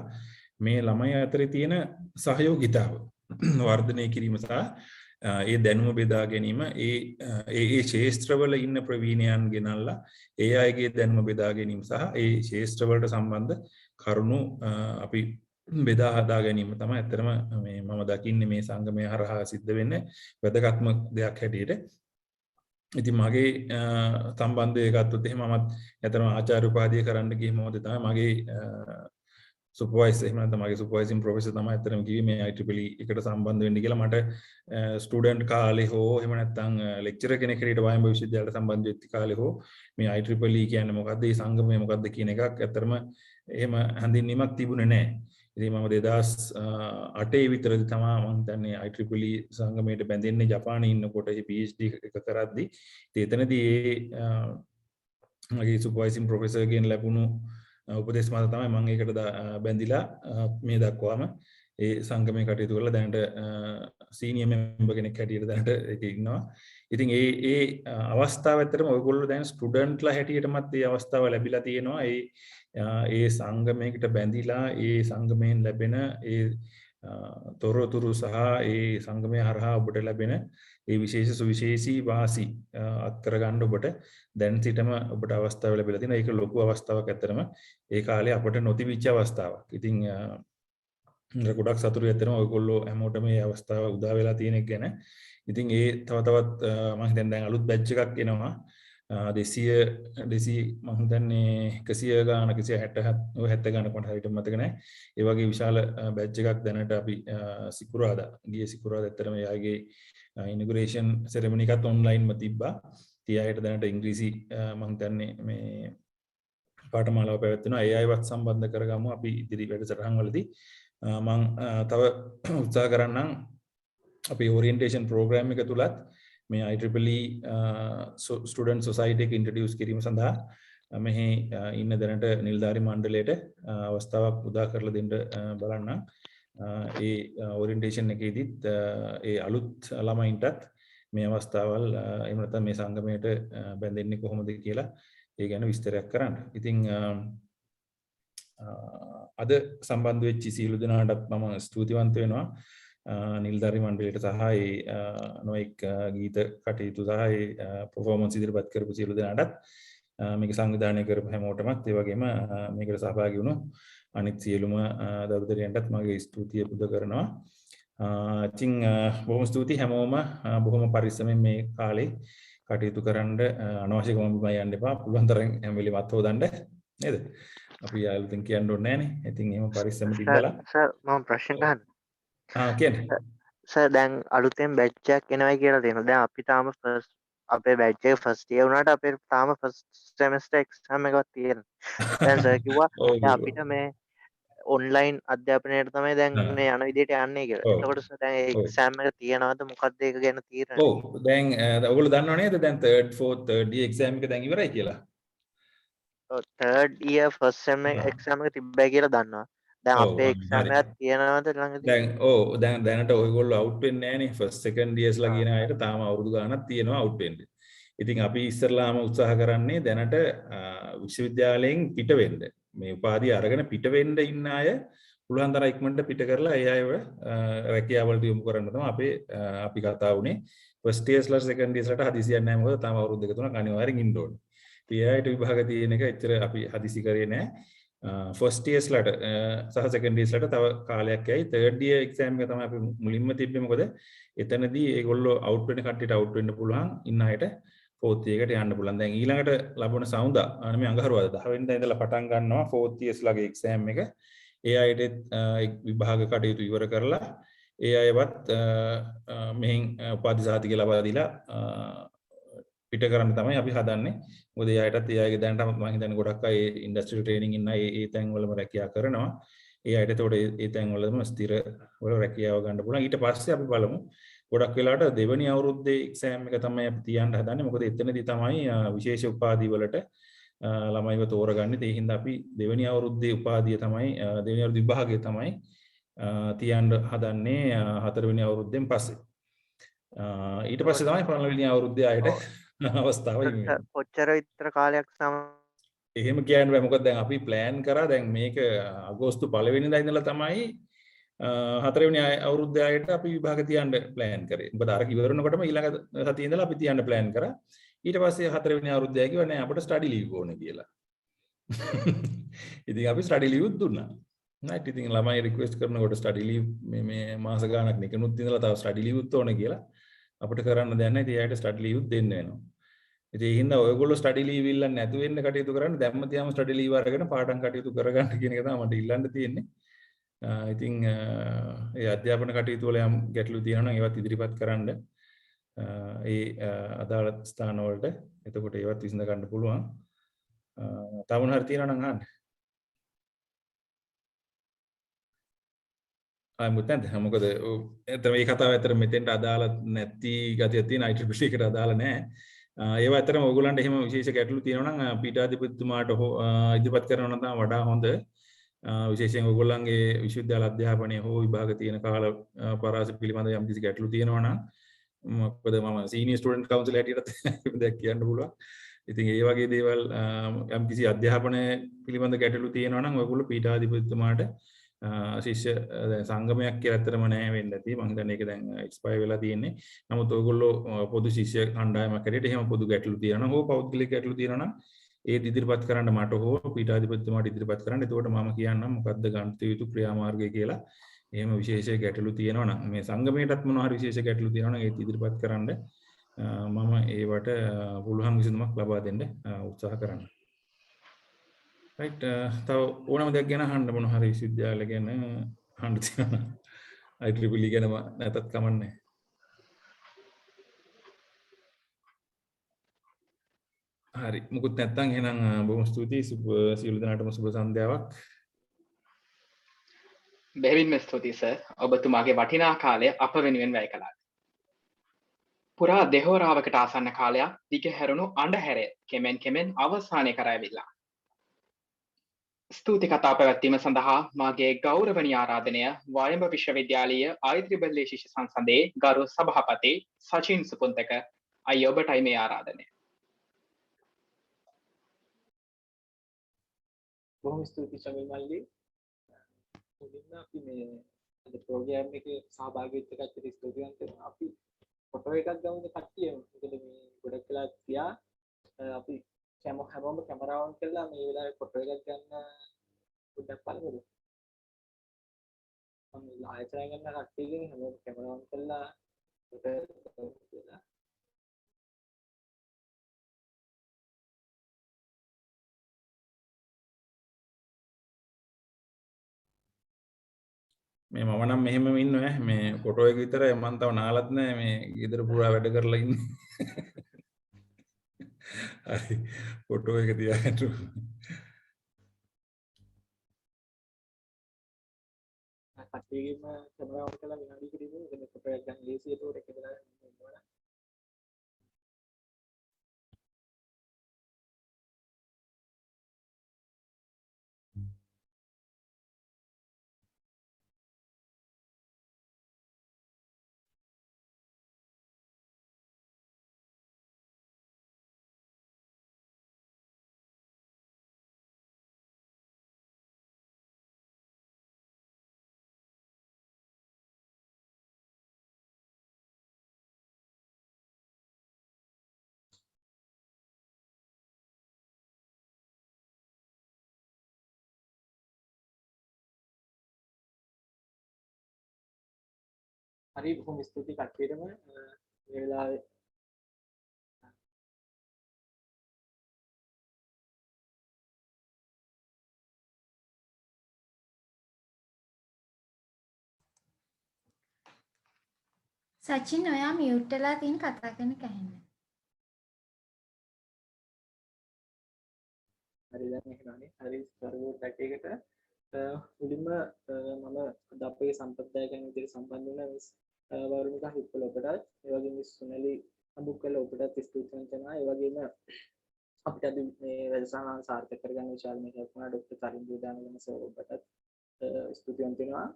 මේ ළමයි අතරේ තියෙන සහයෝගිතාව වර්ධනය කිරීම සහ ඒ දැනුම බෙදා ගැනීම ඒ ක්ෂේත්‍රවල ඉන්න ප්‍රවීණයන් ගෙනල්ලා ඒ අයගේ දැනුම බෙදා ගැනීම සහ ඒ ක්ෂේත්‍රවලට සම්බන්ධ කරුණු අපි බෙදා හදා ගැනීම තමයි ඇත්තටම මම දකින්නේ මේ සංගමය හරහා සිද්ධ වෙන්නේ වැදගත්ම දෙයක් හැටියට. ඉතින් මගේ සම්බන්ධය ගත්තොත් එහෙම මමත් ඇත්තටම ආචාර්ය උපාධිය කරන්න ගිය මොහොතේ තමයි මගේ සුපර්වයිසර් එහෙම නැත්නම් මගේ සුපර්වයිසින් ප්‍රොෆෙසර් තමයි ඇත්තටම කිව්වේ මේ IEEE එකට සම්බන්ධ වෙන්න කියලා. මට ස්ටුඩන්ට් කාලේ හෝ එහෙම නැත්නම් ලෙක්චරර් කෙනෙක් හැටියට වයඹ විශ්වවිද්‍යාලයට සම්බන්ධ වෙච්ච කාලේ හෝ මේ IEEE කියන්නේ මොකද්ද, මේ සංගමය මොකද්ද කියන එකක් ඇත්තටම එහෙම හඳුන්වීමක් තිබුණේ නැහැ. ඉතින් මම 2008 විතරදී තමයි මම හිතන්නේ IEEE සංගමයට බැඳෙන්නේ ජපානයේ ඉන්නකොට PhD එක කරද්දී. ඉතින් එතනදී මගේ සුපර්වයිසින් ප්‍රොෆෙසර්ගෙන් ලැබුණු උපදෙස් මත තමයි මම ඒකට බැඳිලා මේ දක්වාම ඒ සංගමයේ කටයුතු කරලා දැනට සීනියර් මෙම්බර් කෙනෙක් හැටියට දැනට ඒකේ ඉන්නවා. ඉතින් ඒ අවස්ථාව ඇත්තටම ඔයගොල්ලෝ දැන් ස්ටුඩන්ට්ලා හැටියටමත් මේ අවස්ථාව ලැබිලා තියෙනවා. ඒ සංගමයකට බැඳිලා ඒ සංගමයෙන් ලැබෙන ඒ තොරතුරු සහ ඒ සංගමය හරහා ඔබට ලැබෙන ඒ විශේෂ සුවිශේෂී වාසි අත්කර ගන්න ඔබට දැන් සිටම ඔබට අවස්ථාව ලැබිලා තියෙනවා. ඒක ලොකු අවස්ථාවක් ඇත්තටම. ඒ කාලේ අපට නොතිබිච්ච අවස්ථාවක්. ඉතින් ගොඩක් සතුටුයි ඇත්තටම ඔයගොල්ලෝ හැමෝටම මේ අවස්ථාව උදා වෙලා තියෙන එක ගැන. ඉතින් ඒ තව තවත් මම හිතන්නේ දැන් අලුත් බැච් එකක් එනවා. 200 මම හිතන්නේ 100 ගානක 170 ගානක මට හරියට මතක නැහැ. ඒ වගේ විශාල බැච් එකක් දැනට අපි ගිය සිකුරාදා ඇත්තටම යාගේ ඉනොග්‍රේෂන් සෙරමනි එකත් ඔන්ලයින්ම තිබ්බා. ඉතින් ආයෙත් දැනට ඉංග්‍රීසි මම හිතන්නේ මේ පාඨමාලාව පැවැත්වෙනවා. ඒ අයවත් සම්බන්ධ කරගමු අපි ඉදිරි වැඩසටහන් වලදී. මම තව උත්සාහ කරන්නම් අපේ ඕරියන්ටේෂන් ප්‍රෝග්‍රෑම් එක තුලත් මේ IEEE ස්ටුඩන්ට් සොසයිටි එක ඉන්ට්‍රොඩියුස් කිරීම සඳහා මෙහි ඉන්න දැනට නිලධාරි මණ්ඩලයට අවස්ථාවක් උදා කරලා දෙන්න බලන්නම්. ඒ ඕරියන්ටේෂන් එකේදීත් ඒ අලුත් ළමයින්ටත් මේ අවස්ථාවල් එහෙම නැත්නම් මේ සංගමයට බැඳෙන්නේ කොහොමද කියලා ඒ ගැන විස්තරයක් කරන්න. ඉතින් අද සම්බන්ධ වෙච්ච සියලු දෙනාටත් මම ස්තුතිවන්ත වෙනවා. නිලධාරි මණ්ඩලයට සහ ඒ නොඑක් ගීත කටයුතු සහ ඒ පර්ෆෝමන්ස් ඉදිරිපත් කරපු සියලු දෙනාටත් මේක සංවිධානය කරපු හැමෝටමත් ඒ වගේම මේකට සහභාගී වුණු අනිත් සියලුම දරුදරියන්ටත් මගේ ස්තුතිය පුද කරනවා. ඉතින් බොහොම ස්තුතියි හැමෝම බොහොම පරිස්සමෙන් මේ කාලේ කටයුතු කරන්න අනවශ්‍ය කොම්බිම යන්න එපා. පුළුවන් තරම් හැම වෙලෙම අත් හොදන්න නේද? අපි යාළුවෙන් කියන්න ඕනේ නෑනේ. ඉතින් එහෙම පරිස්සම තිබ්බලා.
සර් මම ප්‍රශ්න අහන්න.
කියන්න.
සර් දැන් අලුතෙන් බැච් එකක් එනවා කියලා තියෙනවා. දැන් අපි තාම ෆස්ට් අපේ බැච් එක ෆස්ට් ඉයර් වුණාට අපේ තාම ෆස්ට් සෙමෙස්ටර් එක්සෑම් එකක් තියෙනවා. දැන් සර් කිව්වා අපිට මේ ඔන්ලයින් අධ්‍යාපනයට තමයි දැන් මේ යන විදිහට යන්නේ කියලා. එතකොට සර් දැන් එක්සෑම් එක තියනවාද මොකක්ද ඒක ගැන තීරණය?
ඔව් දැන් ඔයගොල්ලෝ දන්නව නේද දැන් 3rd 4th 3rd year exam එක දැන් ඉවරයි කියලා.
ඔව් 3rd year first sem exam එක තිබ්බයි කියලා දන්නවා. දැන් අපේ එක්සෑම් එකක් තියනවාද ළඟදී?
දැන් දැනට ඔයගොල්ලෝ අවුට් වෙන්නේ නැහනේ. ෆස්ට් සෙකන්ඩ් ඉයර්ස් ලා කියන අයට තාම අවුරුදු ගාණක් තියෙනවා අවුට් වෙන්න. ඉතින් අපි ඉස්සරලාම උත්සාහ කරන්නේ දැනට විශ්වවිද්‍යාලයෙන් පිට වෙන්න. මේ උපාධිය අරගෙන පිට වෙන්න ඉන්න අය පුළුවන් තරම් ඉක්මනට පිට කරලා ඒ අයව රැකියාවලට යොමු කරන්න තමයි අපි කතා වුණේ. ෆස්ට් ඉයර්ස් ලා සෙකන්ඩ් ඉයර්ස් ලට හදිසියක් නැහැ. මොකද තාම අවුරුදු දෙක තුනක් අනිවාර්යෙන් ඉන්න ඕනේ. PIට විභාග තියෙන එක එච්චර අපි හදිසි කරේ නැහැ. ෆස්ට් ඉයර්ස් ලට සහ සෙකන්ඩ් ඉයර්ස් ලට තව කාලයක් යයි. 3rd year එක්සෑම් එක තමයි අපි මුලින්ම තිබ්බේ. මොකද එතනදී ඒගොල්ලෝ අවුට් වෙන කට්ටියට අවුට් වෙන්න පුළුවන්. ඉන්න අයට 4th year එකට යන්න පුළුවන්. දැන් ඊළඟට ලැබුණ සවුන්දා මේ අඟහරුවාදා 10 වෙනිදා ඉඳලා පටන් ගන්නවා 4th years ලගේ එක්සෑම් එක. ඒ අයට විභාග කටයුතු ඉවර කරලා ඒ අයවත් මෙහෙන් උපාධි සහතික ලබා දීලා පිට කරන්න තමයි අපි හදන්නේ. මොකද ඒ අයටත් ඒ අයගේ දැනට මම හිතන්නේ ගොඩක් අය ඉන්ඩස්ට්‍රියල් ට්‍රේනින් ඉන්න ඒ තැන් වලම රැකියාව කරනවා. ඒ අයට ඒතකොට ඒ තැන් වලම ස්ථිර වල රැකියාව ගන්න පුළුවන්. ඊට පස්සේ අපි බලමු ගොඩක් වෙලාවට දෙවෙනි අවුරුද්දේ එක්සෑම් එක තමයි අපි තියන්න හදන්නේ. මොකද එතනදී තමයි විශේෂ උපාධි වලට ළමයිව තෝරගන්නේ. ඒ හින්දා අපි දෙවෙනි අවුරුද්දේ උපාධිය තමයි දෙවෙනි අවුරුදු විභාගය තමයි තියන්න හදන්නේ 4 වෙනි අවුරුද්දෙන් පස්සේ. ඊට පස්සේ තමයි පළවෙනි අවුරුද්දේ ආයෙත් අවස්ථාව ඉන්නේ.
කොච්චර විතර කාලයක්
එහෙම කියන්න බෑ. මොකද දැන් අපි ප්ලෑන් කරා දැන් මේක අගෝස්තු 1 වෙනිදා ඉඳලා තමයි 4 වෙනි අවුරුද්දේ ආයෙත් අපි විභාග තියන්න ප්ලෑන් කරේ. මොකද අර ඉවරනකොටම ඊළඟ සතියේ ඉඳලා අපි තියන්න ප්ලෑන් කරා. ඊට පස්සේ 4 වෙනි අවුරුද්දේ කිව්වා නෑ අපිට ස්ටඩි ලීව් ඕනේ කියලා. ඉතින් අපි ස්ටඩි ලීව් දුන්නා. නයිට් ඉතින් ළමයි රික්වෙස්ට් කරනකොට ස්ටඩි ලීව් මේ මාස ගාණක් නිකනුත් ඉඳලා තව ස්ටඩි ලීව්ත් ඕනේ කියලා අපිට කරන්න දෙයක් නැහැ. ඉතින් එයාට ස්ටඩි ලීව් දෙන්න වෙනවා. ඉතින් ඒ හින්දා ඔයගොල්ලෝ ස්ටඩි ලීව් ඉල්ලන්නේ නැතුව වෙන්න කටයුතු කරන්න. දැම්ම තියාම ස්ටඩි ලීව් අරගෙන පාඩම් කටයුතු කරගන්න කියන එක තමයි මට ඉල්ලන්න තියෙන්නේ. ඉතින් ඒ අධ්‍යාපන කටයුතු වල යම් ගැටලු තියෙනවා නම් ඒවත් ඉදිරිපත් කරන්න. ඒ අදාළ ස්ථාන වලට. එතකොට ඒවත් විසඳ ගන්න පුළුවන්. තව මොනවා හරි තියෙනවා නම් අහන්න. මුත් නැද්ද? මොකද ඇත්තට මේ කතාව ඇත්තට මෙතෙන්ට අදාළ නැති ගතියක් තියෙන IEEE එකට අදාළ නැහැ. ඒවා ඇත්තටම ඔයගොල්ලන්ට එහෙම විශේෂ ගැටලු තියෙනවා නම් පීඨාධිපතිතුමාට ඉදිරිපත් කරනවා නම් තමයි වඩා හොඳ. විශේෂයෙන් ඔයගොල්ලන්ගේ විශ්වවිද්‍යාල අධ්‍යාපනයේ හෝ විභාග තියෙන කාල පරාස පිළිබඳ යම් කිසි ගැටලු තියෙනවා නම් මොකද මම සීනියර් ස්ටුඩන්ට් කවුන්සිල් හැටියට දැක් කියන්න පුළුවන්. ඉතින් ඒ වගේ දේවල් යම් කිසි අධ්‍යාපනය පිළිබඳ ගැටලු තියෙනවා නම් ඔයගොල්ලෝ පීඨාධිපතිතුමාට ශිෂ්‍ය සංගමයක් කියලා ඇත්තටම නැහැ වෙන්නේ නැති. මම හිතන්නේ ඒක දැන් එක්ස්පයර් වෙලා තියෙන්නේ. නමුත් ඔයගොල්ලෝ පොදු ශිෂ්‍ය කණ්ඩායමක් හැටියට එහෙම පොදු ගැටලු තියෙනවා නම් හෝ පෞද්ගලික ගැටලු තියෙනවා නම් ඒත් ඉදිරිපත් කරන්න මට හෝ පීඨාධිපතිතුමාට ඉදිරිපත් කරන්න. එතකොට මම කියන්නම් මොකද්ද ගන්න යුතු ක්‍රියාමාර්ගය කියලා. එහෙම විශේෂ ගැටලු තියෙනවා නම් මේ සංගමයටත් මොනවා හරි විශේෂ ගැටලු තියෙනවා නම් ඒත් ඉදිරිපත් කරන්න. මම ඒවට පුළුවන් විසඳුමක් ලබා දෙන්න උත්සාහ කරනවා. right තව ඕනම දෙයක් ගැන අහන්න මොන හරි විශ්වවිද්‍යාල ගැන අහන්න තියෙනවා. IEEE ගැන නැතත් කමන්නේ. හරි මුකුත් නැත්තම් එහෙනම් බොහොම ස්තුතියි සියලු දෙනාටම සුබ සන්ධ්‍යාවක්.
බෙහෙවින්ම ස්තුතියි සර්. ඔබතුමාගේ වටිනා කාලය අප වෙනුවෙන් වැය කළාට. පුරා දෙහෝරාවකට ආසන්න කාලයක් දිගහැරුණු අඬහැරය කෙමෙන් අවසානය කර ඇවිල්ලා. ස්තුති කතා පැවැත්වීම සඳහා මාගේ ගෞරවනීය ආරාධනය වයඹ විශ්වවිද්‍යාලීය IEEE ශිෂ්‍ය සංසදයේ ගරු සභාපති සචින් සුපුන්තක අයිය ඔබටයි මේ ආරාධනය.
බොහොම ස්තුතියි චමිල් මල්ලි. මුලින්ම අපි මේ අද ප්‍රෝග්‍රෑම් එකේ සහභාගී වෙච්ච කට්ටියට ස්තුතිවන්ත වෙනවා. අපි ෆොටෝ එකක් ගමුද කට්ටියම. මොකද මේ ගොඩක් වෙලා තියා අපි හැමෝම කැමරා ඔන් කරලා මේ වෙලාවේ ෆොටෝ එකක් ගන්න පොඩ්ඩක් බලමුද? මම ආයතනය ගන්න කට්ටියගෙන් හැමෝම කැමරා ඔන් කරලා ෆොටෝ එකක් ගන්න.
මේ මම නම් මෙහෙම ඉන්නවා මේ ෆොටෝ එක විතරයි මම තව නාලත් නැහැ මේ ගෙදර පුරා වැඩ කරලා ඉන්නේ. හරි ෆොටෝ එක තියාගන්න.
කට්ටියගෙම කැමරා ඔන් කරලා විනාඩියකට ඉන්න ඉතින් ෆොටෝ එකක් ගන්න ලේසියි ඒකට එක වෙලාවෙ ඉන්නවා. හරි බොහොම ස්තුතියි කට්ටියටම මේ වෙලාවේ
සචින් ඔයා මියුට් වෙලා තියෙන කතා කරන කැහෙන්නේ.
හරි දැන් එහෙමනේ. හරි සර්වර් පැක් එකට මුලින්ම මම අද අපේ සම්ප්‍රදාය ගැන විදිහට සම්බන්ධ වෙන මිස් වරුණිකා හිප්පල ඔබටත් ඒ වගේම මිස් සුනලි අඹුකල ඔබටත් ස්තුතිවන්ත වෙනවා. ඒ වගේම අපිට අද මේ වැඩසටහන සාර්ථක කරගන්න විශාල මේකක් වුණා ඩොක්ටර් තරින්දු දානගම සර් ඔබටත් ස්තුතිවන්ත වෙනවා.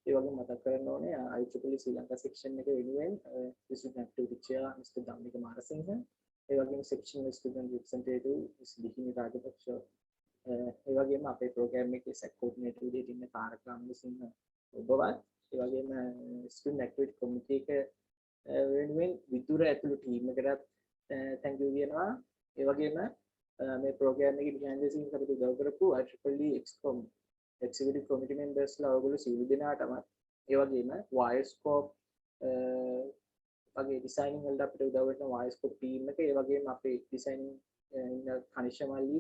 ඒ වගේම මතක් කරන්න ඕනේ IEEE ශ්‍රී ලංකා සෙක්ෂන් එක වෙනුවෙන් විසිට activity chair mister Dhammika Marasinghe ඒ වගේම section student representative miss Lihini Rajapaksa ඒ වගේම අපේ ප්‍රෝග්‍රෑම් එකේ සෙක් කෝඩිනේටර් විදිහට ඉන්න තාරක රාමසිංහ ඔබවත් ඒ වගේම ස්ටුඩන්ට් ඇක්ටිවිටි කමිටු එක වෙනුවෙන් විදුර ඇතුළු ටීම් එකටත් thank you කියනවා. ඒ වගේම මේ ප්‍රෝග්‍රෑම් එකේ behind the scenes අපිට උදව් කරපු IEEE XCOM executive committee members ලා ඔයගොල්ලෝ සියලු දෙනාටම ඒ වගේම Wirescope වගේ ඩිසයිනින් වලට අපිට උදව් වෙන වොයිස් කොප් ටීම් එක ඒ වගේම අපේ ඩිසයිනින් ඉන්න කනිෂා මල්ලි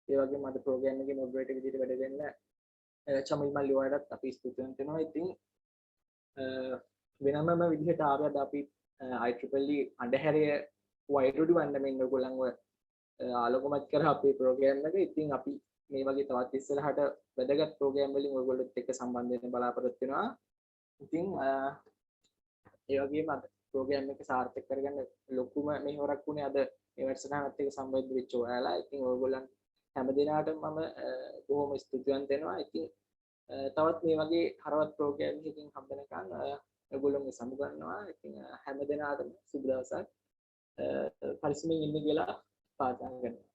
ඒ වගේම අද ප්‍රෝග්‍රෑම් එකේ මොඩරේටර් විදිහට වැඩ දෙන්න චමිල් මල්ලි වලටත් අපි ස්තුතිවන්ත වෙනවා. ඉතින් වෙනමම විදිහට ආවද අපි IEEE අඳුරේ වෛරුඩු වන්දමින් ඔයගොල්ලන්ව ආලෝකමත් කරා අපේ ප්‍රෝග්‍රෑම් එක. ඉතින් අපි මේ වගේ තවත් ඉස්සරහට වැදගත් ප්‍රෝග්‍රෑම් වලින් ඔයගොල්ලොත් එක්ක සම්බන්ධ වෙන්න බලාපොරොත්තු වෙනවා. ඉතින් ඒ වගේම අද ප්‍රෝග්‍රෑම් එක සාර්ථක කරගන්න ලොකුම මෙහෙවරක් වුණේ අද මේ වැඩසටහනත් එක්ක සම්බන්ධ වෙච්ච ඔයාලා. ඉතින් ඔයගොල්ලන් හැම දිනකටම මම බොහොම ස්තුතිවන්ත වෙනවා. ඉතින් තවත් මේ වගේ හරවත් ප්‍රෝග්‍රෑම් එකකින් හම්බ වෙනකන් ඔයගොල්ලන්ගේ සමුගන්නවා. ඉතින් හැම දිනකටම සුබ දවසක් පරිස්සමෙන් ඉන්න කියලා පාදම් කරනවා.